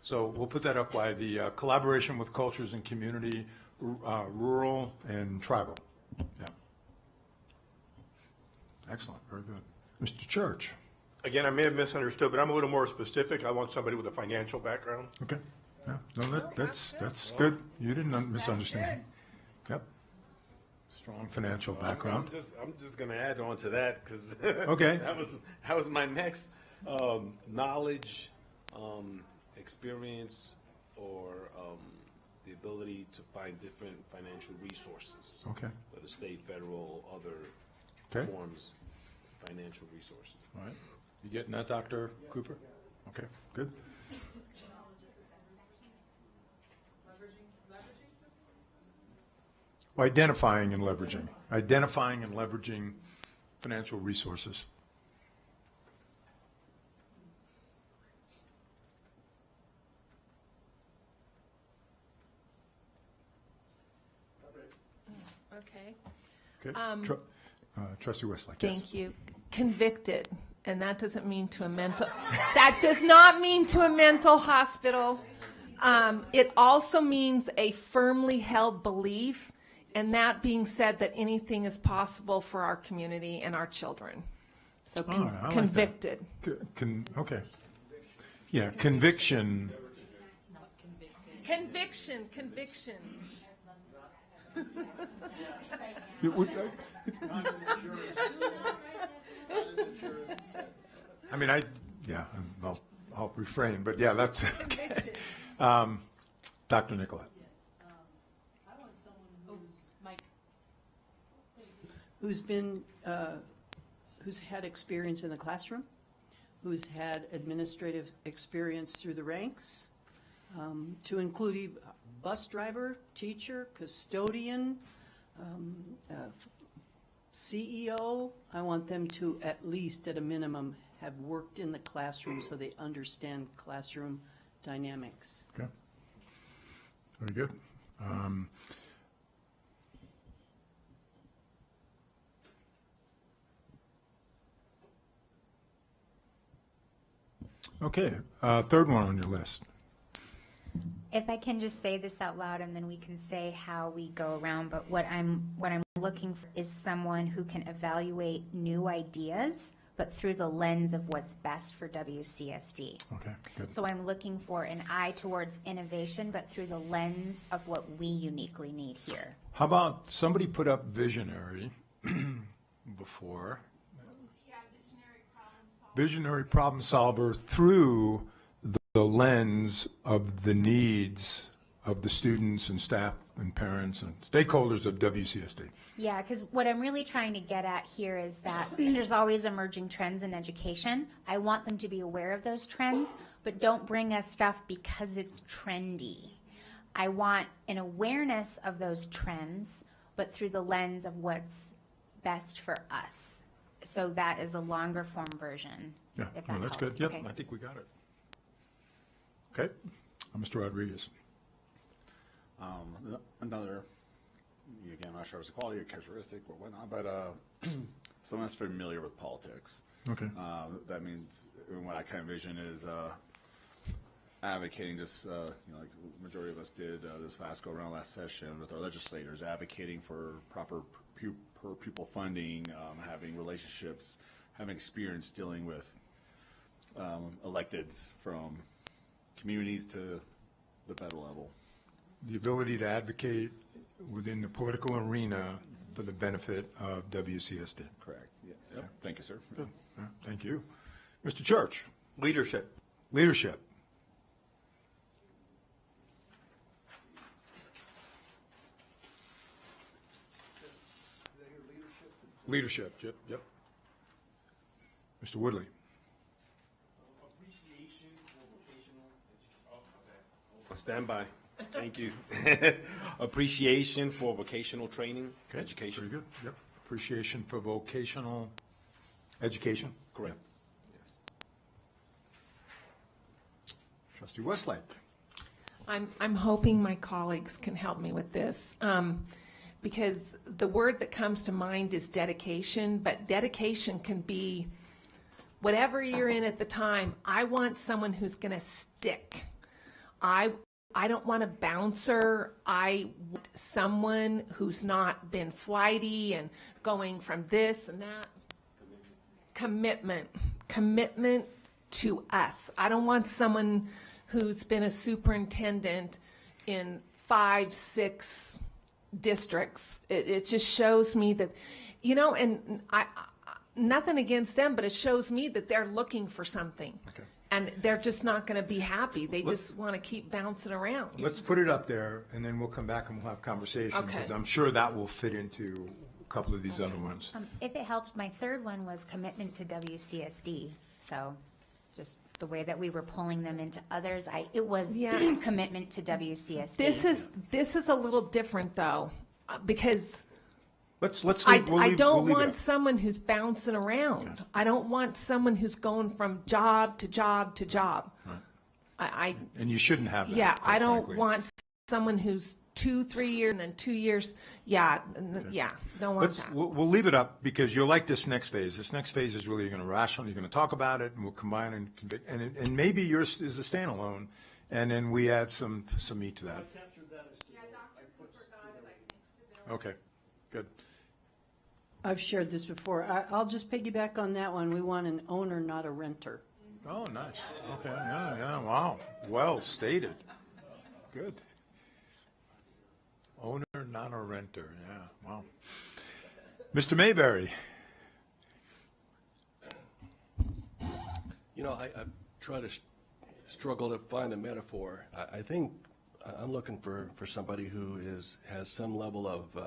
So we'll put that up by the collaboration with cultures and community, rural and tribal. Yeah. Excellent. Very good. Mr. Church. Again, I may have misunderstood, but I'm a little more specific. I want somebody with a financial background. Okay. Yeah, no, that's good. You didn't misunderstand. Yep. Strong financial background. I'm just going to add on to that because Okay. that was my next knowledge, experience, or the ability to find different financial resources. Okay. Whether state, federal, other Okay. forms of financial resources. All right. You getting that, Dr. Cooper? Okay, good. Well, identifying and leveraging financial resources. Okay. Okay. Trustee Westlake. Yes. Thank you. Convicted, and that doesn't mean to a mental. That does not mean to a mental hospital. It also means a firmly held belief, and that being said, that anything is possible for our community and our children. So I like that. convicted. Okay. Yeah, conviction. Conviction. I mean, I'll refrain, but yeah, that's okay. Dr. Nicolette. I want someone who's had experience in the classroom, who's had administrative experience through the ranks, to include bus driver, teacher, custodian, CEO. I want them to, at least at a minimum, have worked in the classroom so they understand classroom dynamics. Okay. Very good. Okay, third one on your list. If I can just say this out loud, and then we can say how we go around, but what I'm looking for is someone who can evaluate new ideas, but through the lens of what's best for WCSD. Okay, good. So I'm looking for an eye towards innovation, but through the lens of what we uniquely need here. How about somebody put up visionary before? Yeah, Visionary problem solver through the lens of the needs of the students and staff and parents and stakeholders of WCSD. Yeah, because what I'm really trying to get at here is that there's always emerging trends in education. I want them to be aware of those trends, but don't bring us stuff because it's trendy. I want an awareness of those trends, but through the lens of what's best for us. So that is a longer form version. Yeah, if well, that that's helps. good. Yep, Okay. I think we got it. Okay, Mr. Rodriguez. Another, again, I'm not sure if it's a quality or characteristic or whatnot, but someone that's familiar with politics. Okay. That means what I kind of envision is advocating, just like the majority of us did this last go-around last session with our legislators, advocating for proper per pupil funding, having relationships, having experience dealing with electeds from communities to the federal level. The ability to advocate within the political arena for the benefit of WCSD. Correct. Yeah. Yep. Thank you, sir. Good. Thank you. Mr. Church. Leadership. Leadership. Leadership, Chip. Yep. Mr. Woodley. Stand by. Thank you. Appreciation for vocational training, Okay, education. very good. Yep. Appreciation for vocational education. Correct. Yes. Trustee Westlake. I'm hoping my colleagues can help me with this, because the word that comes to mind is dedication, but dedication can be whatever you're in at the time. I want someone who's going to stick. I don't want a bouncer. I want someone who's not been flighty and going from this and that. Commitment. commitment to us. I don't want someone who's been a superintendent in 5, 6 districts. It just shows me that, and I nothing against them, but it shows me that they're looking for something. Okay. And they're just not going to be happy. They just want to keep bouncing around. Let's put it up there, and then we'll come back and we'll have conversation, Okay. because I'm sure that will fit into a couple of these other ones. If it helps, my third one was commitment to WCSD. So just the way that we were pulling them into others, it was Yeah. commitment to WCSD. This is a little different though, because Let's I leave, we'll leave, don't we'll leave it want up. someone who's bouncing around. I don't want someone who's going from job to job to job. I And you shouldn't have that. yeah, quite I don't frankly. want someone who's 2, 3 years and then 2 years. Yeah, don't want that. We'll leave it up, because you'll like this next phase. This next phase is really, you're going to rational, you're going to talk about it, and we'll combine and convict, and maybe yours is a standalone, and then we add some meat to that. Okay, good. I've shared this before. I'll just piggyback on that one. We want an owner, not a renter. Oh, nice. Okay, yeah, wow. Well stated. Good. Owner, not a renter, yeah, wow. Mr. Mayberry. I try to struggle to find a metaphor. I think I'm looking for somebody who has some level of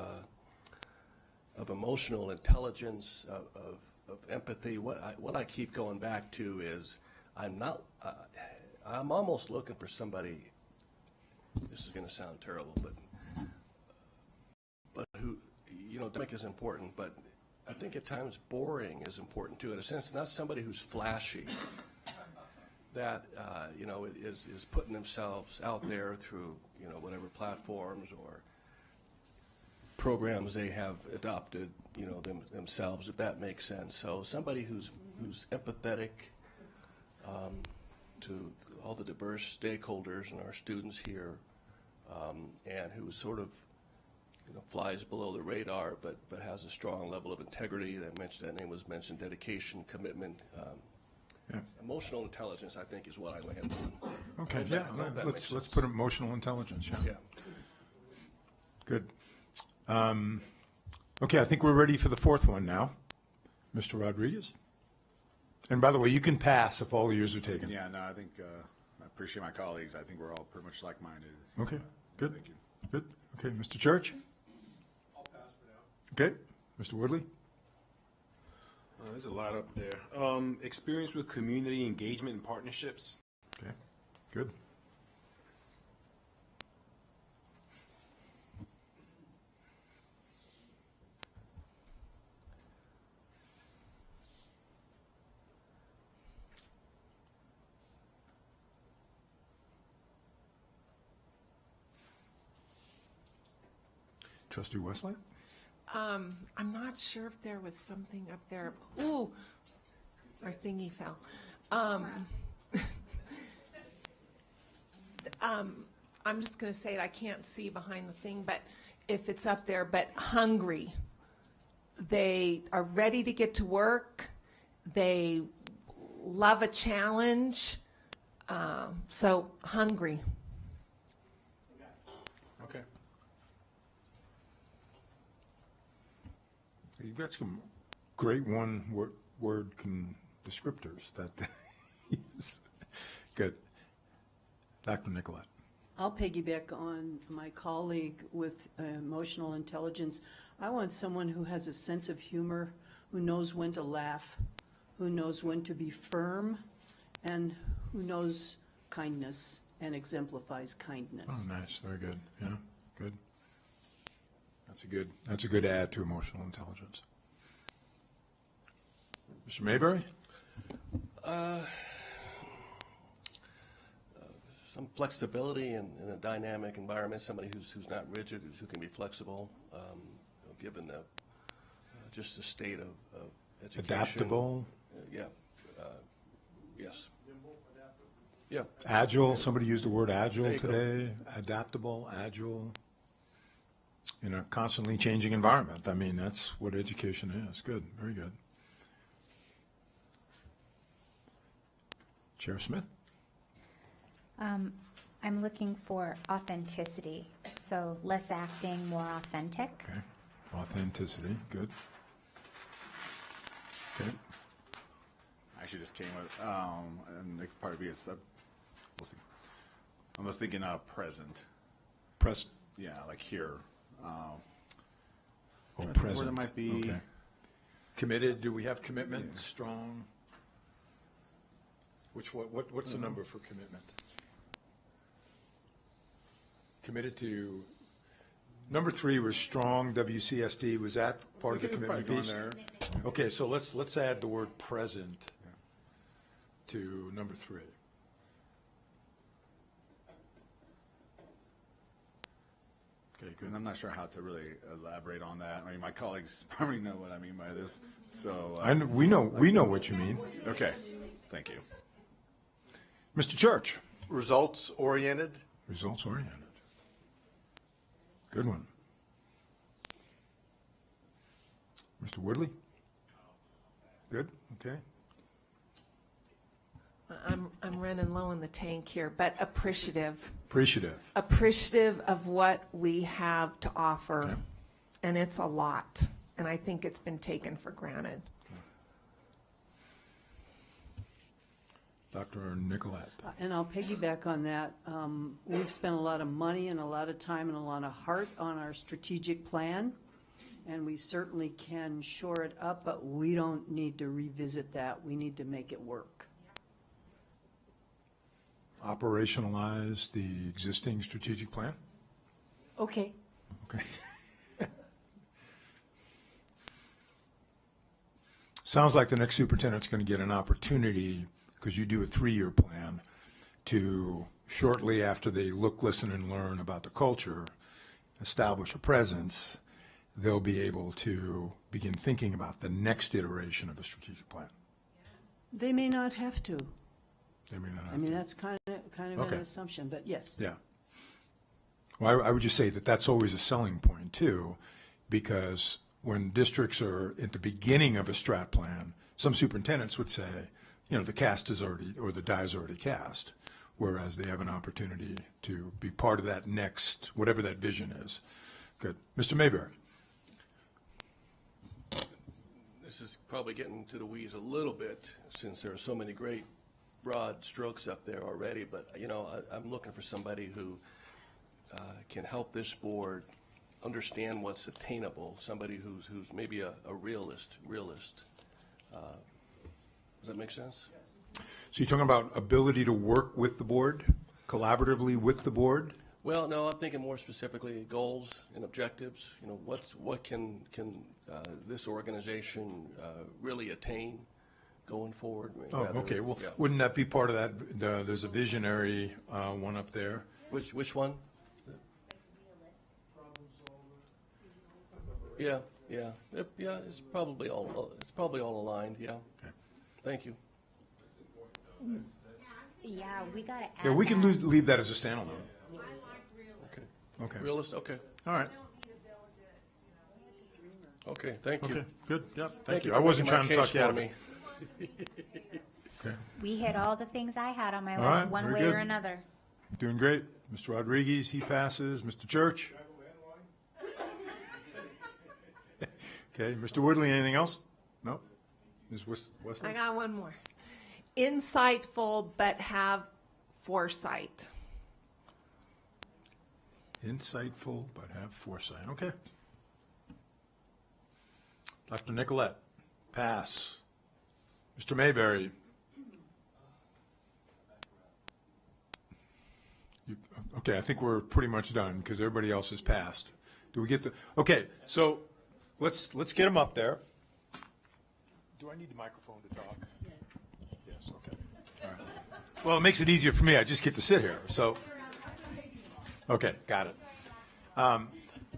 emotional intelligence, of empathy. What I keep going back to is I'm almost looking for somebody. This is going to sound terrible, but who, dynamic is important, but I think at times boring is important too. In a sense, not somebody who's flashy, that is putting themselves out there through whatever platforms or programs they have adopted themselves, if that makes sense. So somebody who's empathetic to all the diverse stakeholders and our students here, and who sort of flies below the radar, but has a strong level of integrity. That name was mentioned. Dedication, commitment, emotional intelligence, I think, is what I land on. Okay, I hope that makes let's sense. put emotional intelligence, yeah. Good. Okay, I think we're ready for the fourth one now. Mr. Rodriguez? And by the way, you can pass if all yours are taken. Yeah, no, I think, I appreciate my colleagues. I think we're all pretty much like-minded. Okay, good. Thank you. Good. Okay, Mr. Church? I'll pass for now. Okay, Mr. Woodley? There's a lot up there. Experience with community engagement and partnerships. Okay, good. Trustee Westlake? I'm not sure if there was something up there. Ooh, our thingy fell. I'm just going to say it. I can't see behind the thing, but if it's up there, but hungry. They are ready to get to work. They love a challenge. So hungry. Okay. You've got some great one-word descriptors that use. Good. Dr. Nicolette. I'll piggyback on my colleague with emotional intelligence. I want someone who has a sense of humor, who knows when to laugh, who knows when to be firm, and who knows kindness and exemplifies kindness. Oh, nice. Very good. Yeah, good. That's a good add to emotional intelligence. Mr. Mayberry? Some flexibility in a dynamic environment, somebody who's not rigid, who can be flexible, given just the state of education. Adaptable? Yes. Yeah. Agile, somebody used the word There agile you go. today. Adaptable, agile, in a constantly changing environment. I mean, that's what education is. Good, very good. Chair Smith? I'm looking for authenticity, so less acting, more authentic. Okay. Authenticity, good. Okay. I actually just came with, and it could probably be we'll see. I was thinking present. Present. Yeah, like here. Present. Where there might be. Okay. Committed, do we have commitment? Strong? What's the number for commitment? Committed to, number 3 was strong, WCSD, was that part of the commitment piece? There. Okay, so let's add the word present to number 3. Okay, good. And I'm not sure how to really elaborate on that. I mean, my colleagues probably know what I mean by this. So We know what you mean. Okay, thank you. Mr. Church? Results oriented? Results oriented. Good one. Mr. Woodley? Good, okay. I'm running low in the tank here, but appreciative. Appreciative. Appreciative of what we have to offer, Okay. and it's a lot, and I think it's been taken for granted. Dr. Nicolette? And I'll piggyback on that. We've spent a lot of money and a lot of time and a lot of heart on our strategic plan, and we certainly can shore it up, but we don't need to revisit that. We need to make it work. Operationalize the existing strategic plan? Okay. Okay. Sounds like the next superintendent's going to get an opportunity, because you do a 3-year plan, to shortly after they look, listen, and learn about the culture, establish a presence, they'll be able to begin thinking about the next iteration of a strategic plan. They may not have to. They may not have I mean, to. that's kind of Okay. an assumption, but yes. Yeah. Well, I would just say that that's always a selling point too, because when districts are at the beginning of a strat plan, some superintendents would say, the cast is already, or the die is already cast, whereas they have an opportunity to be part of that next, whatever that vision is. Good. Mr. Mayberry? This is probably getting to the weeds a little bit, since there are so many great broad strokes up there already, but, I'm looking for somebody who can help this board understand what's attainable, somebody who's maybe a realist. Does that make sense? So you're talking about ability to work with the board, collaboratively with the board? Well, no, I'm thinking more specifically goals and objectives. What can this organization really attain going forward? Oh, okay. Well, wouldn't that be part of that? There's a visionary one up there. Which one? Yeah. It's probably all aligned. Yeah. Okay. Thank you. Yeah, we got to add Yeah, we can that. leave that as a standalone. Okay. Okay. Realist. Okay. All right. Okay. Thank you. Okay. Good. Yep. Thank Thank you. you I for wasn't making trying my to talk you out of case it. Okay. We hit all the things I had on my All list, right, one very way good. or another. Doing great. Mr. Rodriguez, he passes. Mr. Church? Okay. Mr. Woodley, anything else? No? Ms. Wesley? I got one more. Insightful, but have foresight. Insightful, but have foresight. Okay. Dr. Nicolette? Pass. Mr. Mayberry? Okay, I think we're pretty much done because everybody else has passed. Do we get the, okay, so let's get them up there. Do I need the microphone to talk? Yes, okay. All right. Well, it makes it easier for me. I just get to sit here, so. Okay, got it. All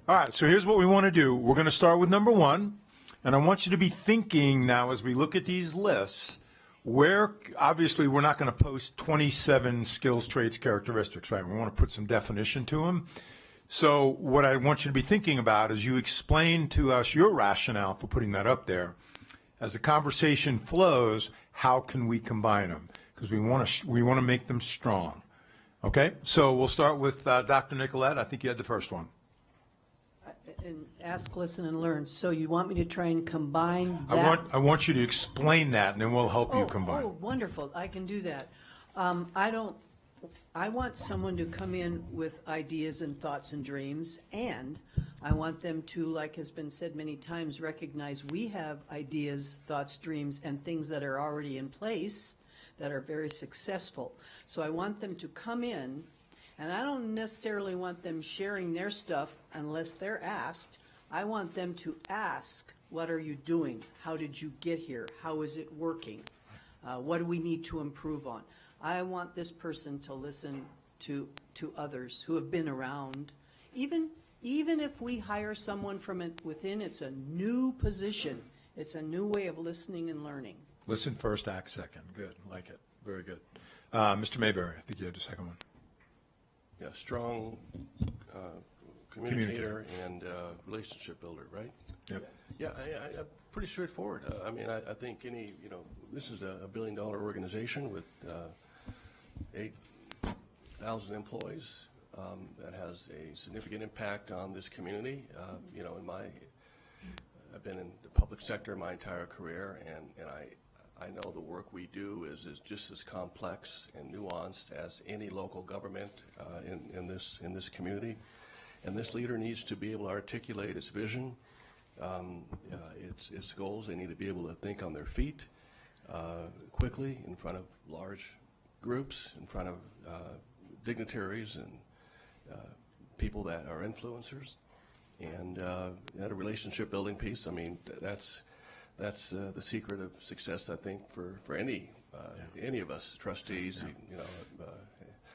right, so here's what we want to do. We're going to start with number 1, and I want you to be thinking now as we look at these lists, where, obviously, we're not going to post 27 skills, traits, characteristics, right? We want to put some definition to them. So what I want you to be thinking about is you explain to us your rationale for putting that up there. As the conversation flows, how can we combine them? because we want to make them strong. Okay, so we'll start with Dr. Nicolette. I think you had the first one. And ask, listen, and learn. So you want me to try and combine that? I want you to explain that, and then we'll help you combine. Oh, wonderful. I can do that. I want someone to come in with ideas and thoughts and dreams, and I want them to, like has been said many times, recognize we have ideas, thoughts, dreams, and things that are already in place that are very successful. So I want them to come in, and I don't necessarily want them sharing their stuff unless they're asked. I want them to ask, what are you doing? How did you get here? How is it working? What do we need to improve on? I want this person to listen to others who have been around. Even if we hire someone from within, it's a new position. It's a new way of listening and learning. Listen first, act second. Good, like it. Very good. Mr. Mayberry, I think you had the second one. Yeah, strong communicator and relationship builder, right? Yep. Yeah, I'm pretty straightforward. I mean, I think this is a $1 billion organization with 8,000 employees that has a significant impact on this community. I've been in the public sector my entire career, and I know the work we do is just as complex and nuanced as any local government in this community. And this leader needs to be able to articulate its vision, its goals. They need to be able to think on their feet quickly in front of large groups, in front of dignitaries and people that are influencers. And at a relationship building piece, I mean, that's the secret of success, I think, for any of us trustees,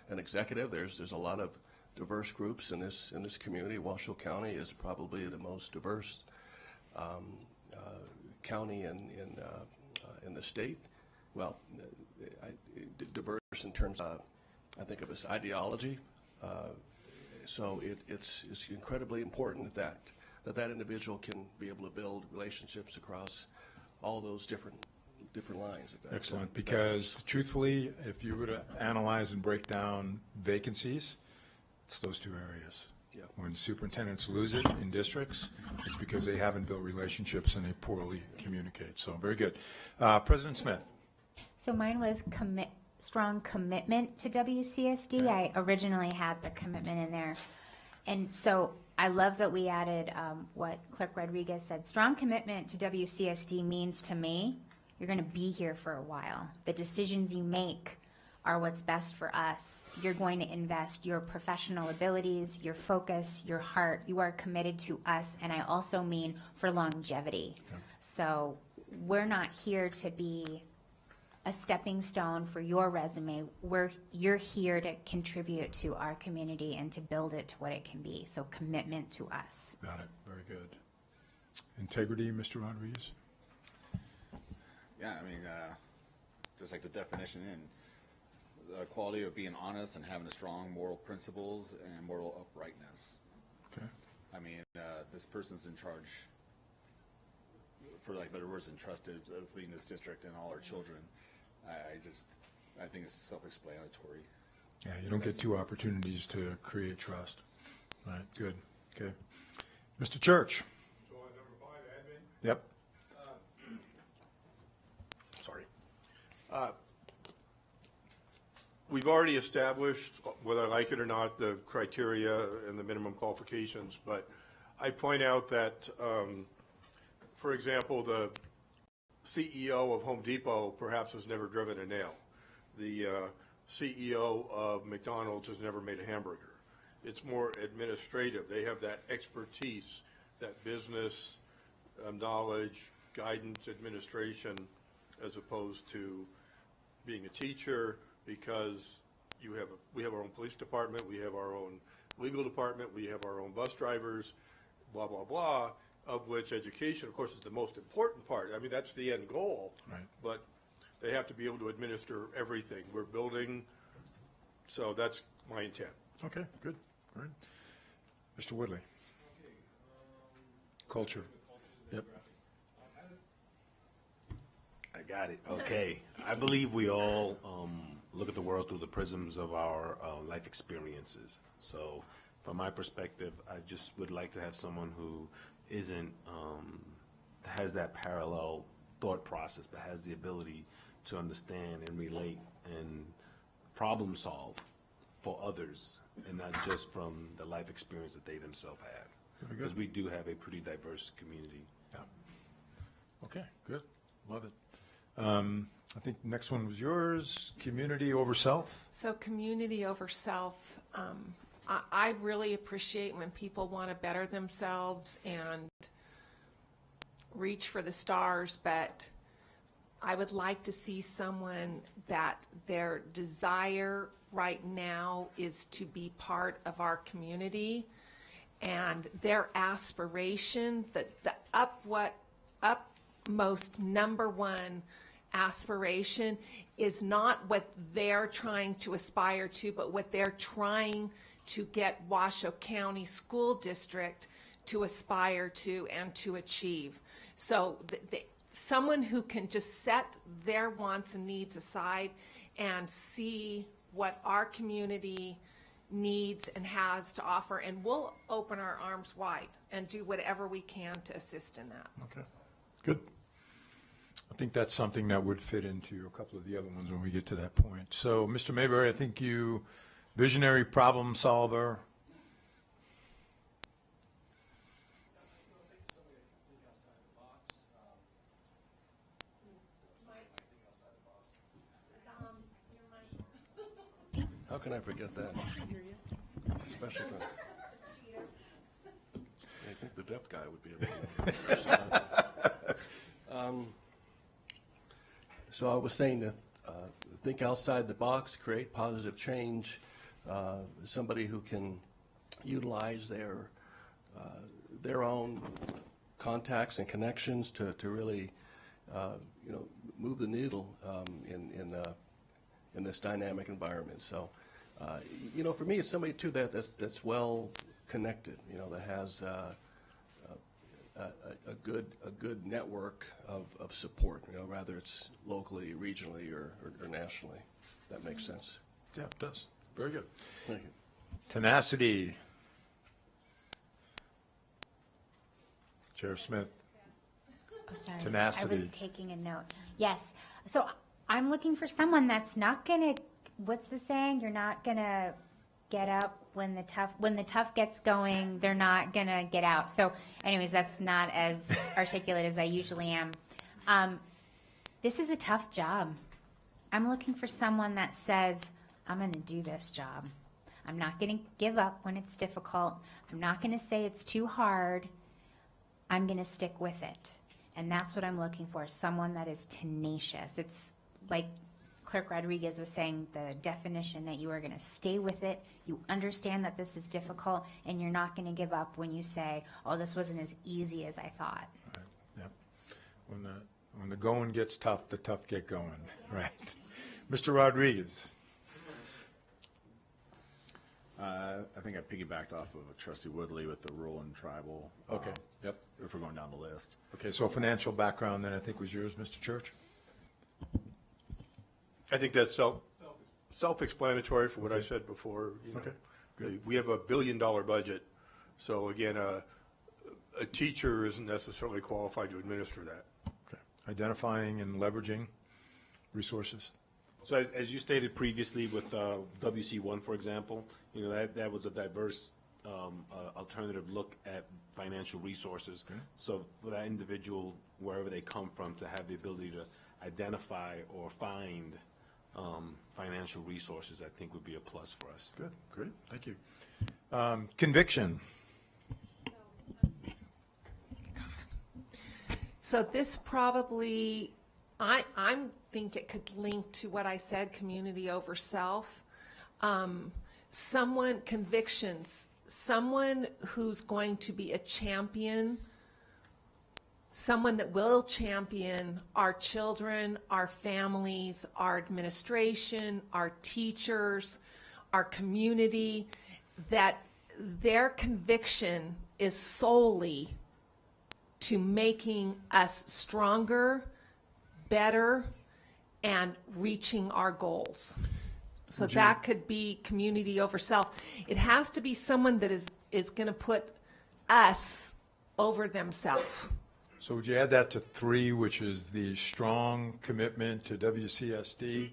an executive. There's a lot of diverse groups in this community. Washoe County is probably the most diverse county in the state. Well, diverse in terms of, I think of as ideology. So it's incredibly important that individual can be able to build relationships across all those different lines. Excellent, because truthfully, if you were to analyze and break down vacancies, it's those two areas. Yeah. When superintendents lose it in districts, it's because they haven't built relationships and they poorly communicate. So very good. President Smith. So mine was strong commitment to WCSD. I originally had the commitment in there. And so I love that we added what Clerk Rodriguez said. Strong commitment to WCSD means to me, you're going to be here for a while. The decisions you make are what's best for us. You're going to invest your professional abilities, your focus, your heart. You are committed to us, and I also mean for longevity. Okay. So we're not here to be a stepping stone for your resume. You're here to contribute to our community and to build it to what it can be. So commitment to us. Got it. Very good. Integrity, Mr. Rodriguez? Yeah, I mean, just like the definition in the quality of being honest and having a strong moral principles and moral uprightness. Okay. I mean, this person's in charge, for lack of better words, entrusted of leading this district and all our children. I think it's self-explanatory. Yeah, you don't get two opportunities to create trust. All right, good. Okay. Mr. Church. So on number 5, admin? Yep. Sorry. We've already established, whether I like it or not, the criteria and the minimum qualifications, but I point out that, for example, the CEO of Home Depot perhaps has never driven a nail. The CEO of McDonald's has never made a hamburger. It's more administrative. They have that expertise, that business knowledge, guidance, administration, as opposed to being a teacher, because we have our own police department, we have our own legal department, we have our own bus drivers, blah, blah, blah, of which education, of course, is the most important part. I mean, that's the end goal. Right. But they have to be able to administer everything. We're building, so that's my intent. Okay, good. All right. Mr. Woodley. Culture. Yep. I got it. Okay. I believe we all look at the world through the prisms of our life experiences. So, from my perspective, I just would like to have someone who isn't has that parallel thought process, but has the ability to understand and relate and problem solve for others, and not just from the life experience that they themselves have. Because we do have a pretty diverse community. Yeah. Okay, good. Love it. I think the next one was yours, community over self. So community over self, I really appreciate when people want to better themselves and reach for the stars, but I would like to see someone that their desire right now is to be part of our community, and their aspiration, the upmost number one aspiration is not what they're trying to aspire to, but what they're trying to get Washoe County School District to aspire to and to achieve. So someone who can just set their wants and needs aside and see what our community needs and has to offer, and we'll open our arms wide and do whatever we can to assist in that. Okay, good. I think that's something that would fit into a couple of the other ones when we get to that point. So, Mr. Mayberry, I think you, visionary problem solver. How can I forget that? Especially for, I think the deaf guy would be able to. So I was saying that think outside the box, create positive change, somebody who can utilize their own contacts and connections to really move the needle in this dynamic environment. So for me, it's somebody too that's well connected, that has a good network of support, rather it's locally, regionally, or nationally. If that makes sense. Yeah, it does. Very good. Thank you. Tenacity. Chair Smith. Oh, sorry. Tenacity. I was taking a note. Yes. So I'm looking for someone that's not going to, what's the saying? You're not going to get up when the tough gets going, they're not going to get out. So anyways, that's not as articulate as I usually am. This is a tough job. I'm looking for someone that says, I'm going to do this job. I'm not going to give up when it's difficult. I'm not going to say it's too hard. I'm going to stick with it. And that's what I'm looking for, someone that is tenacious. It's like Clerk Rodriguez was saying, the definition that you are going to stay with it, you understand that this is difficult, and you're not going to give up when you say, oh, this wasn't as easy as I thought. Right. Yep. When the going gets tough, the tough get going. Right. Mr. Rodriguez. I think I piggybacked off of Trustee Woodley with the rural and tribal. Okay. Yep. If we're going down the list. Okay, so financial background then I think was yours, Mr. Church? I think that's self-explanatory for what I said before. Okay, good. We have $1 billion budget, so again, a teacher isn't necessarily qualified to administer that. Okay. Identifying and leveraging resources. So as you stated previously with WC1, for example, that was a diverse alternative look at financial resources. Okay. So for that individual, wherever they come from, to have the ability to identify or find financial resources, I think would be a plus for us. Good, great, thank you. Conviction. So this probably, I think it could link to what I said, community over self. Convictions, someone who's going to be a champion, someone that will champion our children, our families, our administration, our teachers, our community, that their conviction is solely to making us stronger, better and reaching our goals. So that could be community over self. It has to be someone that is going to put us over themselves. So would you add that to 3, which is the strong commitment to WCSD,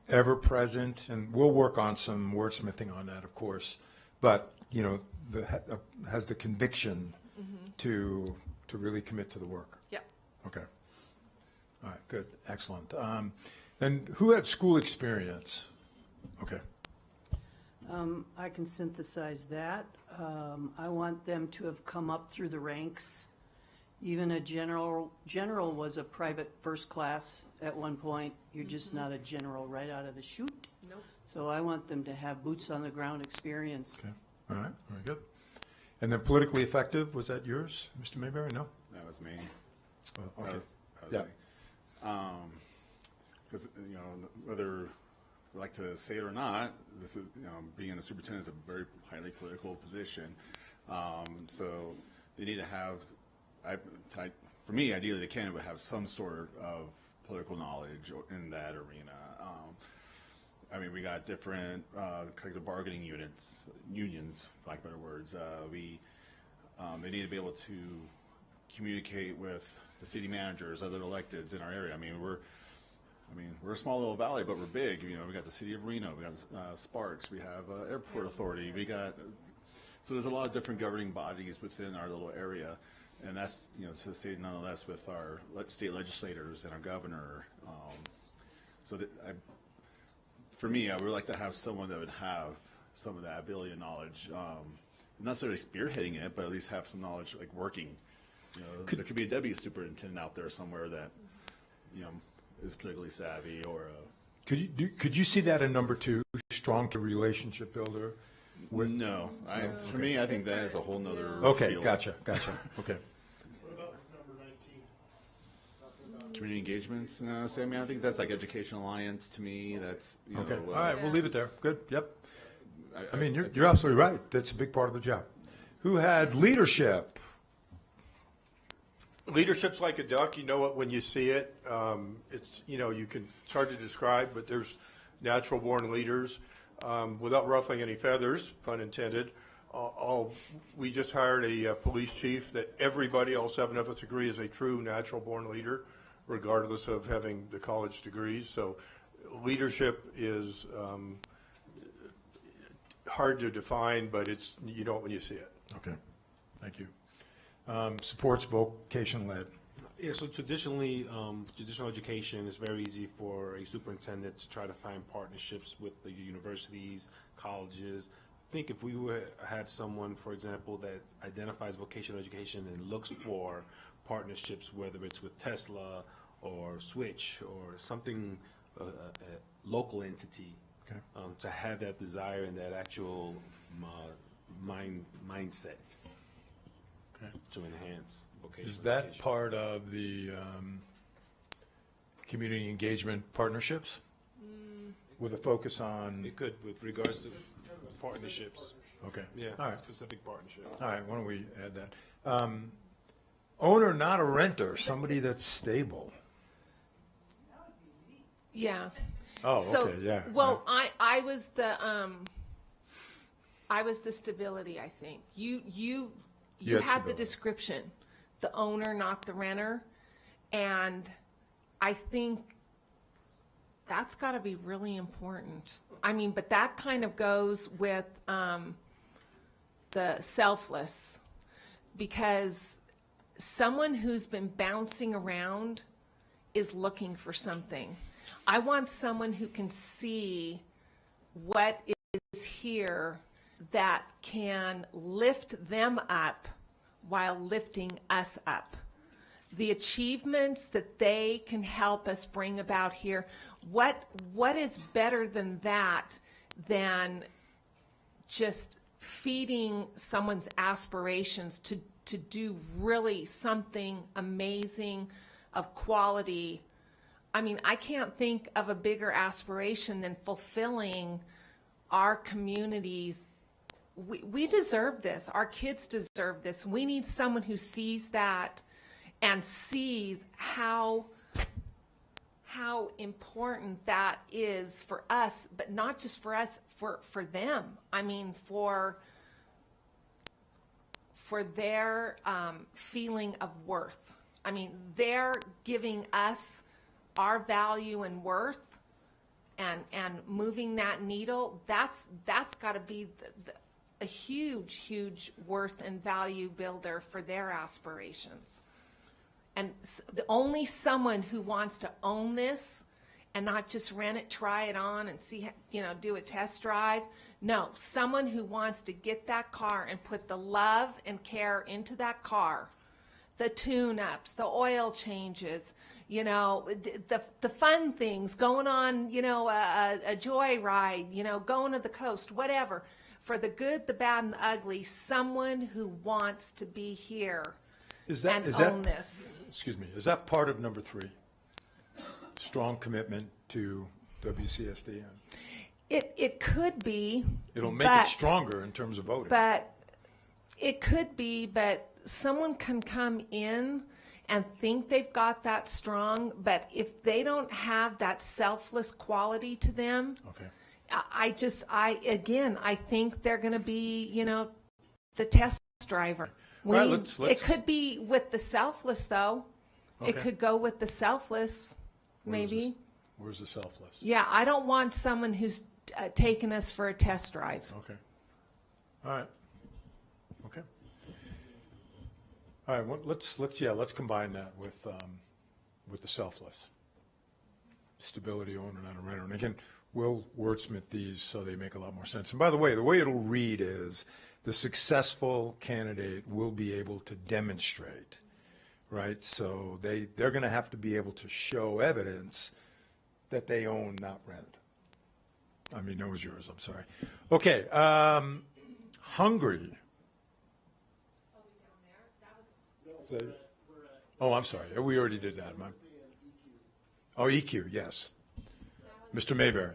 ever present, and we'll work on some wordsmithing on that, of course, but, you know, has the conviction to really commit to the work. Yep. Okay. All right, good, excellent. And who had school experience? Okay. I can synthesize that. I want them to have come up through the ranks. Even a general was a private first class at one point. You're just not a general right out of the chute. Nope. So I want them to have boots on the ground experience. Okay, all right, very good. And then politically effective, was that yours, Mr. Mayberry? No? That was me. Well, okay. That was me. Because, you know, whether we like to say it or not, this is, you know, being a superintendent is a very highly political position. So they need to have, for me, ideally, the candidate would have some sort of political knowledge in that arena. I mean, we got different collective bargaining unions, for lack of better words. They need to be able to communicate with the city managers, other electeds in our area. I mean, we're a small little valley, but we're big. You know, we got the city of Reno, we got Sparks, we have Airport Authority, so there's a lot of different governing bodies within our little area, and that's, you know, to say nonetheless with our state legislators and our governor. For me, I would like to have someone that would have some of that ability and knowledge, not necessarily spearheading it, but at least have some knowledge, like working. You know, there could be a deputy superintendent out there somewhere that, you know, is politically savvy or. Could you see that in number 2, strong relationship builder? No, for me, I think that is a whole nother. Okay, field. gotcha. Okay. What about number 19? Community engagements. So, I mean, I think that's like Education Alliance to me. That's, you Okay. know. All right, we'll leave it there. Good. Yep. I mean, you're absolutely right. That's a big part of the job. Who had leadership? Leadership's like a duck. You know it when you see it. It's, you know, it's hard to describe, but there's natural born leaders. Without ruffling any feathers, pun intended, we just hired a police chief that everybody, all 7 of us agree, is a true natural born leader, regardless of having the college degrees. So leadership is hard to define, but you know it when you see it. Okay, thank you. Supports vocation-led. Yeah, so traditionally, traditional education is very easy for a superintendent to try to find partnerships with the universities, colleges. I think if we had someone, for example, that identifies vocational education and looks for partnerships, whether it's with Tesla or Switch or something, a local entity, okay. To have that desire and that actual mindset. Okay. To enhance vocational Is that education. part of the community engagement partnerships? With a focus on? It could, with regards to partnerships. Okay. Yeah, all right. specific partnership. All right, why don't we add that? Owner, not a renter, somebody that's stable. Yeah. Oh, So, okay, yeah. Well, I was the stability, I think. You had had the stability. description, the owner, not the renter. And I think that's got to be really important. I mean, but that kind of goes with the selfless, because someone who's been bouncing around is looking for something. I want someone who can see what is here that can lift them up while lifting us up. The achievements that they can help us bring about here, what is better than that, than just feeding someone's aspirations to do really something amazing of quality. I mean, I can't think of a bigger aspiration than fulfilling our communities. We deserve this. Our kids deserve this. We need someone who sees that and sees how how important that is for us, but not just for us, for them. I mean, for their feeling of worth. I mean, they're giving us our value and worth, and moving that needle. That's got to be a huge worth and value builder for their aspirations. And only someone who wants to own this and not just rent it, try it on, and see, do a test drive. No, someone who wants to get that car and put the love and care into that car, the tune-ups, the oil changes, the fun things, going on, a joy ride, going to the coast, whatever. For the good, the bad, and the ugly, someone who wants to be here and own this. Excuse me, is that part of number 3? Strong commitment to WCSD? It could be. It'll make it stronger in terms of voting. But it could be, but someone can come in and think they've got that strong, but if they don't have that selfless quality to them, okay. I think they're going to be, the test driver. Right, let's It could be with the selfless, though. Okay. It could go with the selfless, maybe. Where's the selfless? Yeah, I don't want someone who's taking us for a test drive. Okay. All right. Okay. All right. Well, let's combine that with the selfless. Stability, owner, not a renter. And again, we'll wordsmith these so they make a lot more sense. And by the way it'll read is the successful candidate will be able to demonstrate, right? So they're going to have to be able to show evidence that they own, not rent. I mean, that was yours, I'm sorry. Okay, Hungary. Oh, I'm sorry, we already did that. Oh, EQ, yes. Mr. Mayberry.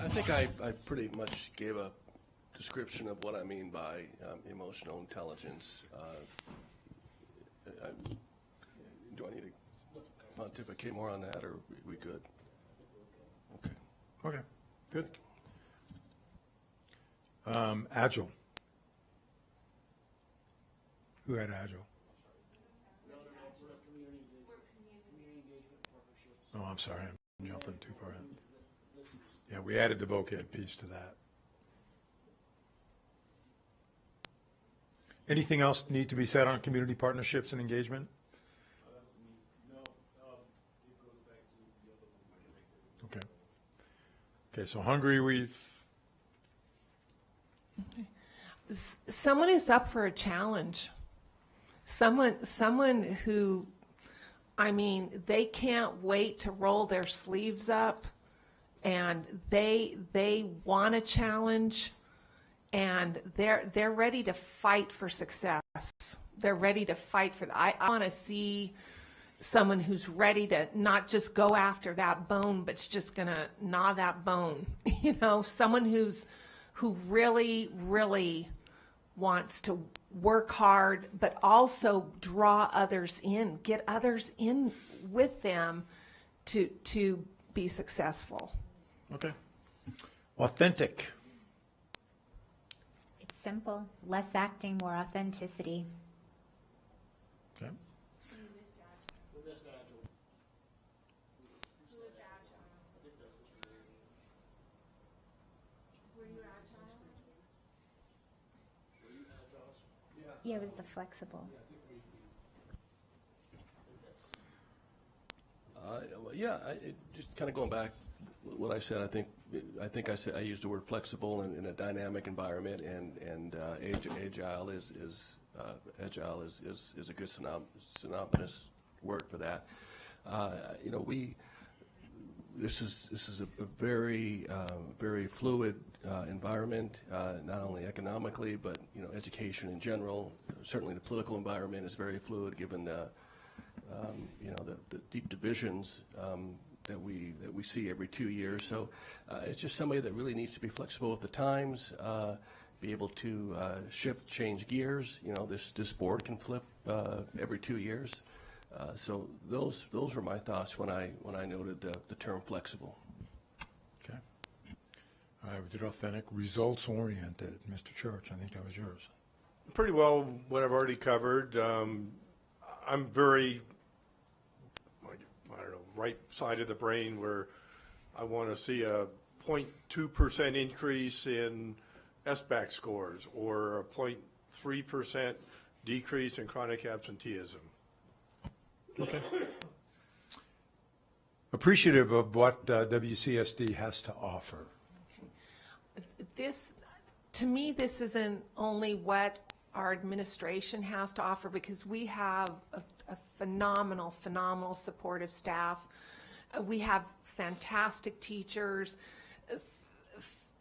I think I pretty much gave a description of what I mean by emotional intelligence. Do I need to pontificate more on that, or are we good? Okay. Okay, good. Agile. Who had Agile? Oh, I'm sorry, I'm jumping too far in. Yeah, we added the vocab piece to that. Anything else need to be said on community partnerships and engagement? Okay. Okay, so Hungary, we've... Someone who's up for a challenge. Someone who, I mean, they can't wait to roll their sleeves up, and they want a challenge, and they're ready to fight for success. They're ready to fight for. I want to see someone who's ready to not just go after that bone, but's just gonna gnaw that bone. Someone who really wants to work hard, but also draw others in, get others in with them to be successful. Okay. Authentic. It's simple. Less acting, more authenticity. Okay. Yeah, it was the flexible. Just kind of going back, what I said. I think I said I used the word flexible in a dynamic environment, and agile is a good synonymous word for that. This is a very fluid environment, not only economically, but education in general. Certainly, the political environment is very fluid, given the deep divisions that we see every 2 years. So it's just somebody that really needs to be flexible with the times, be able to change gears. This board can flip every 2 years. So those were my thoughts when I noted the term flexible. Okay. We did authentic, results-oriented. Mr. Church, I think that was yours. Pretty well what I've already covered. I'm very, I don't know, right side of the brain where I want to see a 0.2% increase in SBAC scores or a 0.3% decrease in chronic absenteeism. Okay. Appreciative of what WCSD has to offer. This, to me, this isn't only what our administration has to offer, because we have a phenomenal supportive staff. We have fantastic teachers,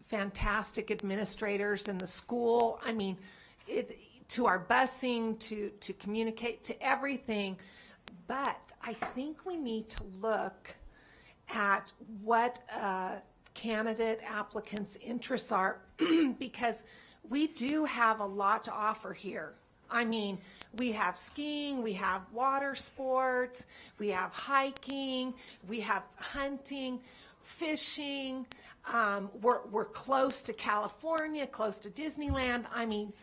fantastic administrators in the school. I mean, to our busing, to communicate, to everything. But I think we need to look at what candidate applicants' interests are because we do have a lot to offer here. I mean, we have skiing, we have water sports, we have hiking, we have hunting, fishing. We're close to California, close to Disneyland. I mean,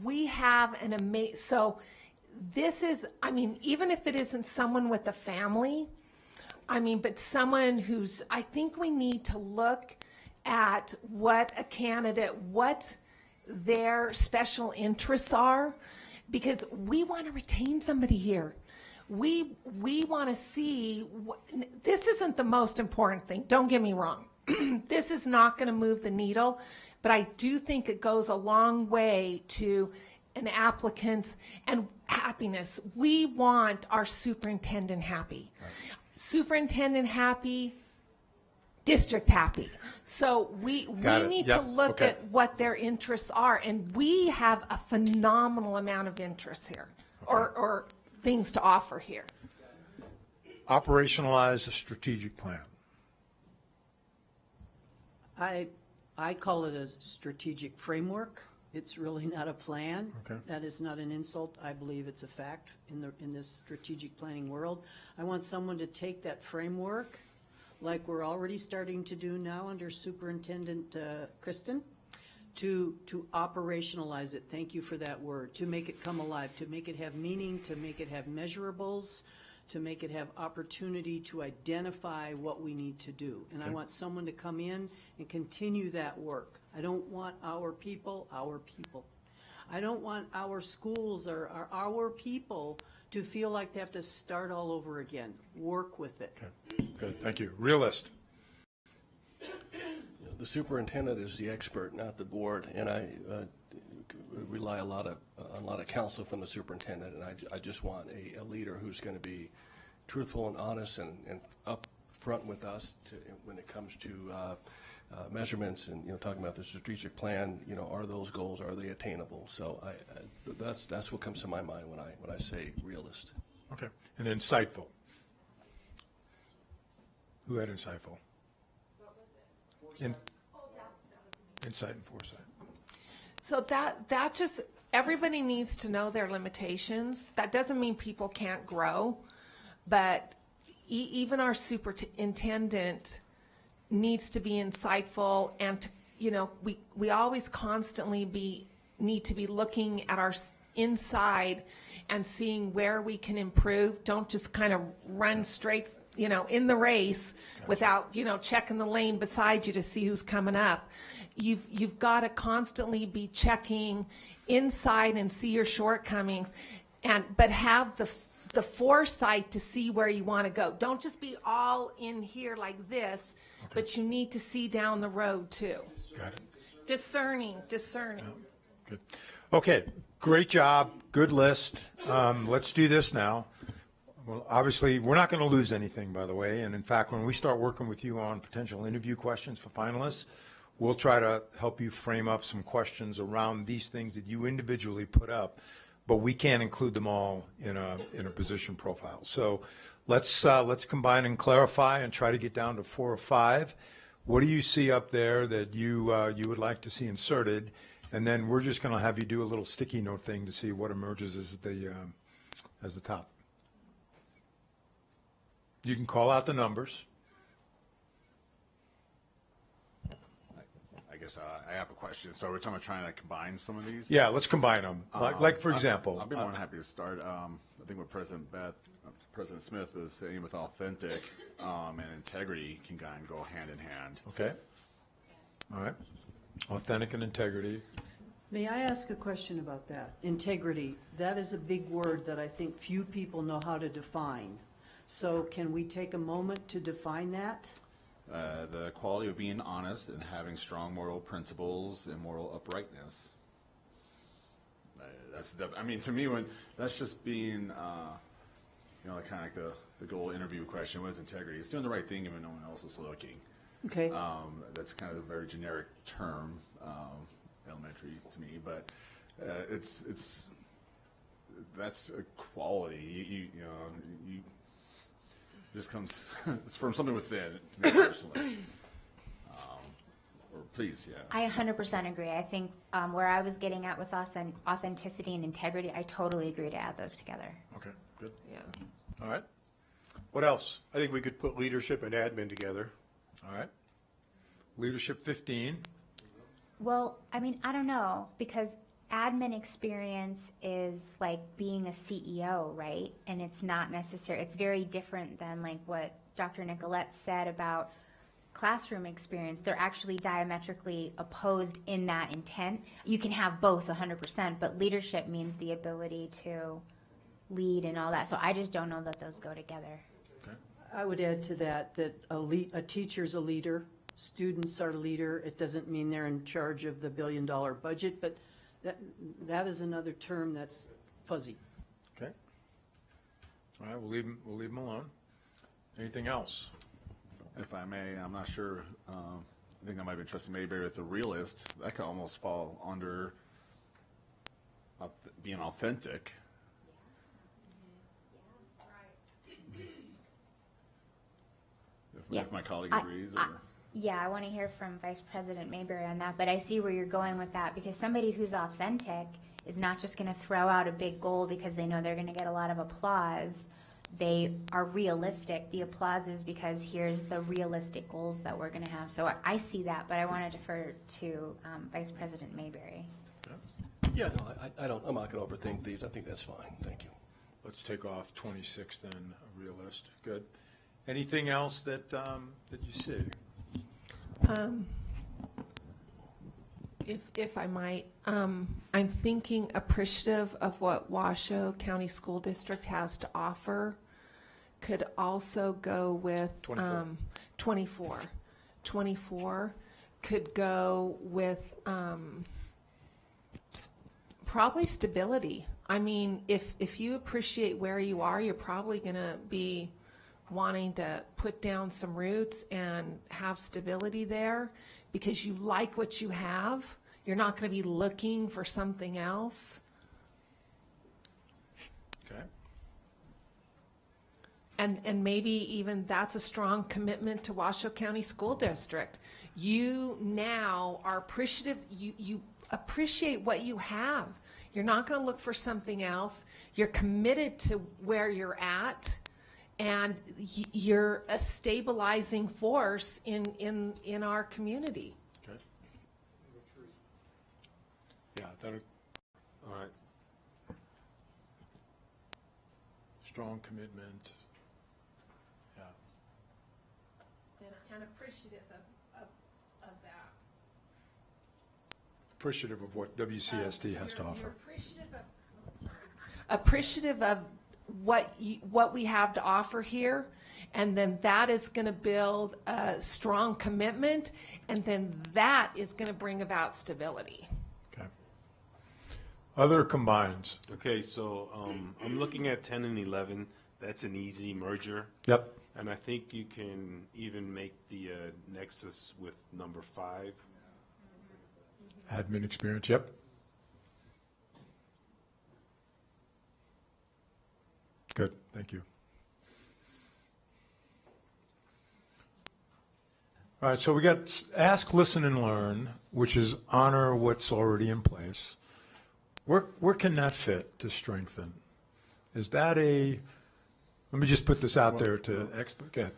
we have an amazing, so this is, I mean, even if it isn't someone with a family, I mean, but someone who's, I think we need to look at what a candidate, what their special interests are, because we want to retain somebody here. We want to see, this isn't the most important thing, don't get me wrong. This is not going to move the needle, but I do think it goes a long way to an applicant's and happiness. We want our superintendent happy. Right. Superintendent happy, district happy. So we need to look at what their interests are, and we have a phenomenal amount of interests here, or things to offer here. Operationalize a strategic plan. I call it a strategic framework. It's really not a plan. Okay. That is not an insult. I believe it's a fact in this strategic planning world. I want someone to take that framework, like we're already starting to do now under Superintendent Kristen, to operationalize it. Thank you for that word. To make it come alive, to make it have meaning, to make it have measurables, to make it have opportunity to identify what we need to do. And I want someone to come in and continue that work. I don't want our people. I don't want our schools or our people to feel like they have to start all over again. Work with it. Okay. Good. Thank you. Realist. The superintendent is the expert, not the board, and I rely a lot of counsel from the superintendent, and I just want a leader who's going to be truthful and honest and up front with us when it comes to measurements and talking about the strategic plan. Are those goals, are they attainable? So that's what comes to my mind when I say realist. Okay, and insightful. Who had insightful? Insight and foresight. So that just, everybody needs to know their limitations. That doesn't mean people can't grow, but even our superintendent needs to be insightful, and to, we always constantly need to be looking at our inside and seeing where we can improve. Don't just kind of run straight, in the race without, checking the lane beside you to see who's coming up. You've got to constantly be checking inside and see your shortcomings, but have the foresight to see where you want to go. Don't just be all in here like this, but you need to see down the road too. Got it. Discerning. Yeah. Good. Okay, great job, good list. Let's do this now. Well, obviously, we're not going to lose anything, by the way, and in fact, when we start working with you on potential interview questions for finalists, we'll try to help you frame up some questions around these things that you individually put up, but we can't include them all in a position profile. So let's combine and clarify and try to get down to 4 or 5. What do you see up there that you would like to see inserted? And then we're just going to have you do a little sticky note thing to see what emerges as the top. You can call out the numbers. I guess I have a question. So we're talking about trying to combine some of these? Yeah, let's combine them. Like for example. I'll be more than happy to start. I think what President Smith is saying with authentic and integrity can kind of go hand in hand. Okay. All right. Authentic and integrity. May I ask a question about that? Integrity, that is a big word that I think few people know how to define. So can we take a moment to define that? The quality of being honest and having strong moral principles and moral uprightness. I mean, to me, that's just being, kind of like the goal interview question, what is integrity? It's doing the right thing even no one else is looking. Okay. That's kind of a very generic term, elementary to me, but that's a quality. You this comes it's from something within me personally. Or please, yeah. I 100% agree. I think where I was getting at with authenticity and integrity, I totally agree to add those together. Okay, good. Yeah. All right. What else? I think we could put leadership and admin together. All right. Leadership 15. Well, I mean, I don't know, because admin experience is like being a CEO, right? And it's not necessary. It's very different than like what Dr. Nicolette said about classroom experience. They're actually diametrically opposed in that intent. You can have both 100%, but leadership means the ability to lead and all that. So I just don't know that those go together. Okay. I would add to that a teacher's a leader, students are leader. It doesn't mean they're in charge of the billion-dollar budget, but that is another term that's fuzzy. Okay. All right, we'll leave them alone. Anything else? If I may, I'm not sure. I think that might be Trustee Mayberry with the realist. That could almost fall under being authentic. If my colleague agrees. Yeah, I want to hear from Vice President Mayberry on that, but I see where you're going with that, because somebody who's authentic is not just going to throw out a big goal because they know they're going to get a lot of applause. They are realistic. The applause is because here's the realistic goals that we're going to have. So I see that, but I want to defer to Vice President Mayberry. Yeah, no, I'm not going to overthink these. I think that's fine. Thank you. Let's take off 26 then, a realist. Good. Anything else that you see? If I might, I'm thinking appreciative of what Washoe County School District has to offer. Could also go with 24. 24 could go with probably stability. I mean, if you appreciate where you are, you're probably going to be wanting to put down some roots and have stability there because you like what you have. You're not going to be looking for something else. Okay. And maybe even that's a strong commitment to Washoe County School District. You now are appreciative. You appreciate what you have. You're not going to look for something else. You're committed to where you're at. And you're a stabilizing force in our community. Okay. Yeah. All right. Strong commitment. Yeah. And appreciative of that. Appreciative of what WCSD has to offer. Appreciative of what we have to offer here, and then that is going to build a strong commitment, and then that is going to bring about stability. Okay. Other combines. Okay, so I'm looking at 10 and 11. That's an easy merger. Yep. And I think you can even make the nexus with number 5. Admin experience. Yep. Good, thank you. All right, so we got ask, listen, and learn, which is honor what's already in place. Where can that fit to strengthen? Is that a Let me just put this out there to go ahead.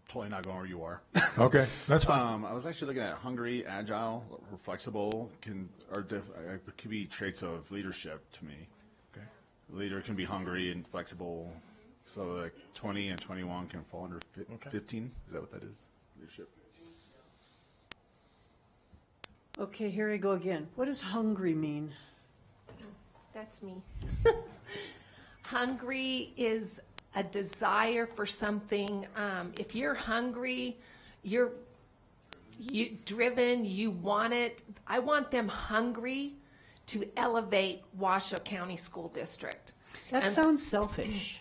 Totally not going where you are. Okay, that's fine. I was actually looking at hungry, agile, or flexible could be traits of leadership to me. Okay. Leader can be hungry and flexible. So like 20 and 21 can fall under 15. Is that what that is? Leadership. Okay, here I go again. What does hungry mean? That's me. Hungry is a desire for something. If you're hungry, you're driven, you want it. I want them hungry to elevate Washoe County School District. That sounds selfish.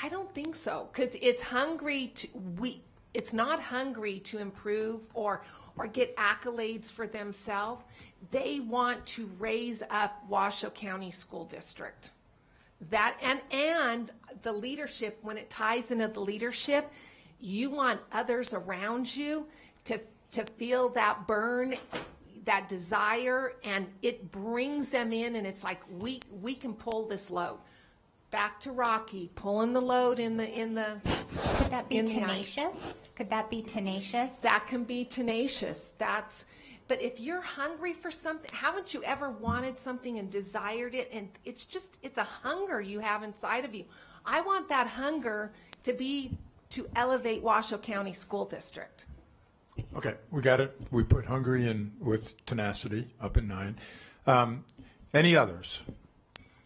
I don't think so, because it's hungry to, it's not hungry to improve or get accolades for themselves. They want to raise up Washoe County School District. That and the leadership, when it ties into the leadership, you want others around you to feel that burn, that desire, and it brings them in, and it's like we can pull this load. Back to Rocky, pulling the load in the. Could that be tenacious? Could that be tenacious? That can be tenacious. But if you're hungry for something, haven't you ever wanted something and desired it? And it's a hunger you have inside of you. I want that hunger to elevate Washoe County School District. Okay, we got it. We put hungry in with tenacity up at 9. Any others?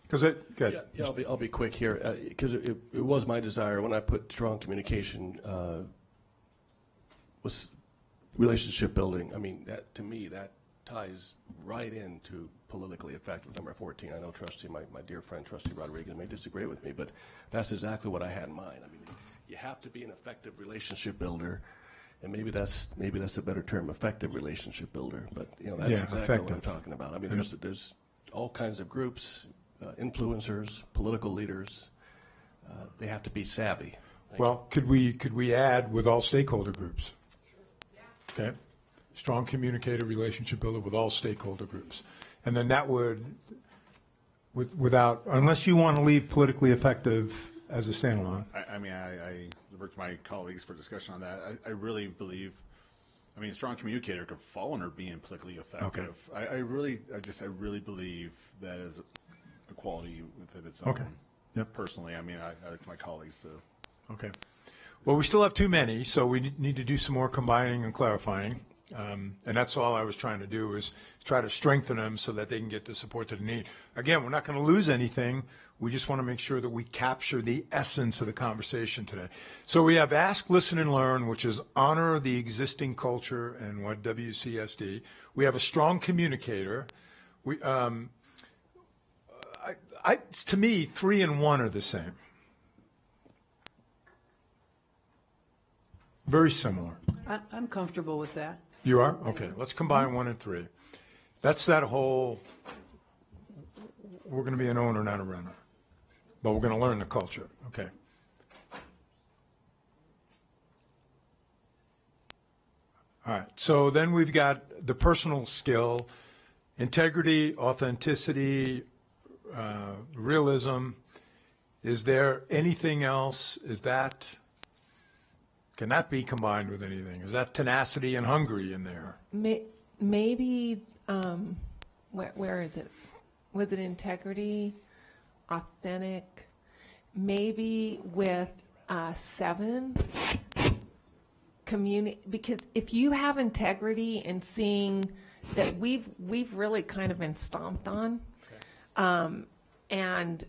Good. Yeah, I'll be quick here, because it was my desire when I put strong communication was relationship building. I mean, that to me, that ties right into politically effective. Number 14, I know my dear friend Trustee Rodriguez may disagree with me, but that's exactly what I had in mind. I mean, you have to be an effective relationship builder, and maybe that's a better term, effective relationship builder. But that's exactly effective. What I'm talking about. I mean, there's all kinds of groups, influencers, political leaders. They have to be savvy. Well, could we add with all stakeholder groups? Okay, strong communicator, relationship builder with all stakeholder groups, and then that would, without, unless you want to leave politically effective as a standalone. I worked with my colleagues for discussion on that. I really believe, strong communicator could fall under being politically effective. Okay. I really believe that is a quality within its own. Okay. Yep. Personally, I like my colleagues to. Okay. Well, we still have too many, so we need to do some more combining and clarifying. And that's all I was trying to do, is try to strengthen them so that they can get the support that they need. Again, we're not going to lose anything. We just want to make sure that we capture the essence of the conversation today. So we have Ask, Listen, and Learn, which is honor the existing culture and what WCSD. We have a strong communicator. To me, 3 and 1 are the same. Very similar. I'm comfortable with that. You are? Okay, let's combine 1 and 3. That's that whole, we're going to be an owner, not a renter. But we're going to learn the culture. Okay. All right, so then we've got the personal skill, integrity, authenticity, realism. Is there anything else? Can that be combined with anything? Is that tenacity and hungry in there? Maybe, where is it? Was it integrity, authentic? Maybe with 7, because if you have integrity and seeing that we've really kind of been stomped on, and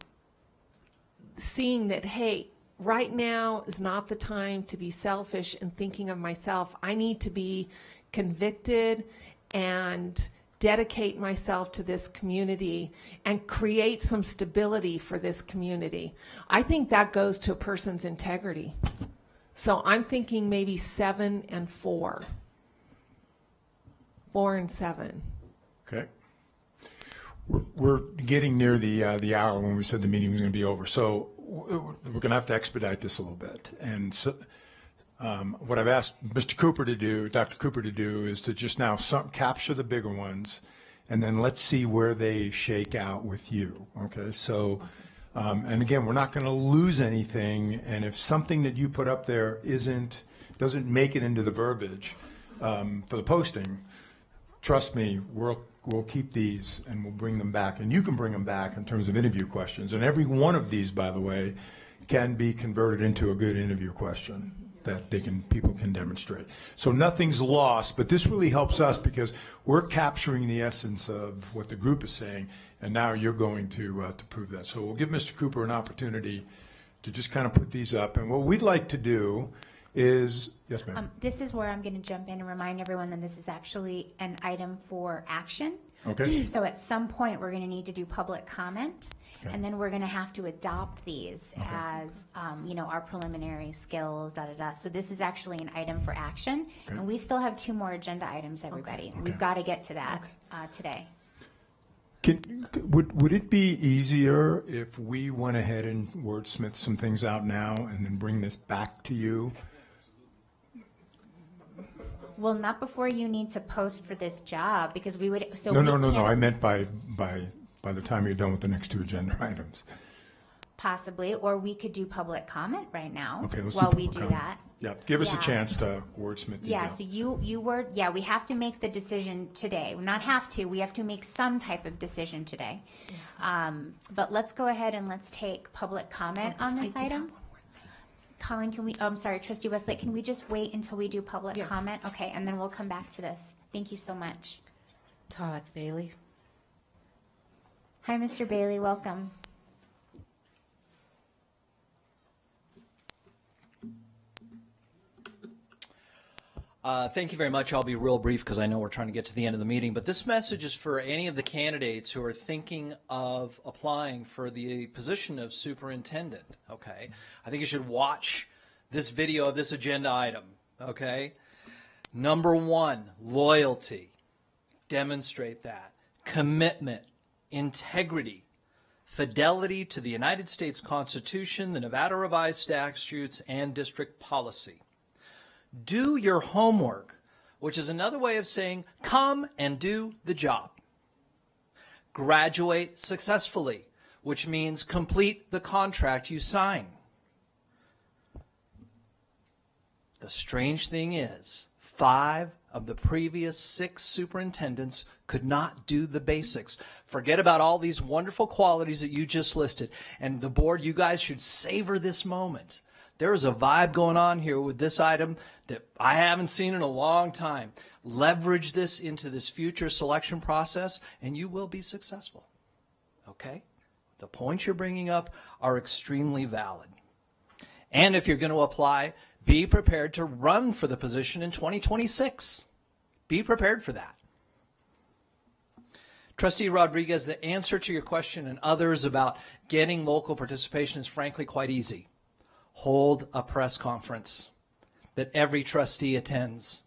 seeing that, hey, right now is not the time to be selfish and thinking of myself. I need to be convicted and dedicate myself to this community and create some stability for this community. I think that goes to a person's integrity. So I'm thinking maybe 7 and 4. 4 and 7. Okay. We're getting near the hour when we said the meeting was going to be over. So we're going to have to expedite this a little bit. And so, what I've asked Mr. Cooper to do, Dr. Cooper to do, is to just now capture the bigger ones, and then let's see where they shake out with you. Okay, so And again, we're not going to lose anything, and if something that you put up there doesn't make it into the verbiage for the posting, trust me, we'll keep these and we'll bring them back. And you can bring them back in terms of interview questions. And every one of these, by the way, can be converted into a good interview question that people can demonstrate. So nothing's lost, but this really helps us because we're capturing the essence of what the group is saying, and now you're going to prove that. So we'll give Mr. Cooper an opportunity to just kind of put these up. And what we'd like to do is, yes, ma'am. This is where I'm going to jump in and remind everyone that this is actually an item for action. Okay. So at some point, we're going to need to do public comment, and then we're going to have to adopt these as, our preliminary skills, da-da-da. So this is actually an item for action, and we still have 2 more agenda items, everybody. We've got to get to that today. Would it be easier if we went ahead and wordsmith some things out now and then bring this back to you? Well, not before you need to post for this job, because we would. So No. I meant by the time you're done with the next 2 agenda items. Possibly, or we could do public comment right now. Okay, let's while do we public do comment. that. Yeah, give us a chance to wordsmith these out. So we have to make the decision today. We have to make some type of decision today. But let's go ahead and let's take public comment on this item. Colin, I'm sorry, Trustee Westlake, can we just wait until we do public comment? Okay, and then we'll come back to this. Thank you so much. Todd Bailey. Hi, Mr. Bailey, welcome. Thank you very much. I'll be real brief because I know we're trying to get to the end of the meeting. But this message is for any of the candidates who are thinking of applying for the position of superintendent, okay? I think you should watch this video of this agenda item, okay? Number 1, loyalty. Demonstrate that. Commitment, integrity, fidelity to the United States Constitution, the Nevada Revised Statutes, and district policy. Do your homework, which is another way of saying come and do the job. Graduate successfully, which means complete the contract you sign. The strange thing is, 5 of the previous 6 superintendents could not do the basics. Forget about all these wonderful qualities that you just listed. And the board, you guys should savor this moment. There is a vibe going on here with this item that I haven't seen in a long time. Leverage this into this future selection process, and you will be successful. Okay? The points you're bringing up are extremely valid. And if you're going to apply, be prepared to run for the position in 2026. Be prepared for that. Trustee Rodriguez, the answer to your question and others about getting local participation is frankly quite easy. Hold a press conference that every trustee attends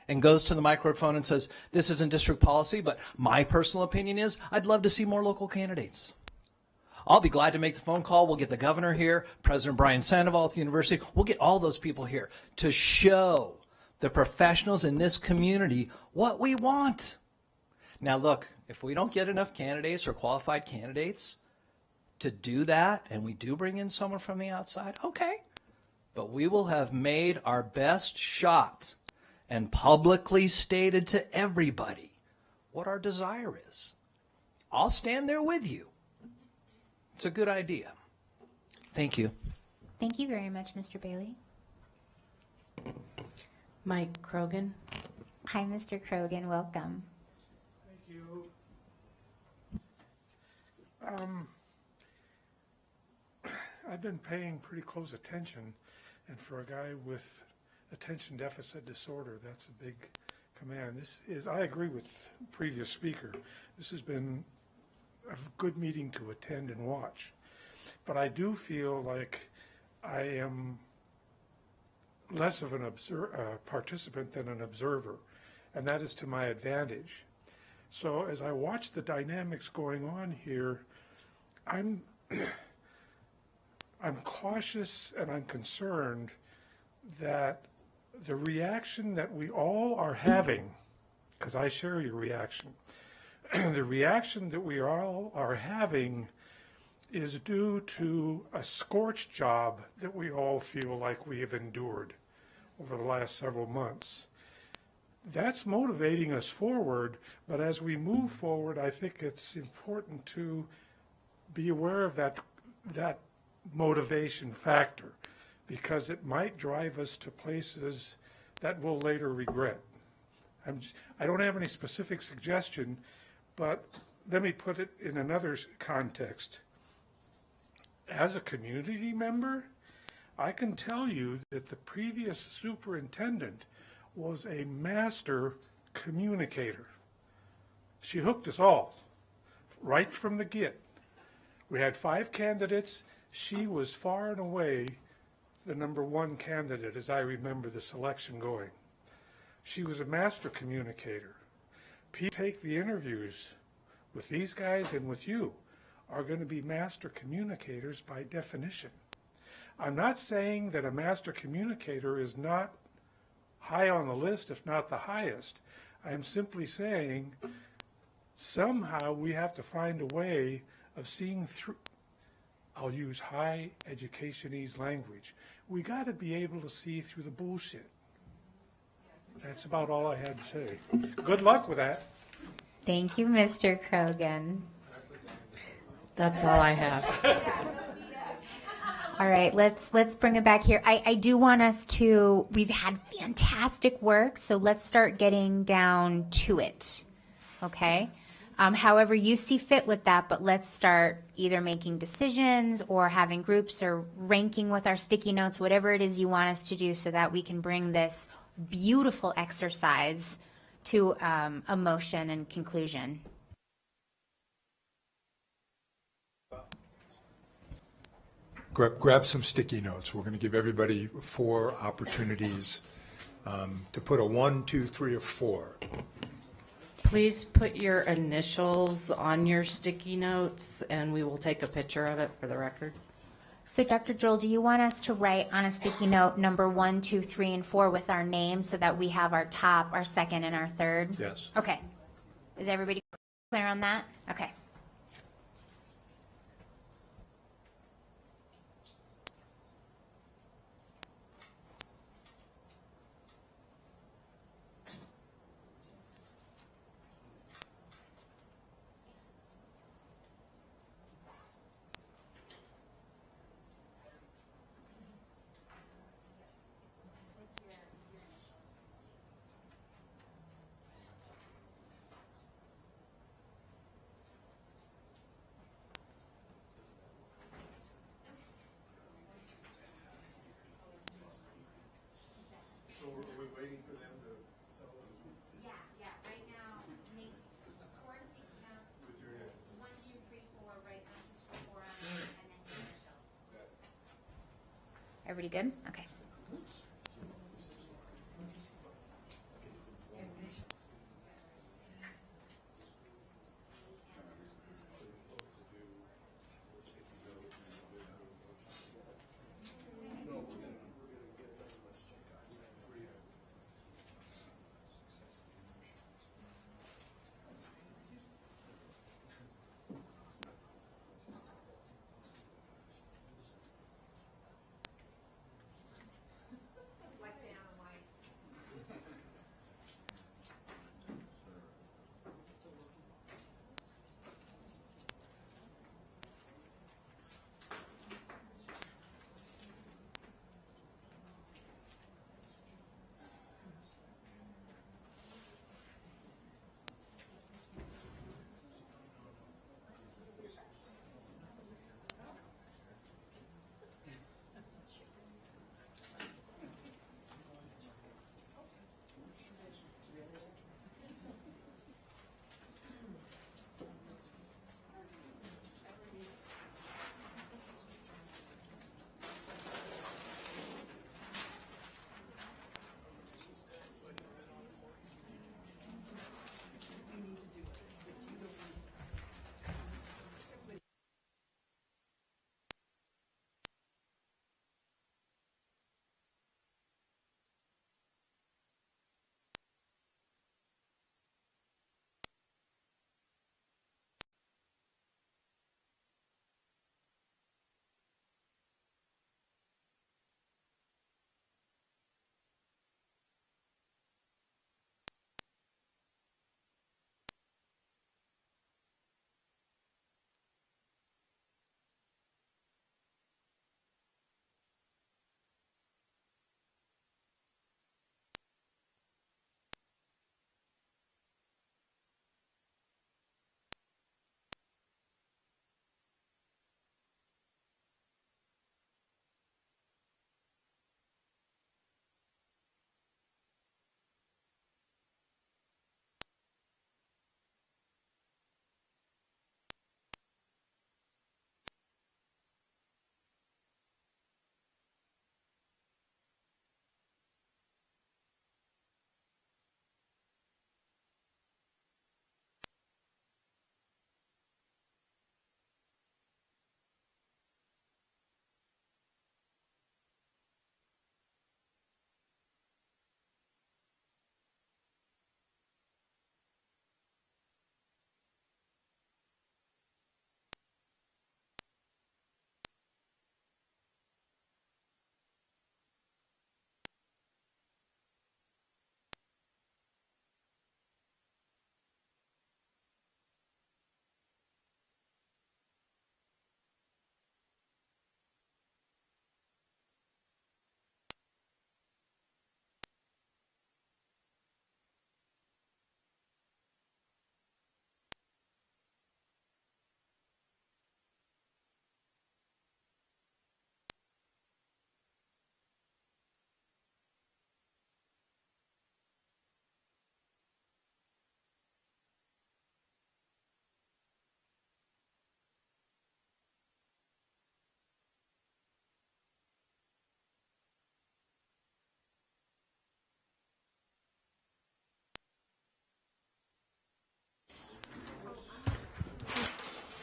and goes to the microphone and says, this isn't district policy, but my personal opinion is I'd love to see more local candidates. I'll be glad to make the phone call. We'll get the governor here, President Brian Sandoval at the university. We'll get all those people here to show the professionals in this community what we want. Now, look, if we don't get enough candidates or qualified candidates to do that, and we do bring in someone from the outside, okay. But we will have made our best shot and publicly stated to everybody what our desire is. I'll stand there with you. It's a good idea. Thank you. Thank you very much, Mr. Bailey. Mike Krogan. Hi, Mr. Krogan, welcome. Thank you. I've been paying pretty close attention, and for a guy with attention deficit disorder, that's a big command. I agree with the previous speaker. This has been a good meeting to attend and watch. But I do feel like I am less of an participant than an observer, and that is to my advantage. So as I watch the dynamics going on here, I'm cautious and I'm concerned that the reaction that we all are having, because I share your reaction, the reaction that we all are having is due to a scorched job that we all feel like we have endured over the last several months. That's motivating us forward, but as we move forward, I think it's important to be aware of that motivation factor, because it might drive us to places that we'll later regret. I don't have any specific suggestion, but let me put it in another context. As a community member, I can tell you that the previous superintendent was a master communicator. She hooked us all right from the get. We had 5 candidates. She was far and away the number 1 candidate, as I remember the selection going. She was a master communicator. People take the interviews with these guys and with you are going to be master communicators by definition. I'm not saying that a master communicator is not high on the list, if not the highest. I'm simply saying somehow we have to find a way of seeing through, I'll use high educationese language. We got to be able to see through the bullshit. That's about all I had to say. Good luck with that. Thank you, Mr. Krogan. That's all I have. All right, let's bring it back here. I do want us to, we've had fantastic work, so let's start getting down to it, okay? However you see fit with that, but let's start either making decisions or having groups or ranking with our sticky notes, whatever it is you want us to do so that we can bring this beautiful exercise to a motion and conclusion. Grab some sticky notes. We're going to give everybody 4 opportunities to put a 1, 2, 3, or 4. Please put your initials on your sticky notes, and we will take a picture of it for the record. So Dr. Joel, do you want us to write on a sticky note number 1, 2, 3, and 4 with our names so that we have our top, our second, and our third? Yes. Okay. Is everybody clear on that? Okay. So are we waiting for them to tell us? Yeah. Right now, make 4 sticky notes. With your name. 1, 2, 3, 4. Write 1, 2, 3, 4 on them, and then initials. Everybody good? Okay.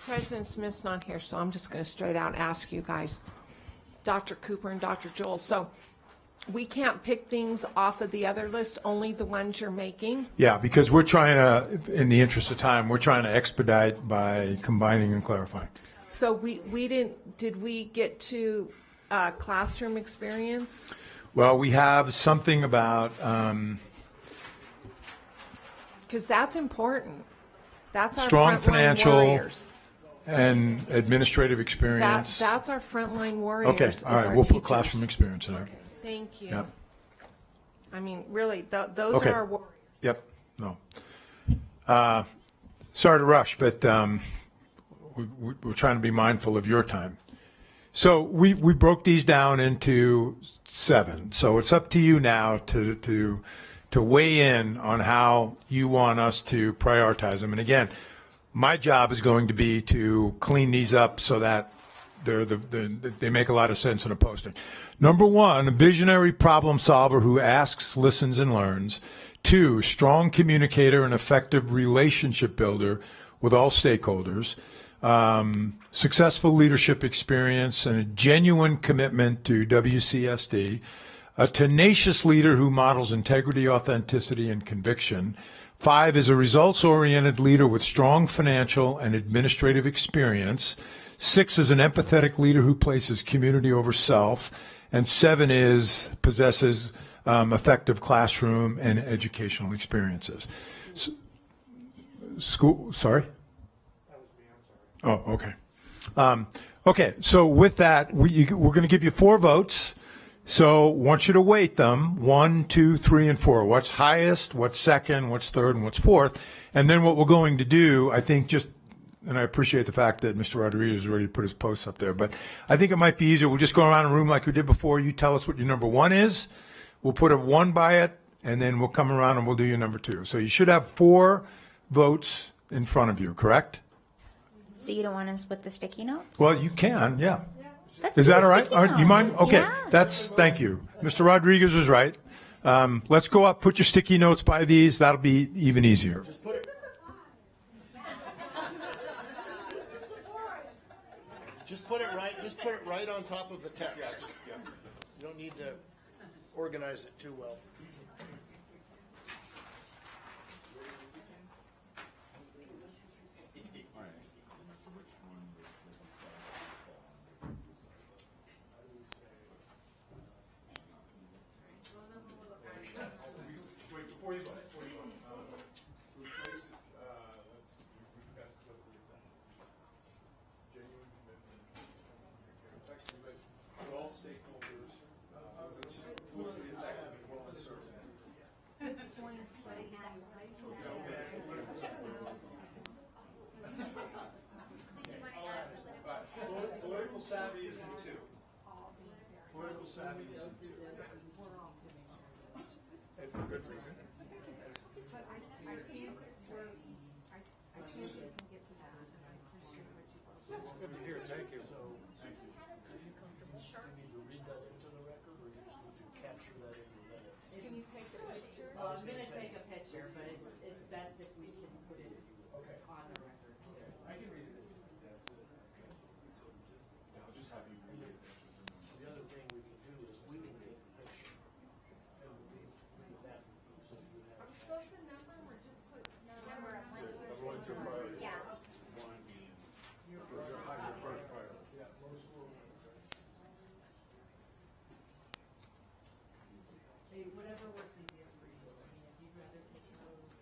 President Smith's not here, so I'm just going to straight out ask you guys, Dr. Cooper and Dr. Joel. So we can't pick things off of the other list, only the ones you're making? Yeah, because we're trying to, in the interest of time, we're trying to expedite by combining and clarifying. So we did we get to classroom experience? Well, we have something about, Because that's important. That's our strong frontline financial warriors. and administrative experience. That's our frontline warriors. Okay, is all right, our we'll put teachers. classroom experience in there. Thank you. Yep. I mean, really, those Okay. are our warriors. Yep, no. Sorry to rush, but we're trying to be mindful of your time. So we broke these down into 7. So it's up to you now to weigh in on how you want us to prioritize them. And again, my job is going to be to clean these up so that they make a lot of sense in a posting. Number 1, a visionary problem solver who asks, listens, and learns. 2, strong communicator and effective relationship builder with all stakeholders. Successful leadership experience and a genuine commitment to WCSD. A tenacious leader who models integrity, authenticity, and conviction. 5 is a results-oriented leader with strong financial and administrative experience. 6 is an empathetic leader who places community over self. And 7 possesses effective classroom and educational experiences. Sorry? Oh, okay. Okay, so with that, we're going to give you 4 votes. So I want you to weight them, 1, 2, 3, and 4. What's highest, what's second, what's third, and what's fourth. And then what we're going to do, I think and I appreciate the fact that Mr. Rodriguez already put his posts up there, but I think it might be easier. We'll just go around the room like we did before. You tell us what your number 1 is. We'll put a 1 by it, and then we'll come around and we'll do your number 2. So you should have 4 votes in front of you, correct? So you don't want to split the sticky notes? Well, you can, yeah. Let's Is do that the all right? sticky All right, you mind? notes. Okay, Yeah. thank you. Mr. Rodriguez was right. Let's go up, put your sticky notes by these. That'll be even easier. Just put it right on top of the text. You don't need to organize it too well. Political savvy is in 2. Political savvy is in 2. And for good reason. It's good to hear, thank you. Well, I'm gonna take a picture, but it's best if we can put it on the record. I can read it. I'll just have you read it. The other thing we can do is we can take a picture. And leave that, so you have. I'm supposed to number or just put Number of one, two, Everyone's your priority. Yeah. Your first priority. Yeah, most will. Hey, whatever works easiest for you. I mean, if you'd rather take those.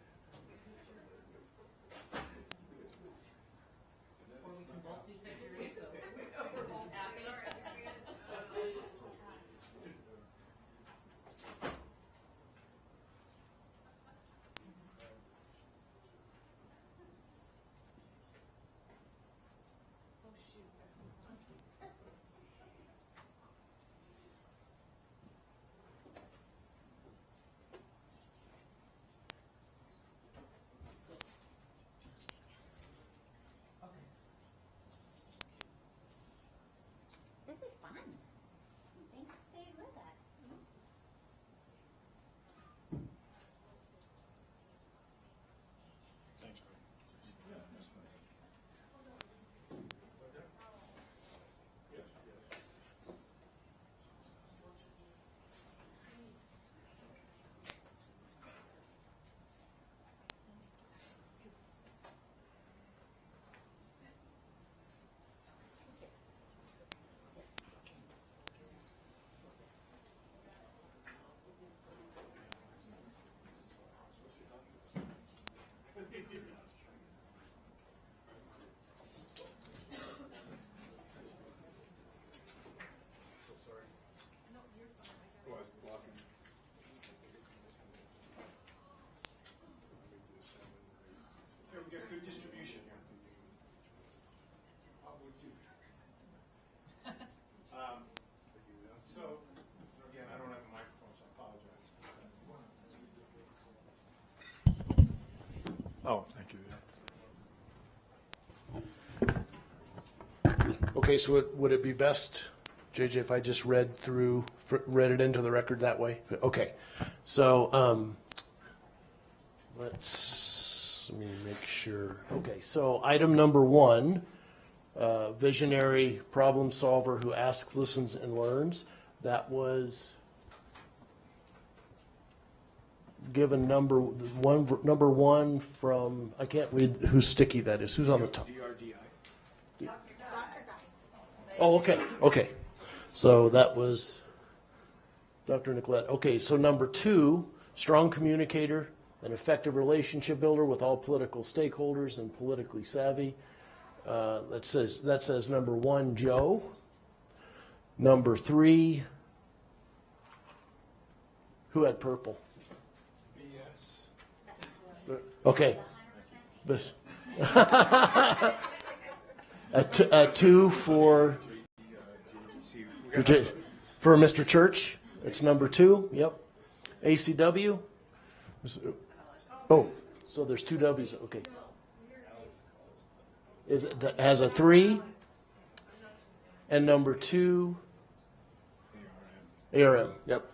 Or we can both do pictures, so we're both happy. This is fun. Thanks for staying with us. Thanks, Greg. Yeah, that's fine. Okay, so would it be best, JJ, if I just read it into the record that way? Okay, so let me make sure. Okay, so item number 1, visionary problem solver who asks, listens, and learns. That was given number one from, I can't read whose sticky that is. Who's on the top? Oh, okay. So that was Dr. Nicolette. Okay, so number 2, strong communicator, an effective relationship builder with all political stakeholders and politically savvy. That says number 1, Joe. Number 3, who had purple? Okay. A 2 for Mr. Church. That's number 2. Yep. ACW. Oh, so there's 2 W's. Okay. Is it that has a 3? And number 2. ARM. Yep.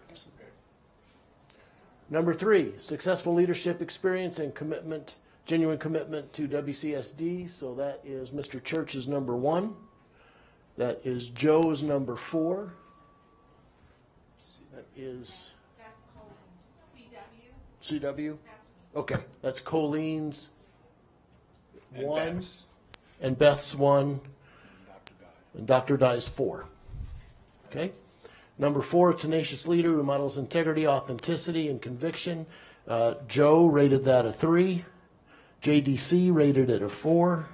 Number 3, successful leadership experience and commitment, genuine commitment to WCSD. So that is Mr. Church's number 1. That is Joe's number 4. That is CW. Okay, that's Colleen's 1, and Beth's 1, and Dr. Dye's 4. Okay. Number 4, tenacious leader who models integrity, authenticity, and conviction. Joe rated that a 3. JDC rated it a 4.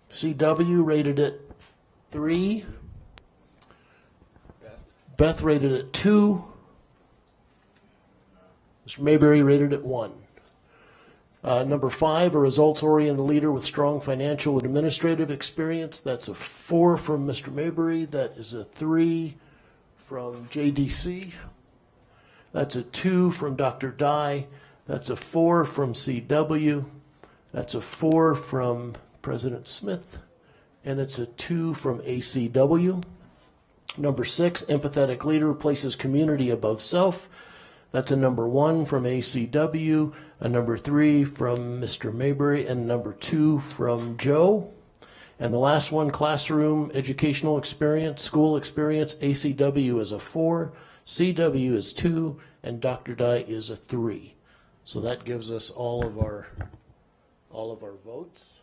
CW rated it 3. Beth rated it 2. Mr. Mayberry rated it 1. Number 5, a results-oriented leader with strong financial and administrative experience. That's a 4 from Mr. Mayberry. That is a 3 from JDC. That's a 2 from Dr. Dye. That's a 4 from CW. That's a 4 from President Smith. And it's a 2 from ACW. Number 6, empathetic leader places community above self. That's a number 1 from ACW, a number 3 from Mr. Mayberry, and number 2 from Joe. And the last one, classroom educational experience, school experience, ACW is a 4, CW is 2, and Dr. Dye is a 3. So that gives us all of our votes.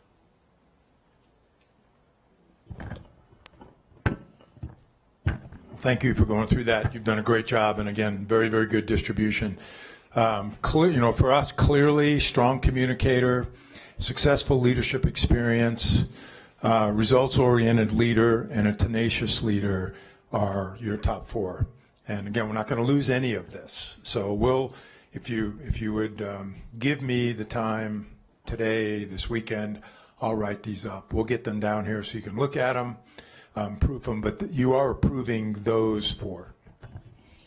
Thank you for going through that. You've done a great job, and again, very, very good distribution. For us, clearly, strong communicator, successful leadership experience, results-oriented leader, and a tenacious leader are your top 4. And again, we're not going to lose any of this. So if you would give me the time today, this weekend, I'll write these up. We'll get them down here so you can look at them. Proof them, but you are approving those 4.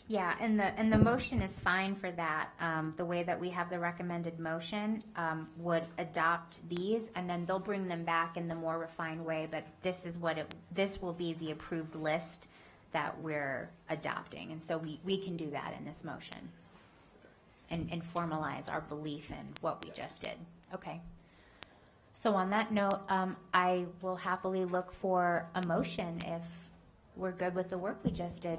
Yeah, and the motion is fine for that. The way that we have the recommended motion would adopt these, and then they'll bring them back in the more refined way. But this is this will be the approved list that we're adopting, and so we can do that in this motion, and formalize our belief in what we just did. Okay. So on that note, I will happily look for a motion if we're good with the work we just did.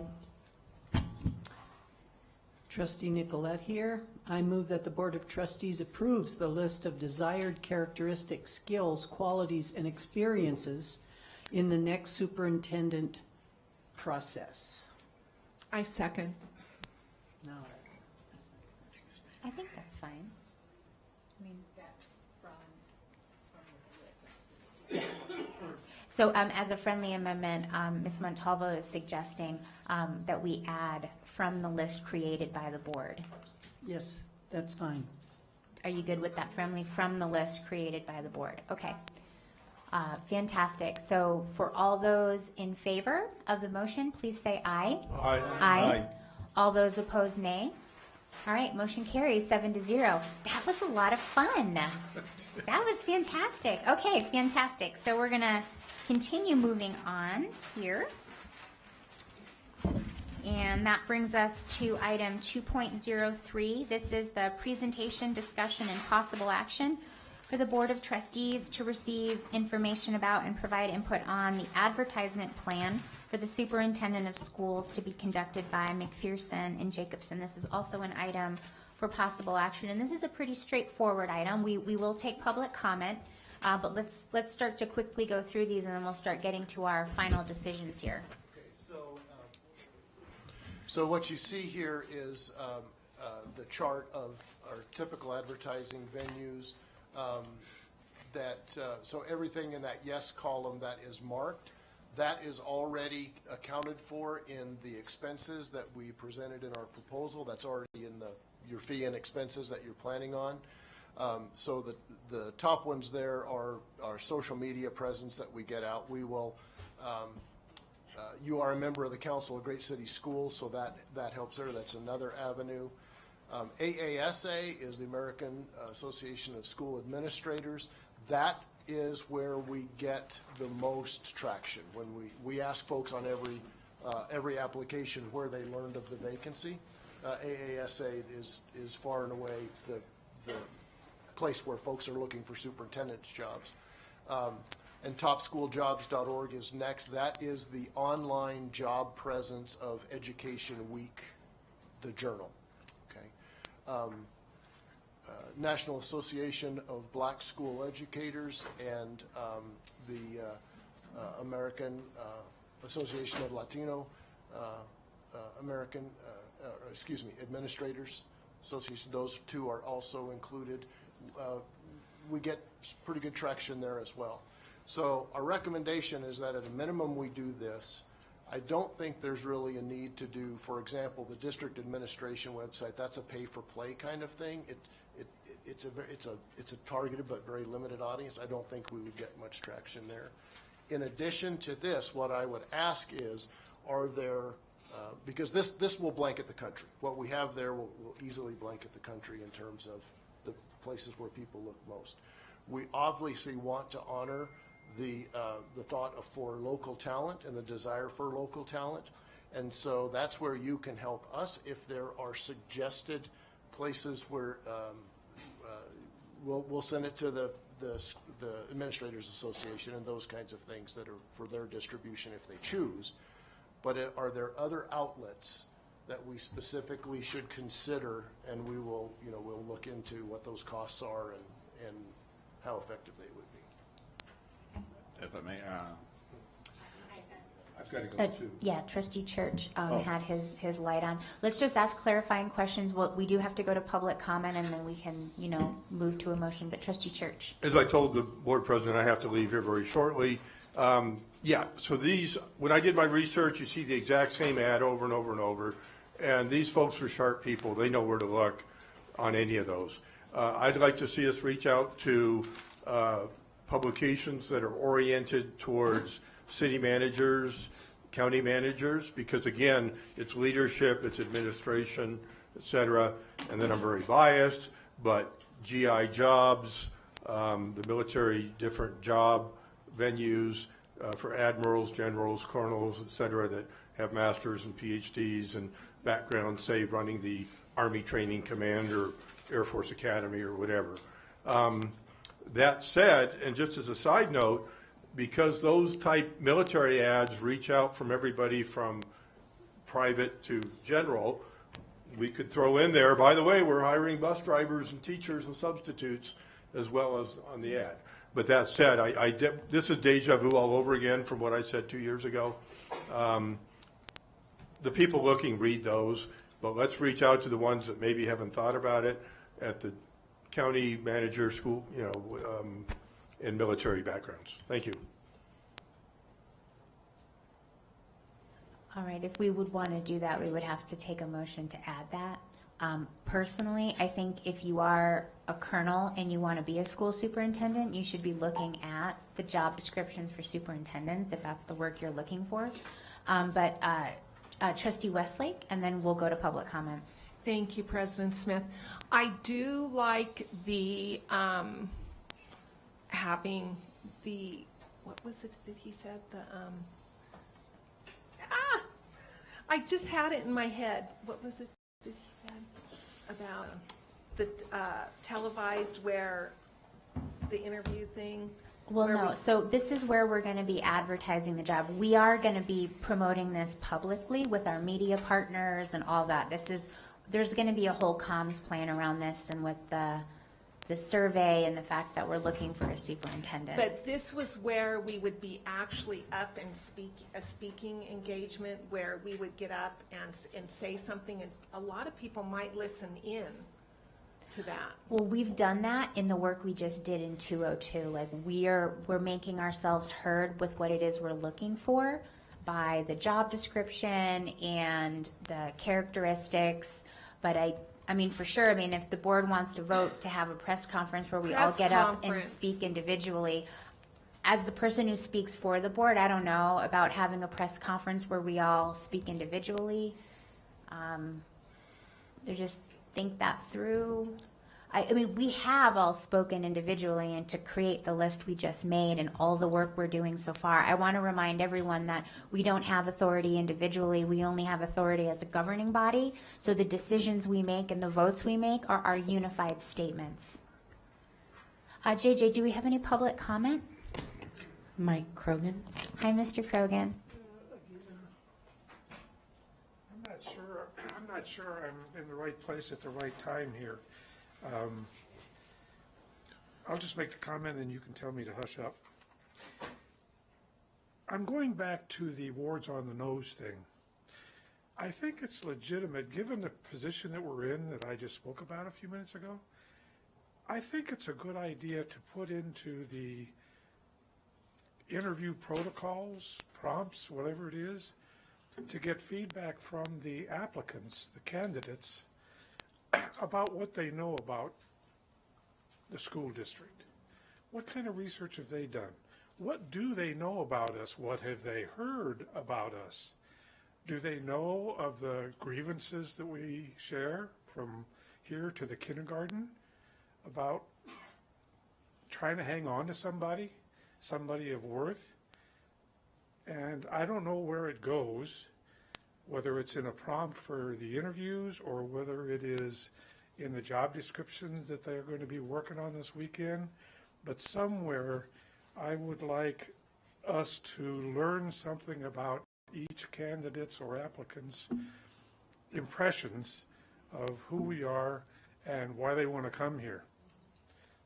Trustee Nicolette here. I move that the Board of Trustees approves the list of desired characteristics, skills, qualities, and experiences in the next superintendent process. I second. No. I think that's fine. I mean, so as a friendly amendment, Ms. Montalvo is suggesting that we add from the list created by the board. Yes, that's fine. Are you good with that, friendly, from the list created by the board? Okay. Fantastic. So for all those in favor of the motion, please say aye. Aye. Aye. All those opposed, nay. All right, motion carries 7-0. That was a lot of fun. That was fantastic. Okay, fantastic. So we're gonna continue moving on here. And that brings us to item 2.03. This is the presentation, discussion, and possible action for the Board of Trustees to receive information about and provide input on the advertisement plan for the superintendent of schools to be conducted by McPherson and Jacobson. This is also an item for possible action, and this is a pretty straightforward item. We will take public comment, but let's start to quickly go through these, and then we'll start getting to our final decisions here. Okay, so what you see here is the chart of our typical advertising venues. So everything in that yes column that is marked, that is already accounted for in the expenses that we presented in our proposal. That's already in your fee and expenses that you're planning on. So the top ones there are our social media presence that we get out. We will, you are a member of the Council of Great City Schools, so that helps there. That's another avenue. AASA is the American Association of School Administrators. That is where we get the most traction. When we ask folks on every application where they learned of the vacancy. AASA is far and away the place where folks are looking for superintendent's jobs. And topschooljobs.org is next. That is the online job presence of Education Week, the journal. National Association of Black School Educators and the American Association of Latino Administrators Association. Those two are also included. We get pretty good traction there as well. So our recommendation is that at a minimum we do this. I don't think there's really a need to do, for example, the district administration website. That's a pay-for-play kind of thing. It's a targeted but very limited audience. I don't think we would get much traction there. In addition to this, what I would ask is, are there, because this will blanket the country. What we have there will easily blanket the country in terms of the places where people look most. We obviously want to honor the thought for local talent and the desire for local talent. And so that's where you can help us if there are suggested places where we'll send it to the Administrators Association and those kinds of things that are for their distribution if they choose. But are there other outlets that we specifically should consider, and we'll look into what those costs are and how effective they would be. If I may, I've got to go too. Yeah, Trustee Church had his light on. Let's just ask clarifying questions. Well, we do have to go to public comment, and then we can, move to a motion. But Trustee Church. As I told the board president, I have to leave here very shortly. So these, when I did my research, you see the exact same ad over and over and over. And these folks are sharp people. They know where to look on any of those. I'd like to see us reach out to publications that are oriented towards city managers, county managers, because again, it's leadership, it's administration, et cetera. And then I'm very biased, but GI jobs, the military different job venues for admirals, generals, colonels, et cetera, that have masters and PhDs and background, say, running the Army Training Command or Air Force Academy or whatever. That said, and just as a side note, because those type military ads reach out from everybody from private to general, we could throw in there, by the way, we're hiring bus drivers and teachers and substitutes as well as on the ad. But that said, this is deja vu all over again from what I said 2 years ago. The people looking read those, but let's reach out to the ones that maybe haven't thought about it at the county manager, school, and military backgrounds. Thank you. All right, if we would want to do that, we would have to take a motion to add that. Personally, I think if you are a colonel and you want to be a school superintendent, you should be looking at the job descriptions for superintendents if that's the work you're looking for. But Trustee Westlake, and then we'll go to public comment. Thank you, President Smith. I do like the having the what was it that he said? I just had it in my head. What was it that he said about the televised where the interview thing? Well, no, so this is where we're going to be advertising the job. We are going to be promoting this publicly with our media partners and all that. There's going to be a whole comms plan around this, and with the survey and the fact that we're looking for a superintendent. But this was where we would be actually up and a speaking engagement where we would get up and say something, and a lot of people might listen in to that. Well, we've done that in the work we just did in 202. Like we're making ourselves heard with what it is we're looking for by the job description and the characteristics. But I mean, for sure, I mean, if the board wants to vote to have a press conference where we all get up and speak individually, as the person who speaks for the board, I don't know about having a press conference where we all speak individually. Just think that through. I mean, we have all spoken individually, and to create the list we just made and all the work we're doing so far, I want to remind everyone that we don't have authority individually. We only have authority as a governing body. So the decisions we make and the votes we make are our unified statements. JJ, do we have any public comment? Mike Krogan. Hi, Mr. Krogan. I'm not sure I'm in the right place at the right time here. I'll just make the comment and you can tell me to hush up. I'm going back to the wards on the nose thing. I think it's legitimate, given the position that we're in that I just spoke about a few minutes ago. I think it's a good idea to put into the interview protocols, prompts, whatever it is, to get feedback from the applicants, the candidates, about what they know about the school district. What kind of research have they done? What do they know about us? What have they heard about us? Do they know of the grievances that we share from here to the kindergarten about trying to hang on to somebody of worth? And I don't know where it goes, whether it's in a prompt for the interviews or whether it is in the job descriptions that they're going to be working on this weekend. But somewhere I would like us to learn something about each candidate's or applicant's impressions of who we are and why they want to come here.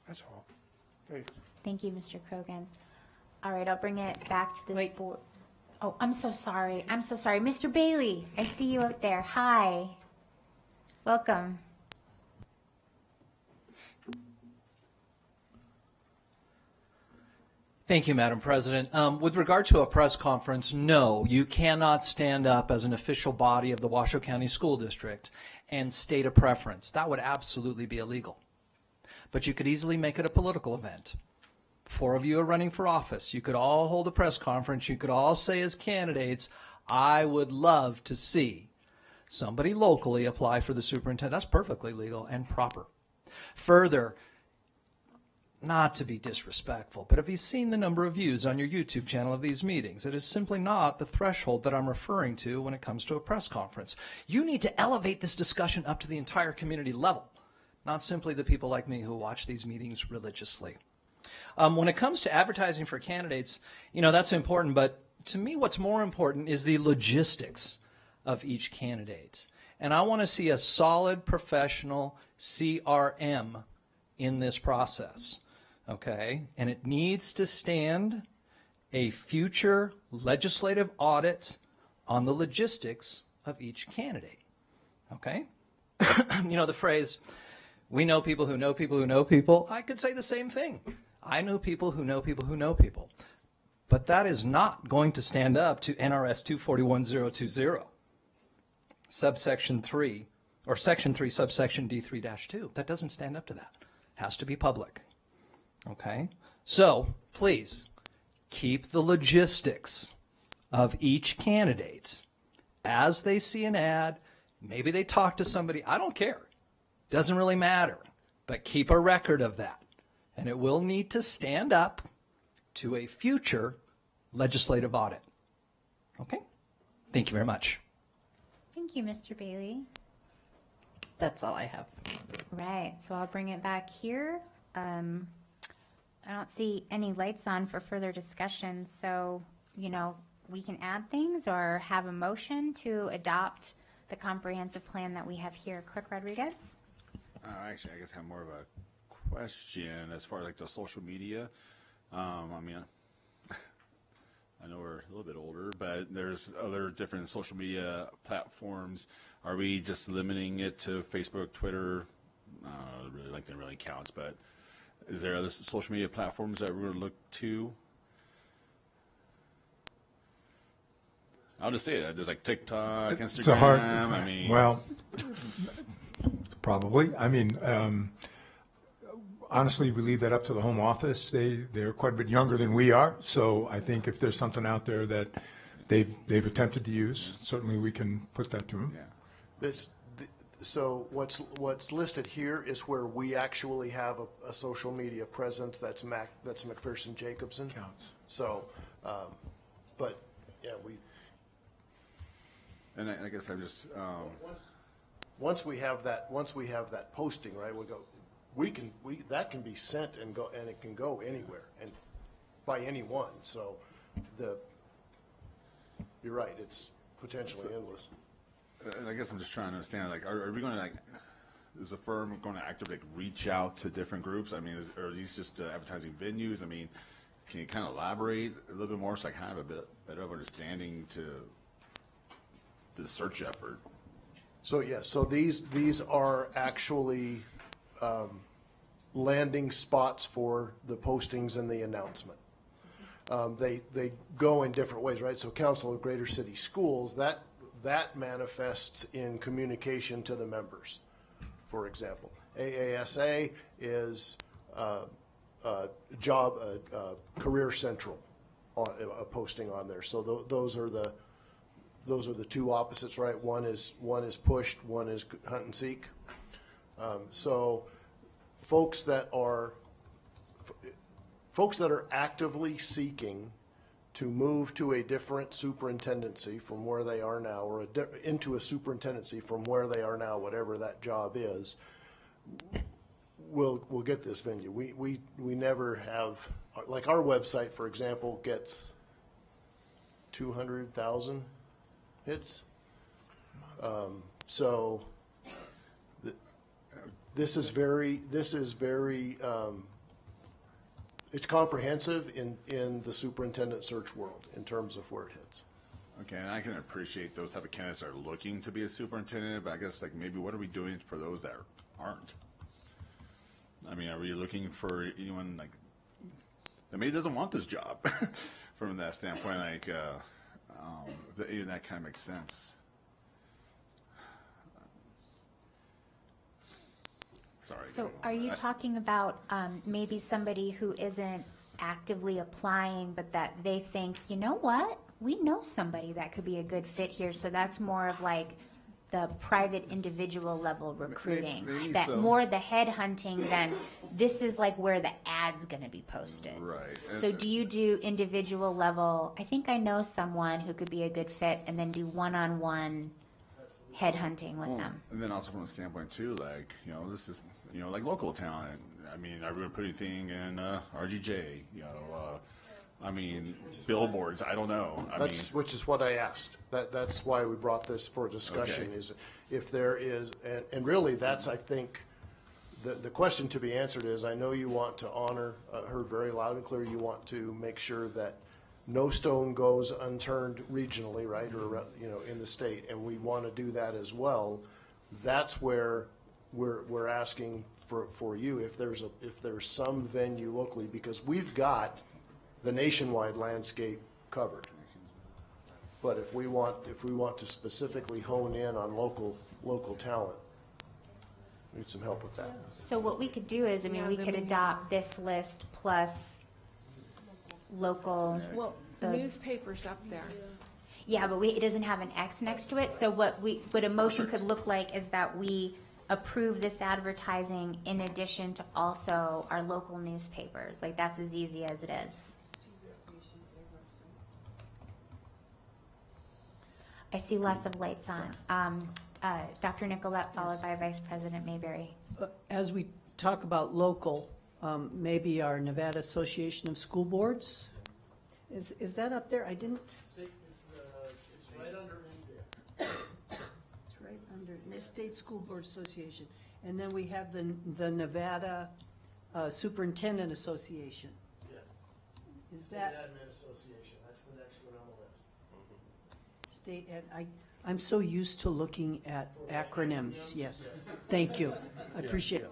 That's all. Thanks. Thank you, Mr. Krogan. All right, I'll bring it back to this board. Oh, I'm so sorry. I'm so sorry. Mr. Bailey, I see you out there. Hi. Welcome. Thank you, Madam President. With regard to a press conference, no, you cannot stand up as an official body of the Washoe County School District and state a preference. That would absolutely be illegal. But you could easily make it a political event. 4 of you are running for office. You could all hold a press conference. You could all say as candidates, I would love to see somebody locally apply for the superintendent. That's perfectly legal and proper. Further, not to be disrespectful, but have you seen the number of views on your YouTube channel of these meetings? It is simply not the threshold that I'm referring to when it comes to a press conference. You need to elevate this discussion up to the entire community level, not simply the people like me who watch these meetings religiously. When it comes to advertising for candidates, you know, that's important, but to me what's more important is the logistics of each candidate. And I want to see a solid professional CRM in this process, okay? And it needs to stand a future legislative audit on the logistics of each candidate, okay? You know the phrase, we know people who know people who know people. I could say the same thing. I know people who know people who know people. But that is not going to stand up to NRS 241020, subsection 3, or section 3, subsection D3-2. That doesn't stand up to that. It has to be public. Okay? So, please, keep the logistics of each candidate as they see an ad. Maybe they talk to somebody. I don't care. Doesn't really matter. But keep a record of that. And it will need to stand up to a future legislative audit. Okay? Thank you very much. Thank you, Mr. Bailey. That's all I have. Right, so I'll bring it back here. I don't see any lights on for further discussion, so, we can add things or have a motion to adopt the comprehensive plan that we have here. Clerk Rodriguez? Actually, I guess I have more of a question as far as like the social media. I know we're a little bit older, but there's other different social media platforms. Are we just limiting it to Facebook, Twitter? Really, LinkedIn really counts, but is there other social media platforms that we're going to look to? I'll just say it. There's like TikTok, Instagram. It's a hard, well, probably. Honestly, we leave that up to the home office. They're quite a bit younger than we are, so I think if there's something out there that they've attempted to use, certainly we can put that to them. Yeah. So what's listed here is where we actually have a social media presence. That's McPherson Jacobson. Counts. So, but yeah, we. And I guess I just. Once we have that posting, right? That can be sent and go, and it can go anywhere and by anyone. So, you're right. It's potentially endless. And I guess I'm just trying to understand, like, are we going to, like, is the firm going to actively reach out to different groups? I mean, are these just advertising venues? I mean, can you kind of elaborate a little bit more so I kind of have a bit better of understanding to the search effort? So, yes, so these are actually landing spots for the postings and the announcement. They go in different ways, right? So Council of Greater City Schools, that manifests in communication to the members, for example. AASA is Career Central, a posting on there. So those are the two opposites, right? One is pushed, one is hunt and seek. So folks that are actively seeking to move to a different superintendency from where they are now, or into a superintendency from where they are now, whatever that job is, will get this venue. We never have, like our website, for example, gets 200,000 hits. So this is very. It's comprehensive in the superintendent search world in terms of where it hits. Okay, and I can appreciate those type of candidates that are looking to be a superintendent, but I guess like maybe what are we doing for those that aren't? I mean, are we looking for anyone like that maybe doesn't want this job from that standpoint? Like, even that kind of makes sense. Sorry. So are you talking about maybe somebody who isn't actively applying, but that they think, you know what, we know somebody that could be a good fit here, so that's more of like the private individual level recruiting, maybe that so. more the head hunting than this is like where the ad's going to be posted. Right. So do you do individual level, I think I know someone who could be a good fit, and then do one-on-one head hunting with them? And then also from the standpoint too, like, this is, like local talent. I mean, are we going to put anything in RGJ? I mean, billboards, I don't know. Which is what I asked. That's why we brought this for discussion, Okay. is if there is, and really that's, I think, the question to be answered is, I know you want to honor, heard very loud and clear, you want to make sure that no stone goes unturned regionally, right, or in the state, and we want to do that as well. That's where we're asking for you if there's some venue locally, because we've got the nationwide landscape covered. But if we want to specifically hone in on local talent, we need some help with that. So what we could do is, we could adopt this list plus local. Well, newspapers up there. Yeah, but it doesn't have an X next to it. So what a motion could look like is that we approve this advertising in addition to also our local newspapers. Like, that's as easy as it is. I see lots of lights on. Dr. Nicolette, followed by Vice President Mayberry. As we talk about local, maybe our Nevada Association of School Boards, is that up there? I didn't. It's right underneath there. It's right under the State School Board Association. And then we have the Nevada Superintendent Association. Yes. Is that Admin Association, that's the next one on the list. state? I'm so used to looking at acronyms. Yes. Thank you. I appreciate it.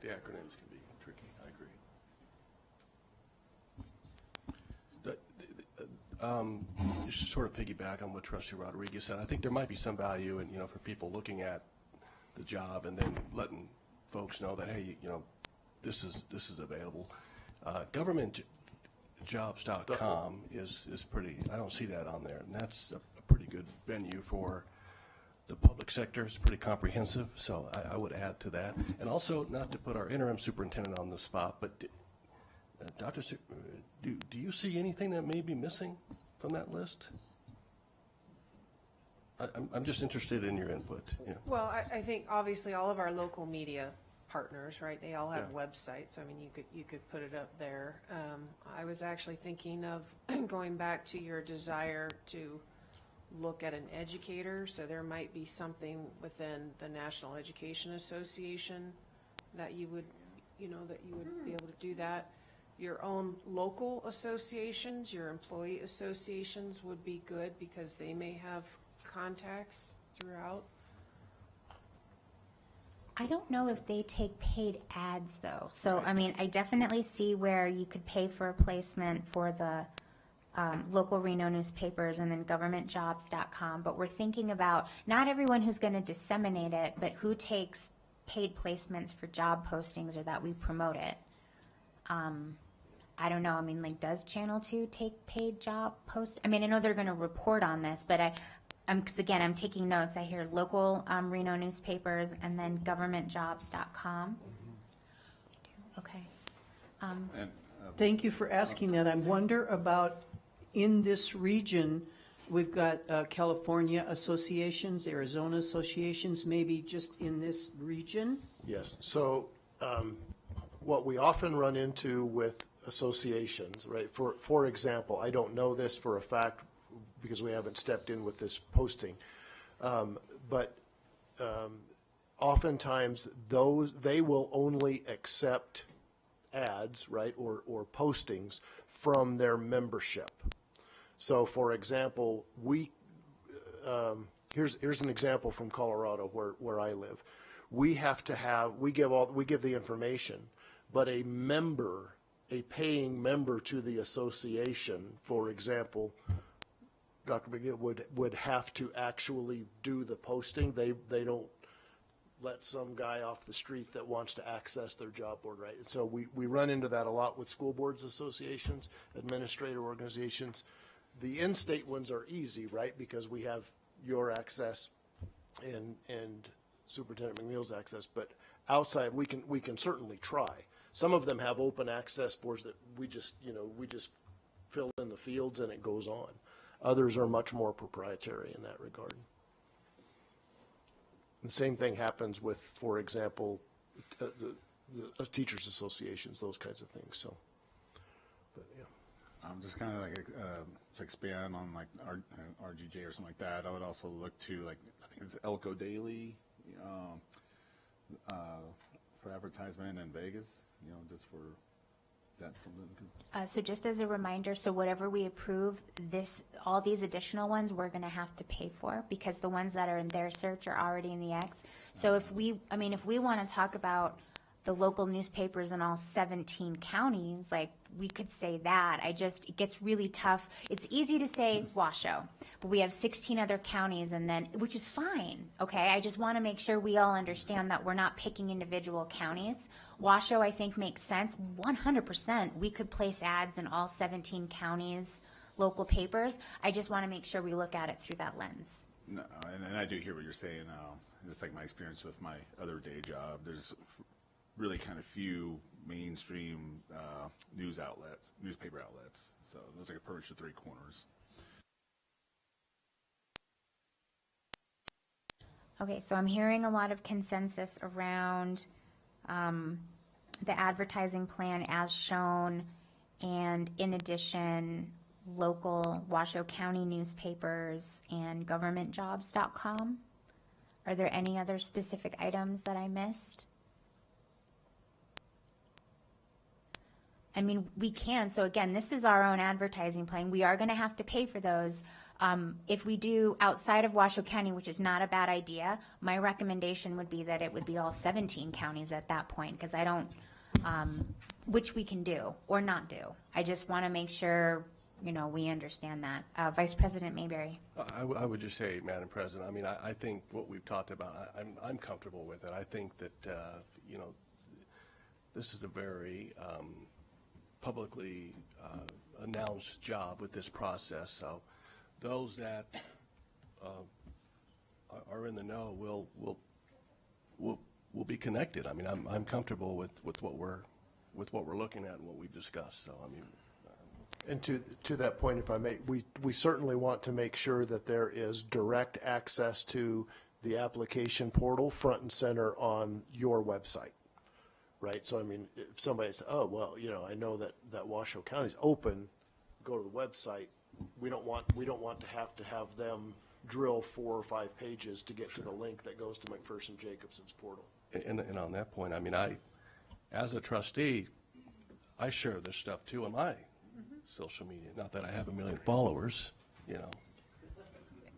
The acronyms can be tricky, I agree. Just sort of piggyback on what Trustee Rodriguez said, I think there might be some value in, for people looking at the job and then letting folks know that, hey, this is available. Governmentjobs.com is pretty, I don't see that on there, and that's a pretty good venue for the public sector. It's pretty comprehensive, so I would add to that. And also, not to put our interim superintendent on the spot, but Dr. Do you see anything that may be missing from that list? I'm just interested in your input. Yeah. Well, I think obviously all of our local media partners, right? They all have websites. So, I mean, you could put it up there. I was actually thinking of going back to your desire to look at an educator. So there might be something within the National Education Association that you would, be able to do that. Your own local associations, your employee associations would be good because they may have contacts throughout. I don't know if they take paid ads though. So, I mean, I definitely see where you could pay for a placement for the local Reno newspapers and then governmentjobs.com. But we're thinking about not everyone who's going to disseminate it, but who takes paid placements for job postings or that we promote it. I don't know. I mean, like, does Channel 2 take paid job posts? I mean, I know they're going to report on this, but because again, I'm taking notes. I hear local Reno newspapers and then governmentjobs.com. Okay. Thank you for asking that. I wonder about in this region, we've got California associations, Arizona associations, maybe just in this region? Yes, so what we often run into with associations, right, for example, I don't know this for a fact because we haven't stepped in with this posting, but oftentimes they will only accept ads, right, or postings from their membership. So, for example, here's an example from Colorado where I live. We have to we give the information, but a paying member to the association, for example, Dr. McNeil would have to actually do the posting. They don't let some guy off the street that wants to access their job board, right? And so we run into that a lot with school boards associations, administrator organizations. The in-state ones are easy, right? Because we have your access and Superintendent McNeil's access, but outside we can certainly try. Some of them have open access boards that we just fill in the fields and it goes on. Others are much more proprietary in that regard. The same thing happens with, for example, the teachers associations, those kinds of things. So, but yeah. Just kind of like to expand on like RGJ or something like that. I would also look to like I think it's Elko Daily for advertisement in Vegas. Just for is that something? So just as a reminder, so whatever we approve, all these additional ones we're going to have to pay for because the ones that are in their search are already in the X. So if we want to talk about the local newspapers in all 17 counties, like we could say that. It gets really tough. It's easy to say Washoe, but we have 16 other counties which is fine, okay? I just want to make sure we all understand that we're not picking individual counties. Washoe, I think, makes sense. 100%, we could place ads in all 17 counties, local papers. I just want to make sure we look at it through that lens. No, and I do hear what you're saying. Just like my experience with my other day job, there's really kind of few mainstream newspaper outlets. So those are pretty much the three corners. Okay, so I'm hearing a lot of consensus around the advertising plan as shown, and in addition, local Washoe County newspapers and governmentjobs.com. Are there any other specific items that I missed? I mean, we can. So again, this is our own advertising plan. We are going to have to pay for those. If we do outside of Washoe County, which is not a bad idea, my recommendation would be that it would be all 17 counties at that point, because I don't, which we can do or not do. I just want to make sure, you know, we understand that. Vice President Mayberry. I would just say, Madam President, I mean, I think what we've talked about, I'm comfortable with it. I think that, you know, this is a very publicly announced job with this process. So those that are in the know will be connected. I mean, I'm comfortable with what we're looking at and what we've discussed. So I mean. And to that point, if I may, we certainly want to make sure that there is direct access to the application portal front and center on your website, right? So I mean, if somebody says, oh, well, you know, I know that Washoe County is open, go to the website. We don't want to have them drill 4 or 5 pages to get to the link that goes to McPherson Jacobson's portal. And on that point, I mean, as a trustee, I share this stuff too on my social media. Not that I have 1 million followers, you know.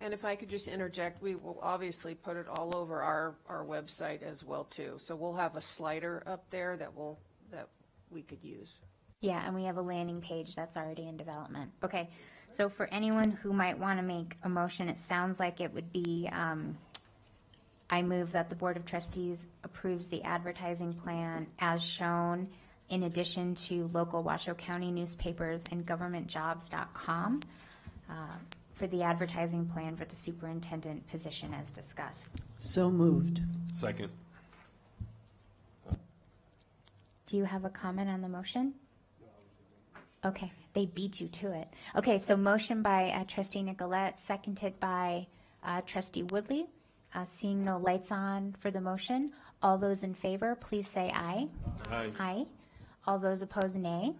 And if I could just interject, we will obviously put it all over our website as well too. So we'll have a slider up there that we could use. Yeah, and we have a landing page that's already in development. Okay, so for anyone who might want to make a motion, it sounds like it would be, I move that the Board of Trustees approves the advertising plan as shown, in addition to local Washoe County newspapers and governmentjobs.com for the advertising plan for the superintendent position as discussed. So moved. Second. Do you have a comment on the motion? Okay, they beat you to it. Okay, so motion by Trustee Nicolette, seconded by Trustee Woodley. Seeing no lights on for the motion, all those in favor, please say aye. Aye. Aye. All those opposed, nay.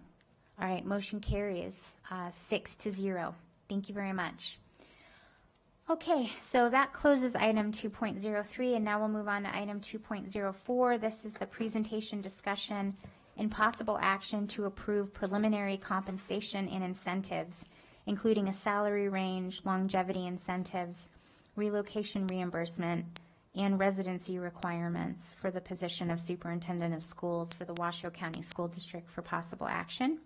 All right, motion carries 6-0. Thank you very much. Okay, so that closes item 2.03, and now we'll move on to item 2.04. This is the presentation, discussion, and possible action to approve preliminary compensation and incentives, including a salary range, longevity incentives, relocation reimbursement, and residency requirements for the position of Superintendent of Schools for the Washoe County School District for possible action.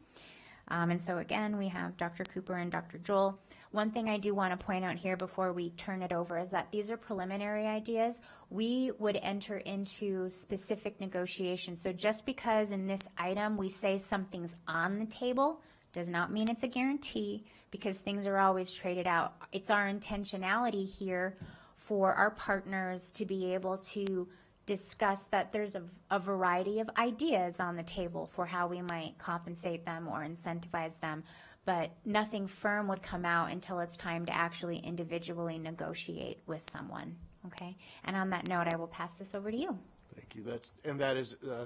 And so again, we have Dr. Cooper and Dr. Joel. One thing I do want to point out here before we turn it over is that these are preliminary ideas. We would enter into specific negotiations. So just because in this item we say something's on the table does not mean it's a guarantee, because things are always traded out. It's our intentionality here for our partners to be able to discuss that there's a variety of ideas on the table for how we might compensate them or incentivize them, but nothing firm would come out until it's time to actually individually negotiate with someone, okay? And on that note, I will pass this over to you. Thank you.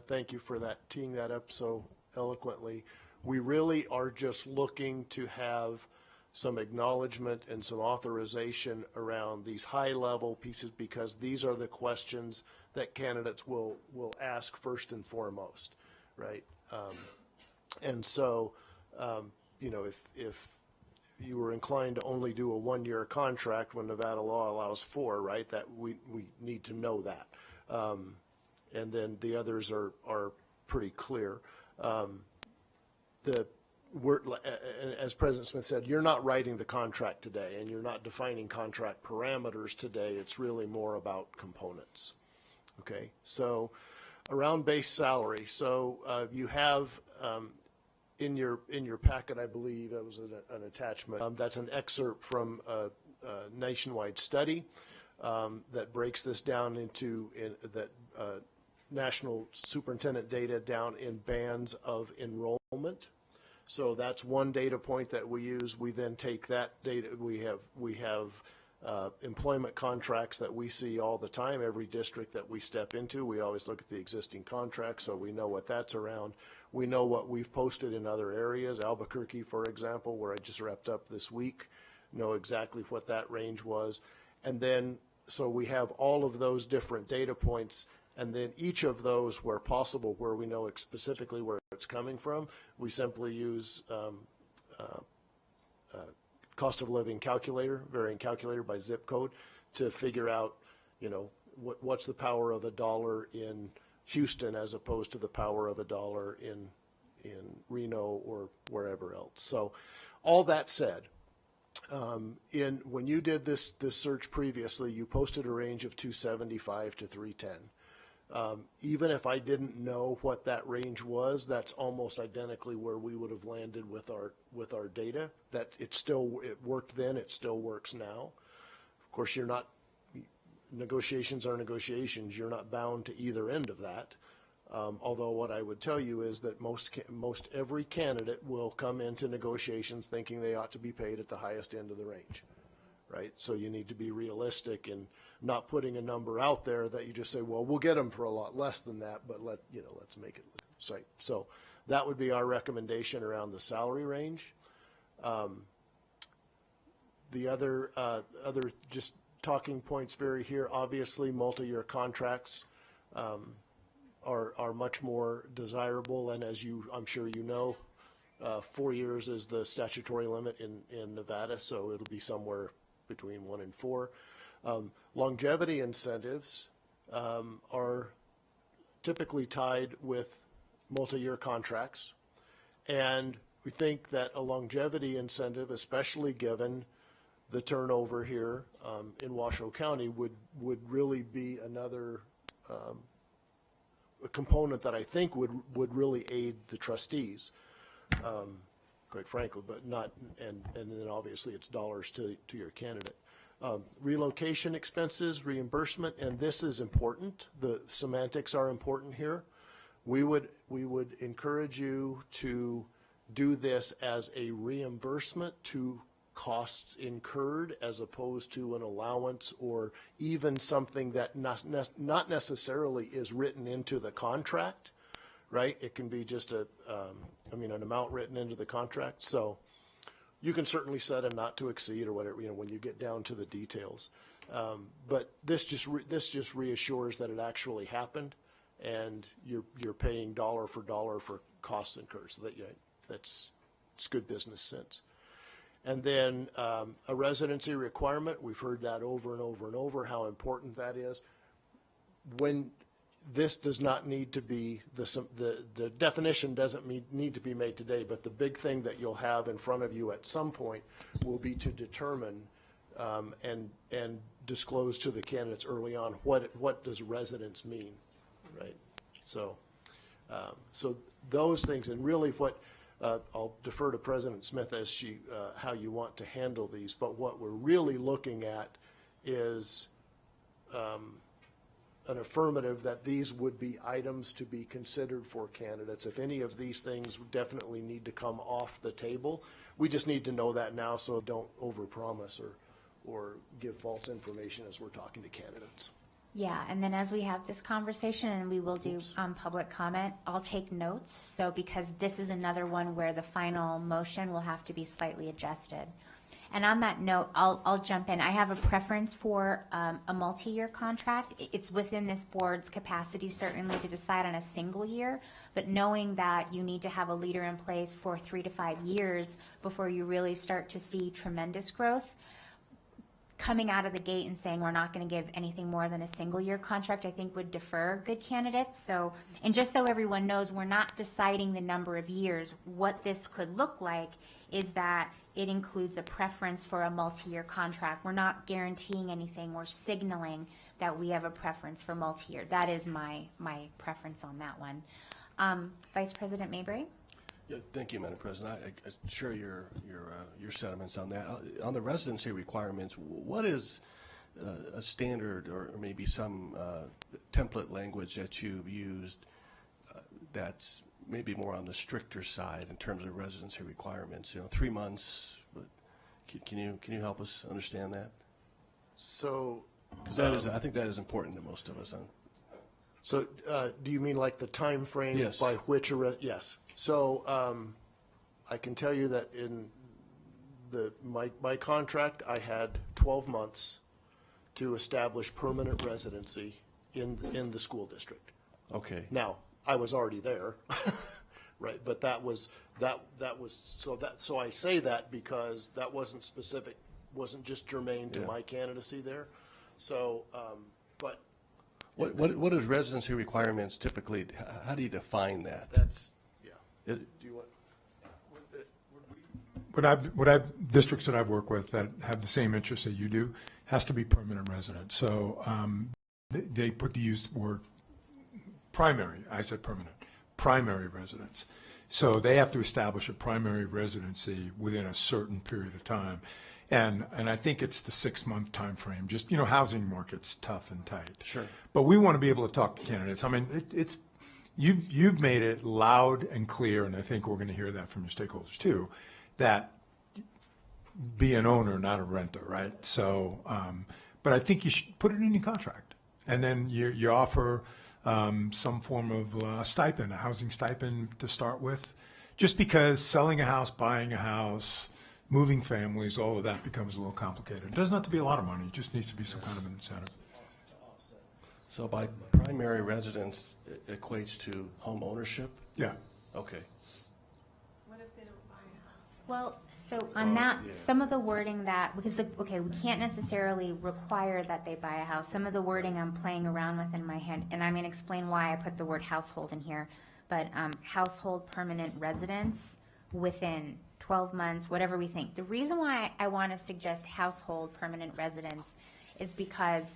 Thank you for that, teeing that up so eloquently. We really are just looking to have some acknowledgement and some authorization around these high-level pieces, because these are the questions that candidates will ask first and foremost, right? And so, you know, if you were inclined to only do a 1-year contract when Nevada law allows 4, right, that we need to know that. And then the others are pretty clear. As President Smith said, you're not writing the contract today, and you're not defining contract parameters today. It's really more about components. Okay, so around base salary. So you have in your packet, I believe that was an attachment. That's an excerpt from a nationwide study that breaks this down into national superintendent data down in bands of enrollment. So that's one data point that we use. We then take that data. We have employment contracts that we see all the time. Every district that we step into, we always look at the existing contracts, so we know what that's around. We know what we've posted in other areas. Albuquerque, for example, where I just wrapped up this week, know exactly what that range was. And then, so we have all of those different data points, and then each of those, where possible, where we know specifically where it's coming from, we simply use cost of living calculator, varying calculator by zip code, to figure out, you know, what's the power of a dollar in Houston as opposed to the power of a dollar in Reno or wherever else. So all that said, when you did this search previously, you posted a range of 275 to 310. Even if I didn't know what that range was, that's almost identically where we would have landed with our data. That it worked then, it still works now. Of course, negotiations are negotiations. You're not bound to either end of that. Although what I would tell you is that most every candidate will come into negotiations thinking they ought to be paid at the highest end of the range, right? So you need to be realistic and not putting a number out there that you just say, well, we'll get them for a lot less than that, but let's make it right. So that would be our recommendation around the salary range. The other just talking points vary here. Obviously, multi-year contracts are much more desirable, and as I'm sure you know, 4 years is the statutory limit in Nevada, so it'll be somewhere between 1 and 4. Longevity incentives are typically tied with multi-year contracts, and we think that a longevity incentive, especially given the turnover here in Washoe County, would really be another a component that I think would really aid the trustees, quite frankly, but not, and then obviously it's dollars to your candidate. Relocation expenses, reimbursement, and this is important. The semantics are important here. We would encourage you to do this as a reimbursement to costs incurred as opposed to an allowance or even something that not necessarily is written into the contract, right? It can be just an amount written into the contract. So you can certainly set a not to exceed or whatever, when you get down to the details. But this just reassures that it actually happened, and you're paying dollar for costs incurred. So it's good business sense. And then a residency requirement, we've heard that over and over and over, how important that is. When this does not need to be, the definition doesn't need to be made today, but the big thing that you'll have in front of you at some point will be to determine and disclose to the candidates early on what does residence mean, right? So those things, and really what, I'll defer to President Smith as how you want to handle these, but what we're really looking at is an affirmative that these would be items to be considered for candidates. If any of these things definitely need to come off the table, we just need to know that now, so don't overpromise or give false information as we're talking to candidates. Yeah, and then as we have this conversation, and we will do public comment, I'll take notes. So because this is another one where the final motion will have to be slightly adjusted. And on that note, I'll jump in. I have a preference for a multi-year contract. It's within this board's capacity certainly to decide on a single year, but knowing that you need to have a leader in place for 3 to 5 years before you really start to see tremendous growth, coming out of the gate and saying we're not going to give anything more than a single year contract, I think would defer good candidates. So, and just so everyone knows, we're not deciding the number of years. What this could look like is that it includes a preference for a multi-year contract. We're not guaranteeing anything. We're signaling that we have a preference for multi-year. That is my preference on that one. Vice President Mabry? Yeah, thank you, Madam President. I share your sentiments on that. On the residency requirements, what is a standard or maybe some template language that you've used that's maybe more on the stricter side in terms of residency requirements? 3 months. But can you help us understand that? So, Because I think that is important to most of us. So, do you mean like the time frame Yes. by which yes. So, I can tell you that in my contract, I had 12 months to establish permanent residency in the school district. Okay. Now, I was already there, right? But that was so I say that because that wasn't specific, wasn't just germane to my candidacy there. So, but What is residency requirements typically? How do you define that? that's It- do you want? Districts that I've worked with that have the same interests that you do has to be permanent resident. So they put the used word primary. I said permanent. Primary residence. So they have to establish a primary residency within a certain period of time. And I think it's the 6-month time frame. Just, housing market's tough and tight. Sure. But we want to be able to talk to candidates. I mean, you've made it loud and clear, and I think we're going to hear that from your stakeholders too, that be an owner, not a renter, right? So, but I think you should put it in your contract, and then you offer some form of stipend, a housing stipend to start with, just because selling a house, buying a house, moving families, all of that becomes a little complicated. It doesn't have to be a lot of money. It just needs to be some kind of an incentive. So by primary residence equates to home ownership? Yeah. Okay. Well, so on that, some of the wording that, because, we can't necessarily require that they buy a house. Some of the wording I'm playing around with in my head, and I'm going to explain why I put the word household in here, but household permanent residence within 12 months, whatever we think. The reason why I want to suggest household permanent residence is because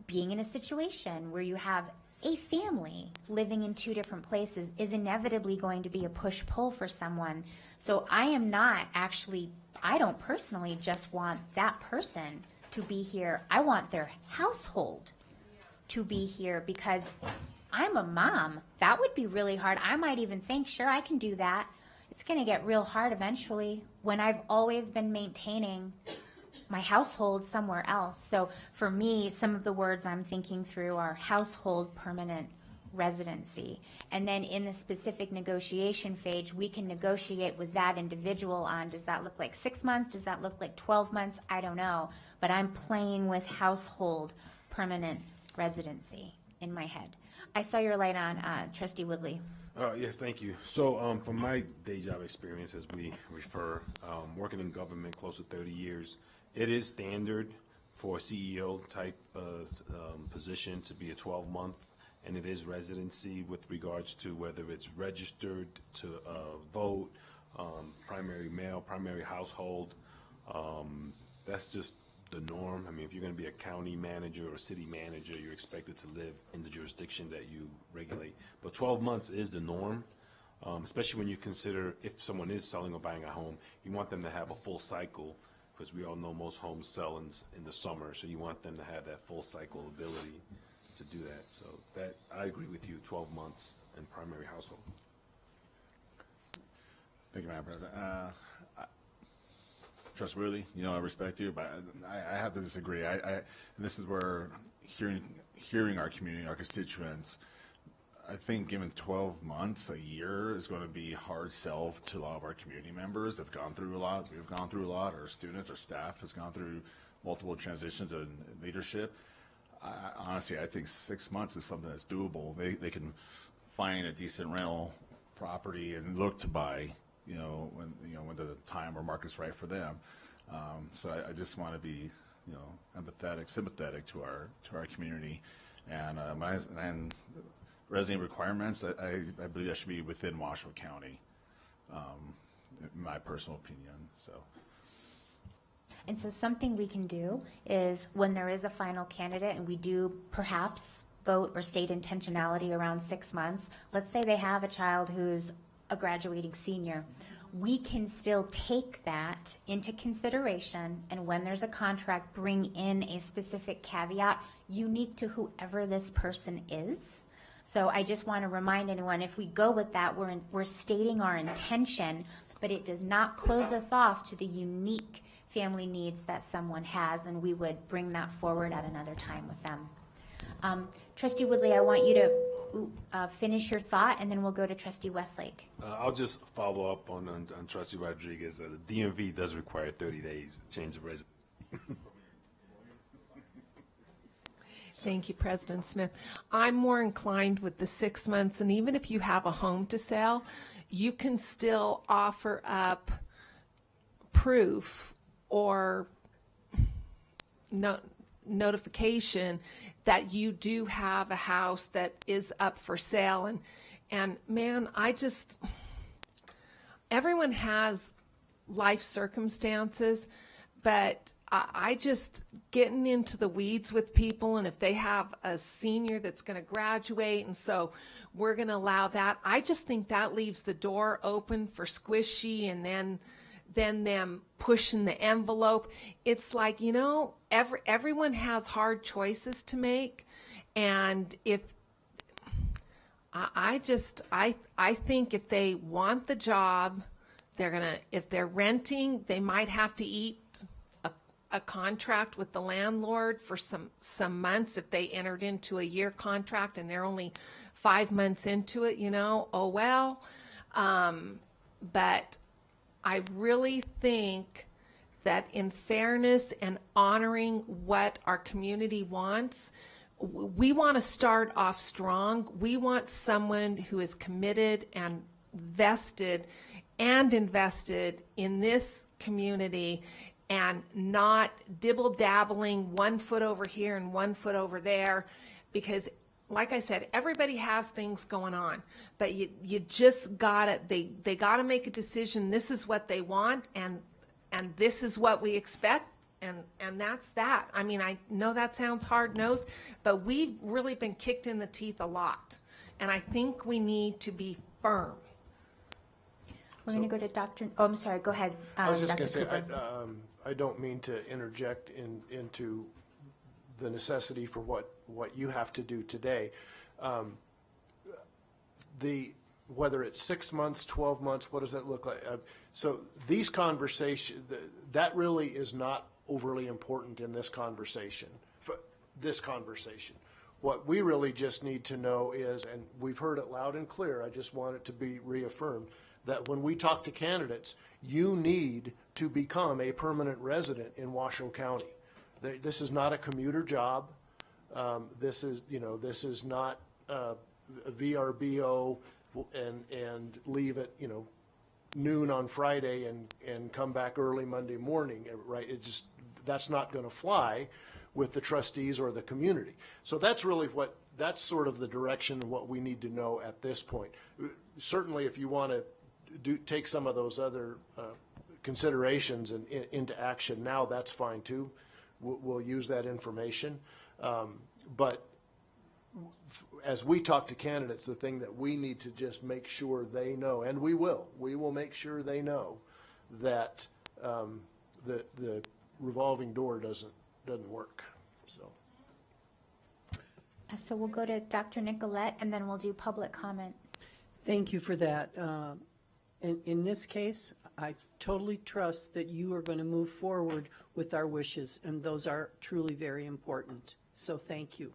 being in a situation where you have a family living in 2 different places is inevitably going to be a push-pull for someone. So I don't personally just want that person to be here. I want their household to be here because I'm a mom. That would be really hard. I might even think, sure, I can do that. It's going to get real hard eventually when I've always been maintaining my household somewhere else. So for me, some of the words I'm thinking through are household permanent residency. And then in the specific negotiation phase, we can negotiate with that individual on, does that look like 6 months? Does that look like 12 months? I don't know. But I'm playing with household permanent residency in my head. I saw your light on, Trustee Woodley. Yes, thank you. So from my day job experience, as we refer, working in government close to 30 years, it is standard for a CEO type position to be a 12-month, and it is residency with regards to whether it's registered to vote, primary male, primary household. That's just the norm. I mean, if you're going to be a county manager or a city manager, you're expected to live in the jurisdiction that you regulate. But 12 months is the norm, especially when you consider if someone is selling or buying a home, you want them to have a full cycle, because we all know most homes sell in the summer, so you want them to have that full cycle ability to do that. So that, I agree with you, 12 months in primary household. Thank you, Madam President. Trustworthy, I respect you, but I have to disagree. And this is where hearing our community, our constituents, I think given 12 months, a year is going to be hard sell to a lot of our community members. They've gone through a lot. We've gone through a lot. Our students, our staff has gone through multiple transitions in leadership. Honestly, I think 6 months is something that's doable. They can find a decent rental property and look to buy, when the time or market's right for them. So I just want to be, empathetic, sympathetic to our community, and resident requirements. I believe that should be within Washoe County, in my personal opinion. So. And so something we can do is when there is a final candidate and we do perhaps vote or state intentionality around 6 months, let's say they have a child who's a graduating senior, we can still take that into consideration, and when there's a contract, bring in a specific caveat unique to whoever this person is. So I just want to remind anyone, if we go with that, we're stating our intention, but it does not close us off to the unique family needs that someone has, and we would bring that forward at another time with them. Trustee Woodley, I want you to finish your thought, and then we'll go to Trustee Westlake. I'll just follow up on Trustee Rodriguez. The DMV does require 30 days change of residence. Thank you, President Smith. I'm more inclined with the 6 months, and even if you have a home to sell, you can still offer up proof or notification that you do have a house that is up for sale. And man, everyone has life circumstances, but I just getting into the weeds with people, and if they have a senior that's going to graduate, and so we're going to allow that, I just think that leaves the door open for squishy, and then them pushing the envelope. It's like, everyone has hard choices to make, and I think if they want the job, if they're renting, they might have to eat a contract with the landlord for some months if they entered into a year contract and they're only 5 months into it, oh well. But I really think that in fairness and honoring what our community wants, we want to start off strong. We want someone who is committed and vested and invested in this community, and not dibble-dabbling 1 foot over here and 1 foot over there, because like I said, everybody has things going on, but you just gotta, they gotta make a decision. This is what they want, and this is what we expect, and that's that. I mean, I know that sounds hard-nosed, but we've really been kicked in the teeth a lot, and I think we need to be firm. We're going to go to Dr. Oh, I'm sorry. Go ahead. I was just Dr. going to say, Cooper. I don't mean to interject into the necessity for what you have to do today. Whether it's 6 months, 12 months, what does that look like? So these conversations, that really is not overly important in this conversation. What we really just need to know is, and we've heard it loud and clear, I just want it to be reaffirmed, that when we talk to candidates, you need to become a permanent resident in Washoe County. This is not a commuter job. This is not a VRBO and leave at noon on Friday and come back early Monday morning, right? That's not going to fly with the trustees or the community. So that's really that's sort of the direction of what we need to know at this point. Certainly, if you want to take some of those other considerations into action now, that's fine too. We'll use that information. But as we talk to candidates, the thing that we need to just make sure they know, and we will make sure they know that the revolving door doesn't work. So we'll go to Dr. Nicolette, and then we'll do public comment. Thank you for that. In this case, I totally trust that you are going to move forward with our wishes, and those are truly very important. So thank you.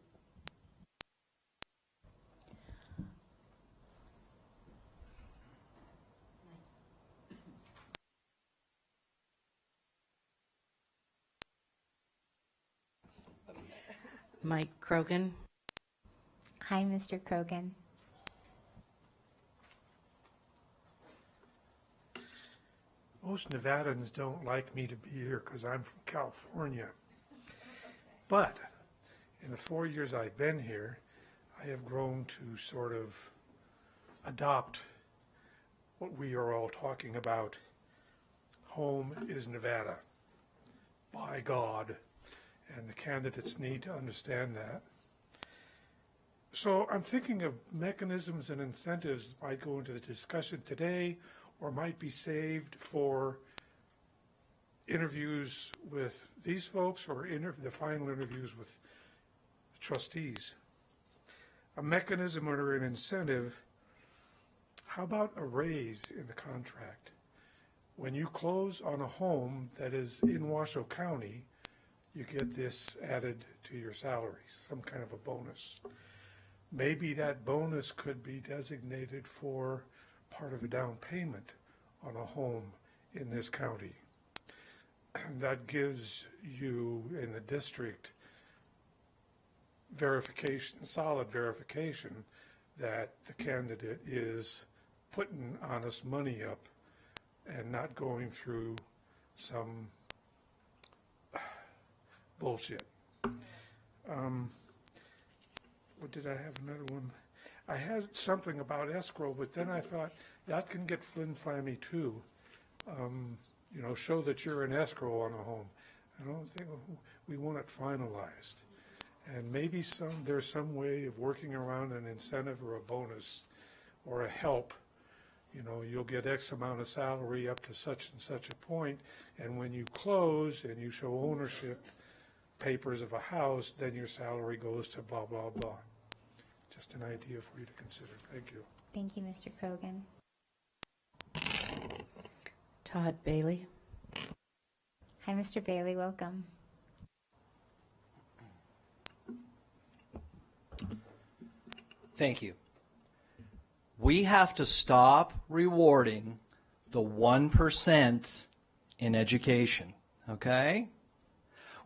Mike Krogan. Hi, Mr. Krogan. Most Nevadans don't like me to be here because I'm from California. But in the 4 years I've been here, I have grown to sort of adopt what we are all talking about. Home is Nevada, by God, and the candidates need to understand that. So I'm thinking of mechanisms and incentives that might go into the discussion today or might be saved for interviews with these folks or the final interviews with the trustees. A mechanism or an incentive, how about a raise in the contract? when you close on a home that is in Washoe County, you get this added to your salary, some kind of a bonus. Maybe that bonus could be designated for part of a down payment on a home in this county. That gives you in the district verification, solid verification that the candidate is putting honest money up and not going through some bullshit. What did I have another one? I had something about escrow, but then I thought that can get flim-flammy too. You know, show that you're in escrow on a home. I don't think we want it finalized. And maybe there's some way of working around an incentive or a bonus or a help. You know, you'll get X amount of salary up to such and such a point, and when you close and you show ownership papers of a house, then your salary goes to blah, blah, blah. Just an idea for you to consider. Thank you. Thank you, Mr. Krogan. Todd Bailey. Hi, Mr. Bailey, welcome. Thank you. We have to stop rewarding the 1% in education, okay?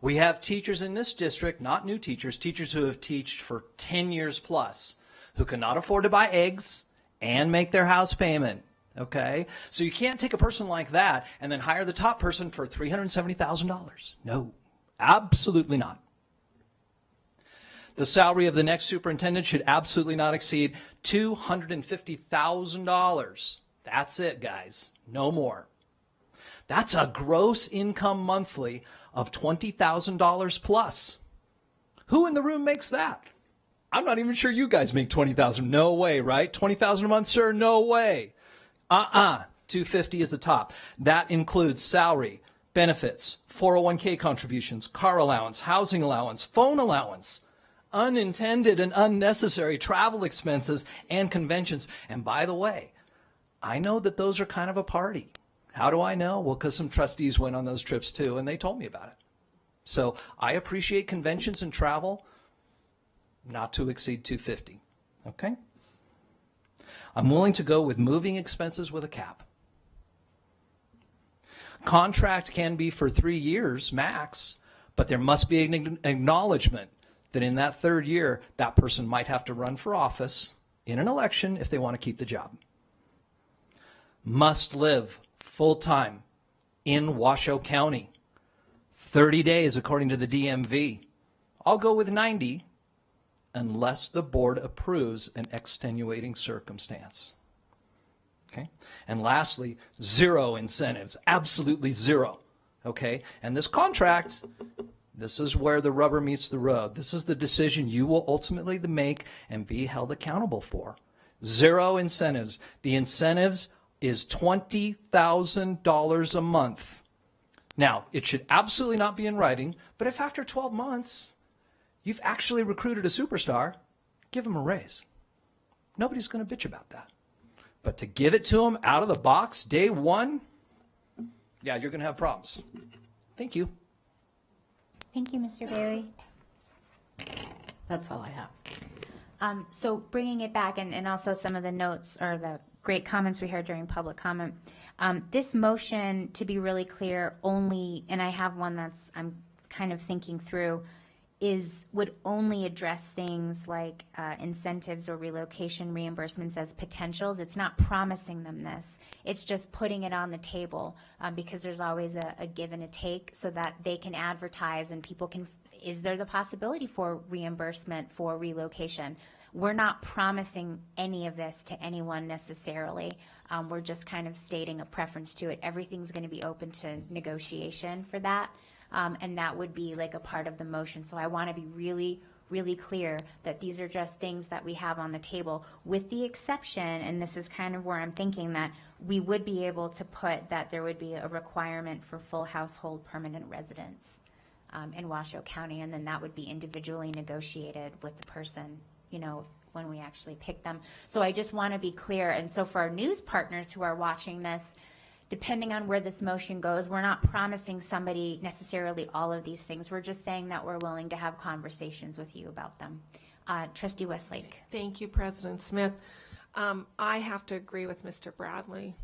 We have teachers in this district, not new teachers, teachers who have taught for 10 years plus, who cannot afford to buy eggs and make their house payment, okay? So you can't take a person like that and then hire the top person for $370,000. No, absolutely not. The salary of the next superintendent should absolutely not exceed $250,000. That's it, guys. No more. That's a gross income monthly of $20,000 plus. Who in the room makes that? I'm not even sure you guys make $20,000. No way, right? $20,000 a month, sir? No way. $250 is the top. That includes salary, benefits, 401k contributions, car allowance, housing allowance, phone allowance, unintended and unnecessary travel expenses and conventions. And by the way, I know that those are kind of a party. How do I know? Well, because some trustees went on those trips too, and they told me about it. So I appreciate conventions and travel, not to exceed $250. Okay? I'm willing to go with moving expenses with a cap. Contract can be for 3 years max, but there must be an acknowledgement that in that third year, that person might have to run for office in an election if they want to keep the job. Must live full-time in Washoe County. 30 days according to the DMV. I'll go with 90 unless the board approves an extenuating circumstance. Okay? And lastly, zero incentives. Absolutely zero. Okay? And this contract, this is where the rubber meets the road. This is the decision you will ultimately make and be held accountable for. Zero incentives. The incentives is $20,000 a month. Now, it should absolutely not be in writing, but if after 12 months you've actually recruited a superstar, give them a raise. Nobody's going to bitch about that. But to give it to them out of the box, day one, yeah, you're going to have problems. Thank you. Thank you, Mr. Bailey. That's all I have. So bringing it back, and also some of the notes or the great comments we heard during public comment. This motion, to be really clear, only, and I have one that's I'm kind of thinking through, would only address things like incentives or relocation reimbursements as potentials. It's not promising them this. It's just putting it on the table because there's always a give and a take so that they can advertise and people can, is there the possibility for reimbursement for relocation? We're not promising any of this to anyone necessarily. We're just kind of stating a preference to it. Everything's going to be open to negotiation for that. And that would be like a part of the motion. So I want to be really, really clear that these are just things that we have on the table, with the exception, and this is kind of where I'm thinking that we would be able to put that there would be a requirement for full household permanent residence in Washoe County, and then that would be individually negotiated with the person, you know, when we actually pick them. So I just want to be clear. And so for our news partners who are watching this, depending on where this motion goes, we're not promising somebody necessarily all of these things. We're just saying that we're willing to have conversations with you about them. Trustee Westlake. Thank you, President Smith. I have to agree with Mr. Bradley.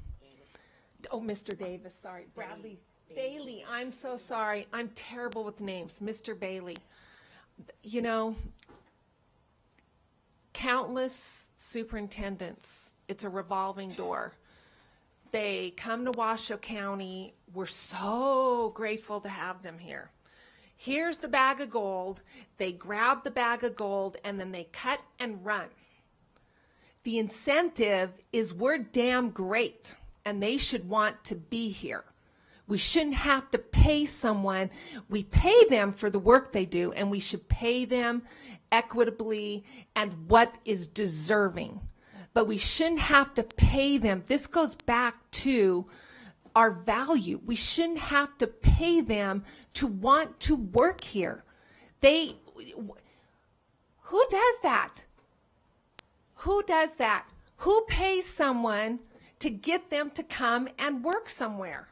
Oh, Mr. Davis, sorry. Bradley. Bailey, I'm so sorry. I'm terrible with names. Mr. Bailey. You know, countless superintendents, it's a revolving door. They come to Washoe County. We're so grateful to have them here. Here's the bag of gold. They grab the bag of gold and then they cut and run. The incentive is we're damn great and they should want to be here. We shouldn't have to pay someone. We pay them for the work they do, and we should pay them equitably and what is deserving. But we shouldn't have to pay them. This goes back to our value. We shouldn't have to pay them to want to work here. Who does that? Who does that? Who pays someone to get them to come and work somewhere?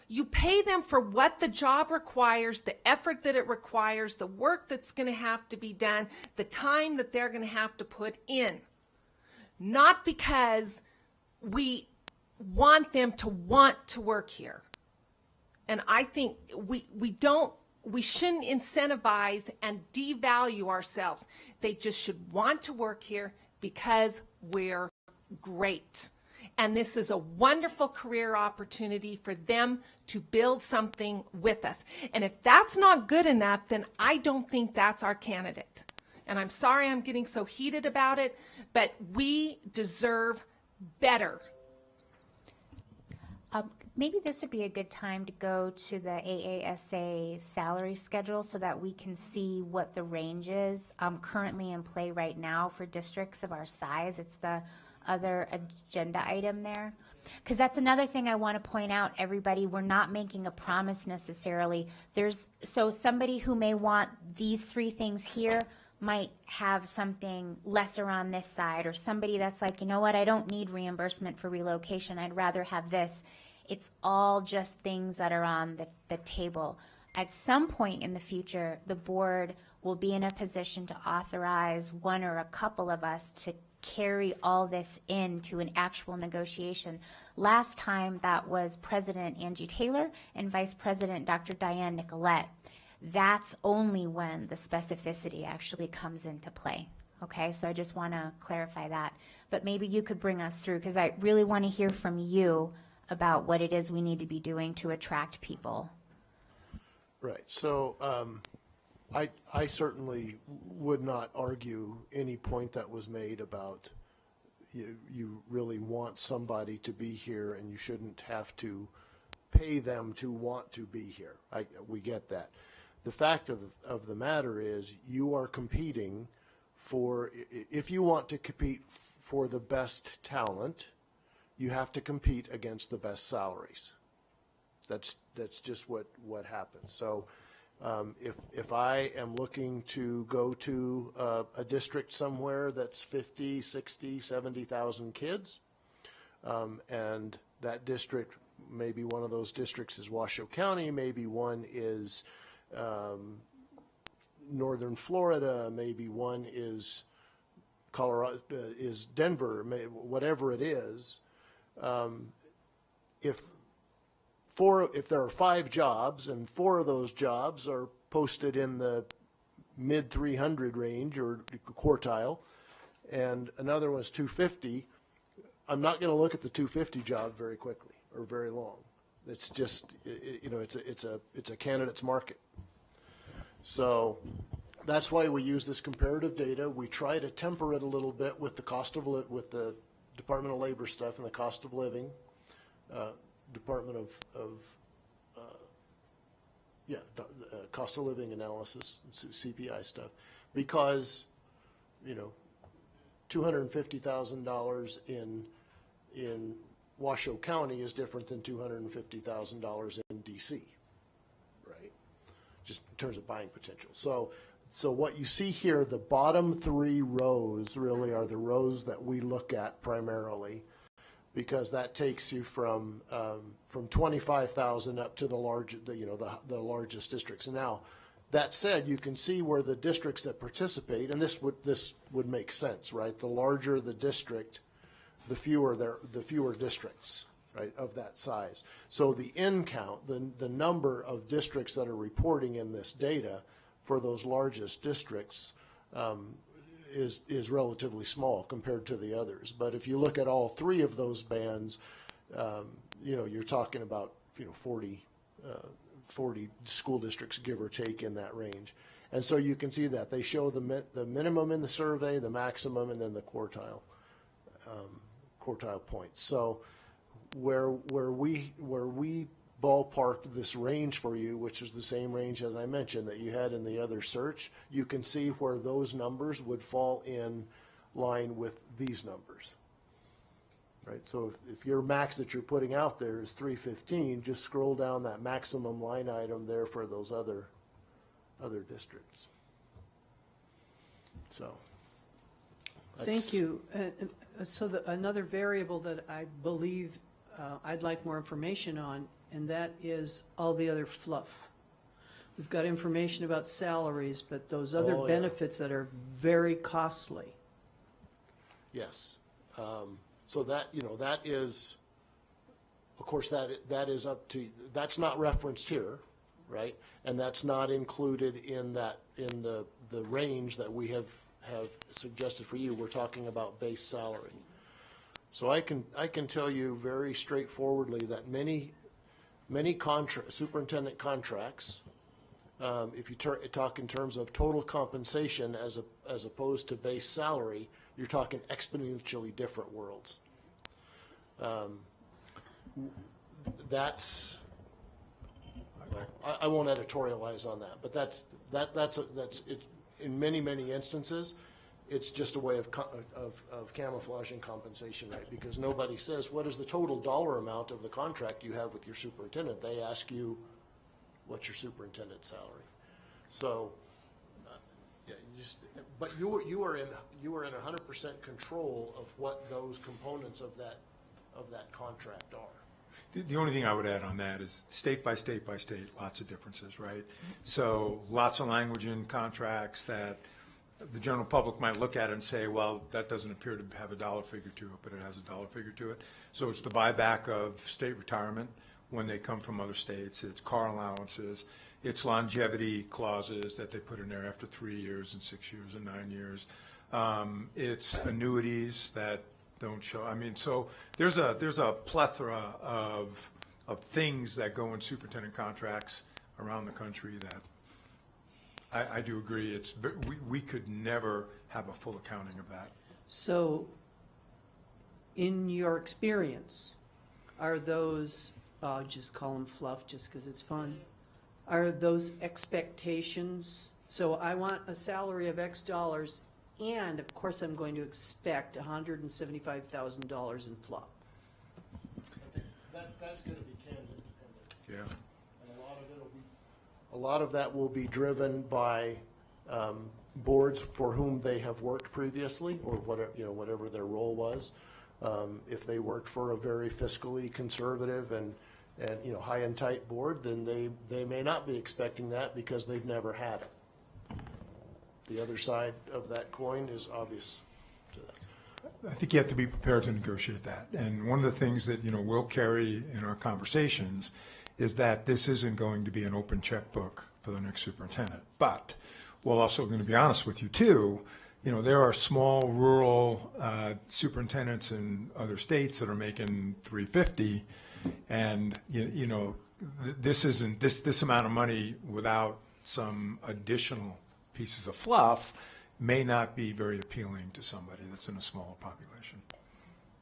You pay them for what the job requires, the effort that it requires, the work that's going to have to be done, the time that they're going to have to put in. Not because we want them to want to work here. And I think we shouldn't incentivize and devalue ourselves. They just should want to work here because we're great. And this is a wonderful career opportunity for them to build something with us. And if that's not good enough, then I don't think that's our candidate. And I'm sorry I'm getting so heated about it, but we deserve better. Maybe this would be a good time to go to the AASA salary schedule so that we can see what the range is currently in play right now for districts of our size. It's the other agenda item there. Because that's another thing I want to point out, everybody. We're not making a promise necessarily. So somebody who may want these three things here might have something lesser on this side, or somebody that's like, you know what, I don't need reimbursement for relocation. I'd rather have this. It's all just things that are on the table. At some point in the future, the board will be in a position to authorize one or a couple of us to carry all this into an actual negotiation. Last time that was President Angie Taylor and Vice President Dr. Diane Nicolette. That's only when the specificity actually comes into play. Okay, so I just want to clarify that. But maybe you could bring us through, because I really want to hear from you about what it is we need to be doing to attract people. Right. So I certainly would not argue any point that was made about you really want somebody to be here and you shouldn't have to pay them to want to be here. We get that. The fact of the matter is you are competing for, if you want to compete for the best talent, you have to compete against the best salaries. That's just what happens. So if I am looking to go to a district somewhere that's 50, 60, 70,000 kids, and that district, maybe one of those districts is Washoe County, maybe one is Northern Florida, maybe one is Colorado, is Denver, whatever it is. If there are 5 jobs and 4 of those jobs are posted in the mid 300 range or quartile, and another one's 250, I'm not going to look at the 250 job very quickly or very long. It's just, it's a candidate's market. So that's why we use this comparative data. We try to temper it a little bit with the cost of with the Department of Labor stuff and the cost of living, Department of cost of living analysis, CPI stuff, because $250,000 in Washoe County is different than $250,000 in DC, right? Just in terms of buying potential. So what you see here, the bottom 3 rows really are the rows that we look at primarily. because that takes you from 25,000 up to the largest districts. And now, that said, you can see where the districts that participate, and this would make sense, right? The larger the district, the fewer districts, right, of that size. So the end count, the number of districts that are reporting in this data for those largest districts is relatively small compared to the others. But if you look at all three of those bands, you're talking about 40 school districts, give or take, in that range. And so you can see that they show the minimum in the survey, the maximum, and then the quartile points. So where we ballparked this range for you, which is the same range as I mentioned that you had in the other search, you can see where those numbers would fall in line with these numbers. Right, so if your max that you're putting out there is 315, just scroll down that maximum line item there for those other districts. So, thank you. So another variable that I believe I'd like more information on, and that is all the other fluff. We've got information about salaries, but those other benefits that are very costly. Yes. So that that is, of course, that is up to, that's not referenced here, right? And that's not included in the range that we have suggested for you. We're talking about base salary. So I can tell you very straightforwardly that many superintendent contracts, if you talk in terms of total compensation as opposed to base salary, you're talking exponentially different worlds. That's, I won't editorialize on that, but that's it. In many instances, it's just a way of camouflaging compensation, right? Because nobody says, what is the total dollar amount of the contract you have with your superintendent? They ask you, what's your superintendent's salary? So, but you are in 100% control of what those components of that contract are. The only thing I would add on that is state by state by state, lots of differences, right? So lots of language in contracts that the general public might look at it and say, well, that doesn't appear to have a dollar figure to it, but it has a dollar figure to it. So it's the buyback of state retirement when they come from other states. It's car allowances. It's longevity clauses that they put in there after 3 years and 6 years and 9 years. It's annuities that don't show. I mean, so there's a plethora of things that go in superintendent contracts around the country that I do agree. We could never have a full accounting of that. So, in your experience, are those, I'll just call them fluff just because it's fun, are those expectations? So I want a salary of X dollars, and of course I'm going to expect $175,000 in fluff. That's going to be candidate dependent. Yeah. And a lot of that will be driven by boards for whom they have worked previously, or whatever their role was. If they worked for a very fiscally conservative and high and tight board, then they may not be expecting that because they've never had it. The other side of that coin is obvious to them. I think you have to be prepared to negotiate that. And one of the things that we'll carry in our conversations is that this isn't going to be an open checkbook for the next superintendent. But we're also going to be honest with you too. There are small rural superintendents in other states that are making $350, and this isn't this amount of money without some additional pieces of fluff may not be very appealing to somebody that's in a smaller population.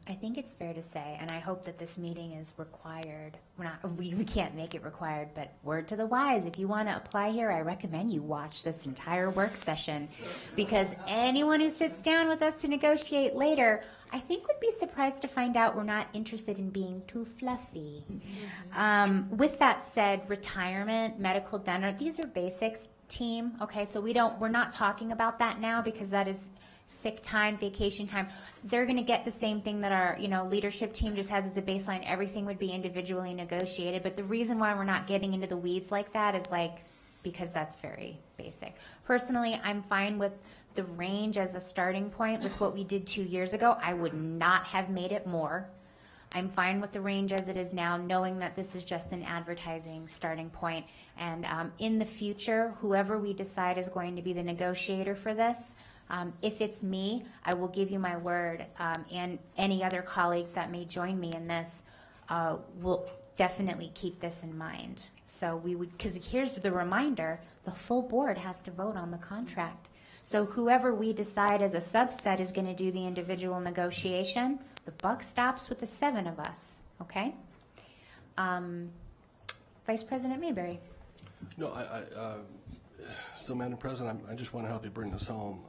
I think it's fair to say, and I hope that this meeting is required. We can't make it required, but word to the wise, if you want to apply here, I recommend you watch this entire work session, because anyone who sits down with us to negotiate later, I think would be surprised to find out we're not interested in being too fluffy. With that said, retirement, medical, dental, these are basics, team. Okay, so we're not talking about that now because that is sick time, vacation time, they're going to get the same thing that our, leadership team just has as a baseline. Everything would be individually negotiated. But the reason why we're not getting into the weeds like that is because that's very basic. Personally, I'm fine with the range as a starting point with what we did 2 years ago. I would not have made it more. I'm fine with the range as it is now, knowing that this is just an advertising starting point. And in the future, whoever we decide is going to be the negotiator for this, if it's me, I will give you my word, and any other colleagues that may join me in this will definitely keep this in mind. So we would, because here's the reminder, the full board has to vote on the contract. So whoever we decide as a subset is going to do the individual negotiation. The buck stops with the 7 of us, okay? Vice President Mayberry. No, so Madam President, I just want to help you bring this home.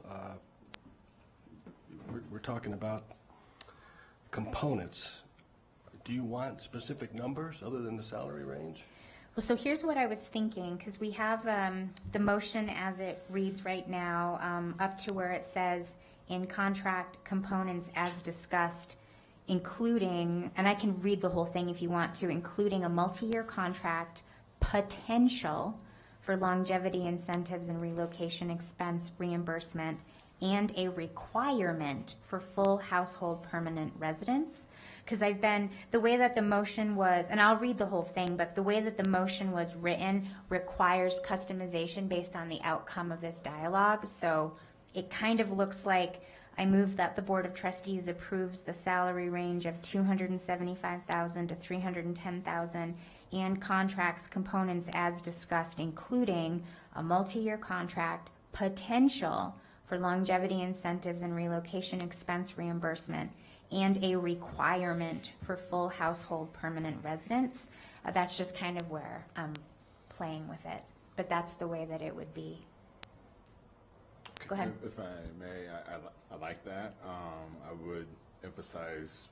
We're talking about components. Do you want specific numbers other than the salary range? Well, so here's what I was thinking, because we have the motion as it reads right now, up to where it says in contract components as discussed, including, and I can read the whole thing if you want to, including a multi-year contract, potential for longevity incentives and relocation expense reimbursement, and a requirement for full household permanent residence. Because the way that the motion was, and I'll read the whole thing, but the way that the motion was written requires customization based on the outcome of this dialogue. So it kind of looks like I move that the Board of Trustees approves the salary range of $275,000 to $310,000 and contracts components as discussed, including a multi-year contract, potential for longevity incentives and relocation expense reimbursement, and a requirement for full household permanent residence. That's just kind of where I'm playing with it, but that's the way that it would be. Go ahead. If I may, I like that. I would emphasize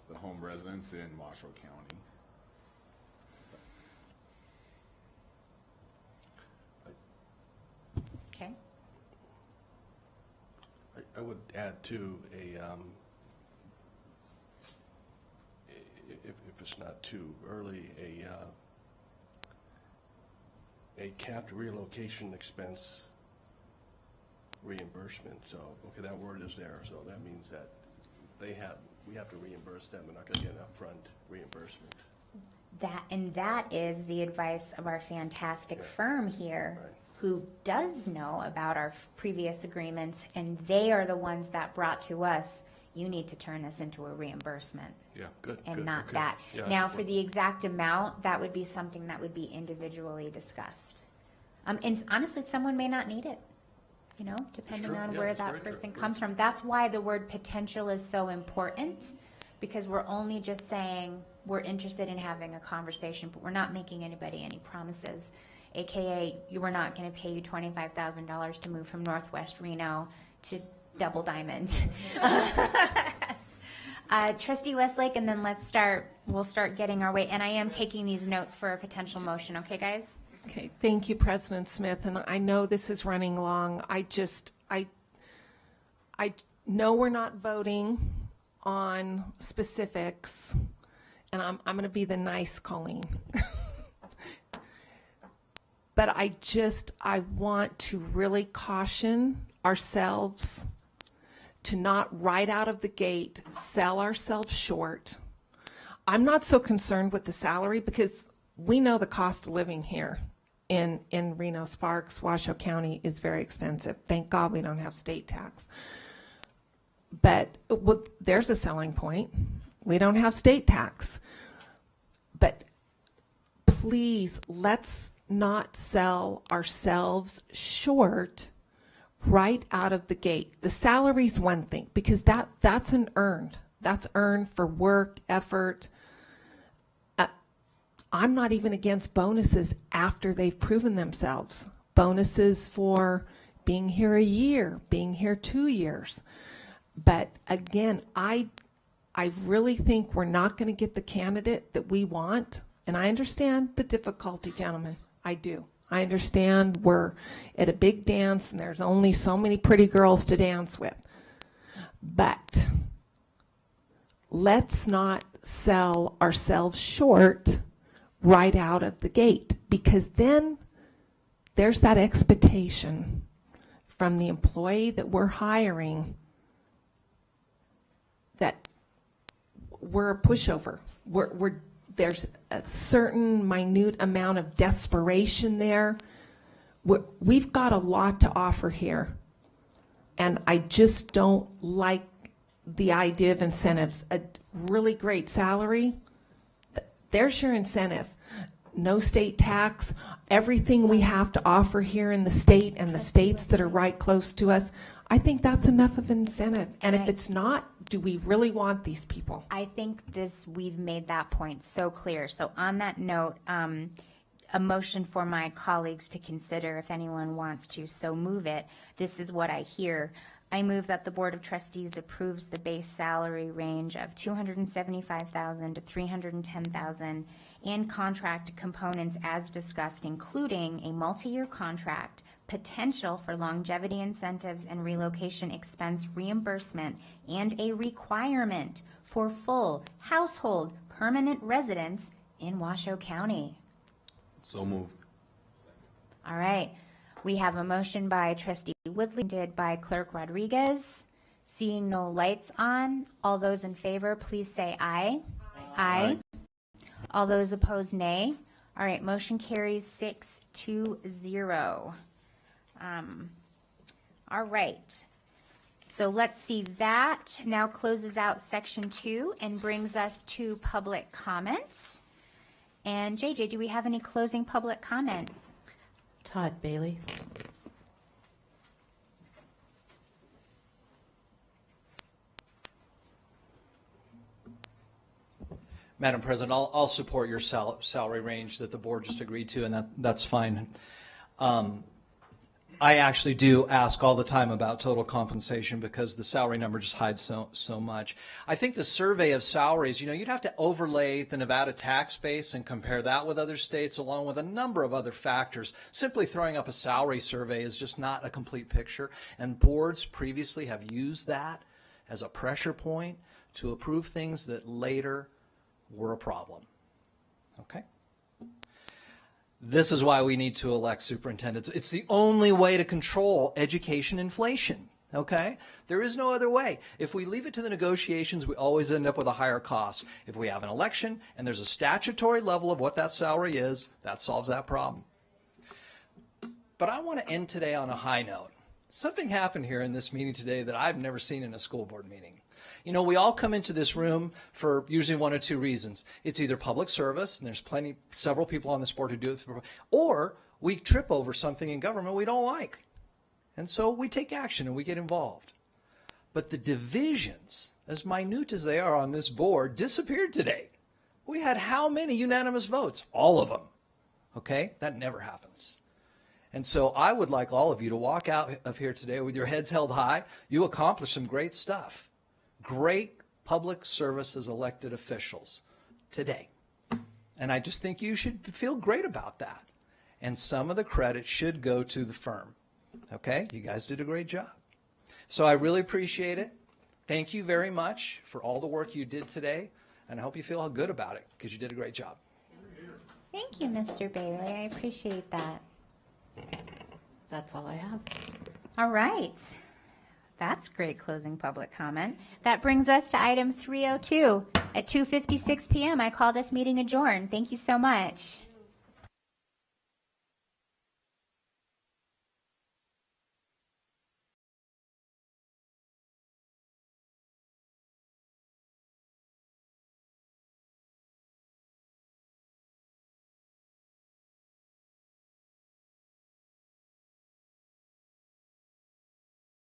the home residence in Washoe County. Okay. I would add too if it's not too early, a capped relocation expense reimbursement. So, okay, that word is there. So that means that we have to reimburse them. We're not going to get an upfront reimbursement. That is the advice of our fantastic firm here, Right. who does know about our previous agreements, and they are the ones that brought to us, you need to turn this into a reimbursement. Yeah, good. And good, not okay. that. Yeah, I Now, support for the exact amount, that would be something that would be individually discussed. And honestly, someone may not need it, depending true. on Yeah, where that's that very true. person Yeah. comes from. That's why the word potential is so important, because we're only just saying we're interested in having a conversation, but we're not making anybody any promises. AKA, we're not going to pay you $25,000 to move from Northwest Reno to Double Diamond. Trustee Westlake, and then we'll start getting our way. And I am taking these notes for a potential motion, okay, guys? Okay, thank you, President Smith, and I know this is running long. I know we're not voting on specifics, and I'm going to be the nice Colleen. But I want to really caution ourselves to not right out of the gate sell ourselves short. I'm not so concerned with the salary because we know the cost of living here in Reno Sparks, Washoe County is very expensive. Thank God we don't have state tax. But there's a selling point. We don't have state tax. But please, let's not sell ourselves short right out of the gate. The salary's one thing, because that's an earned. That's earned for work, effort. I'm not even against bonuses after they've proven themselves. Bonuses for being here a year, being here 2 years. But again, I really think we're not going to get the candidate that we want. And I understand the difficulty, gentlemen. I do. I understand we're at a big dance and there's only so many pretty girls to dance with. But let's not sell ourselves short right out of the gate, because then there's that expectation from the employee that we're hiring that we're a pushover. There's a certain minute amount of desperation there. We've got a lot to offer here, and I just don't like the idea of incentives. A really great salary, there's your incentive. No state tax, everything we have to offer here in the state and the states that are right close to us. I think that's enough of an incentive. And if it's not, do we really want these people? I think we've made that point so clear. So on that note, a motion for my colleagues to consider, if anyone wants to so move it. This is what I hear. I move that the Board of Trustees approves the base salary range of $275,000 to $310,000 and contract components as discussed, including a multi-year contract, potential for longevity incentives and relocation expense reimbursement, and a requirement for full household permanent residence in Washoe County. So moved. All right. We have a motion by Trustee Woodley, seconded by Clerk Rodriguez. Seeing no lights on, all those in favor, please say aye. Aye. All those opposed, nay. All right, motion carries 6-0. All right. So let's see, that now closes out section 2 and brings us to public comment. And JJ, do we have any closing public comment? Todd Bailey. Madam President, I'll support your salary range that the board just agreed to, and that's fine. I actually do ask all the time about total compensation because the salary number just hides so much. I think the survey of salaries, you'd have to overlay the Nevada tax base and compare that with other states along with a number of other factors. Simply throwing up a salary survey is just not a complete picture, and boards previously have used that as a pressure point to approve things that later were a problem. Okay? This is why we need to elect superintendents. It's the only way to control education inflation, okay? There is no other way. If we leave it to the negotiations, we always end up with a higher cost. If we have an election and there's a statutory level of what that salary is, that solves that problem. But I want to end today on a high note. Something happened here in this meeting today that I've never seen in a school board meeting. We all come into this room for usually one or two reasons. It's either public service, and there's several people on this board who do it, or we trip over something in government we don't like. And so we take action and we get involved. But the divisions, as minute as they are on this board, disappeared today. We had how many unanimous votes? All of them. Okay? That never happens. And so I would like all of you to walk out of here today with your heads held high. You accomplished some great stuff. Great public service as elected officials today. And I just think you should feel great about that. And some of the credit should go to the firm. Okay? You guys did a great job. So I really appreciate it. Thank you very much for all the work you did today. And I hope you feel good about it because you did a great job. Thank you, Mr. Bailey. I appreciate that. That's all I have. All right. That's great closing public comment. That brings us to item 302. At 2:56 p.m., I call this meeting adjourned. Thank you so much.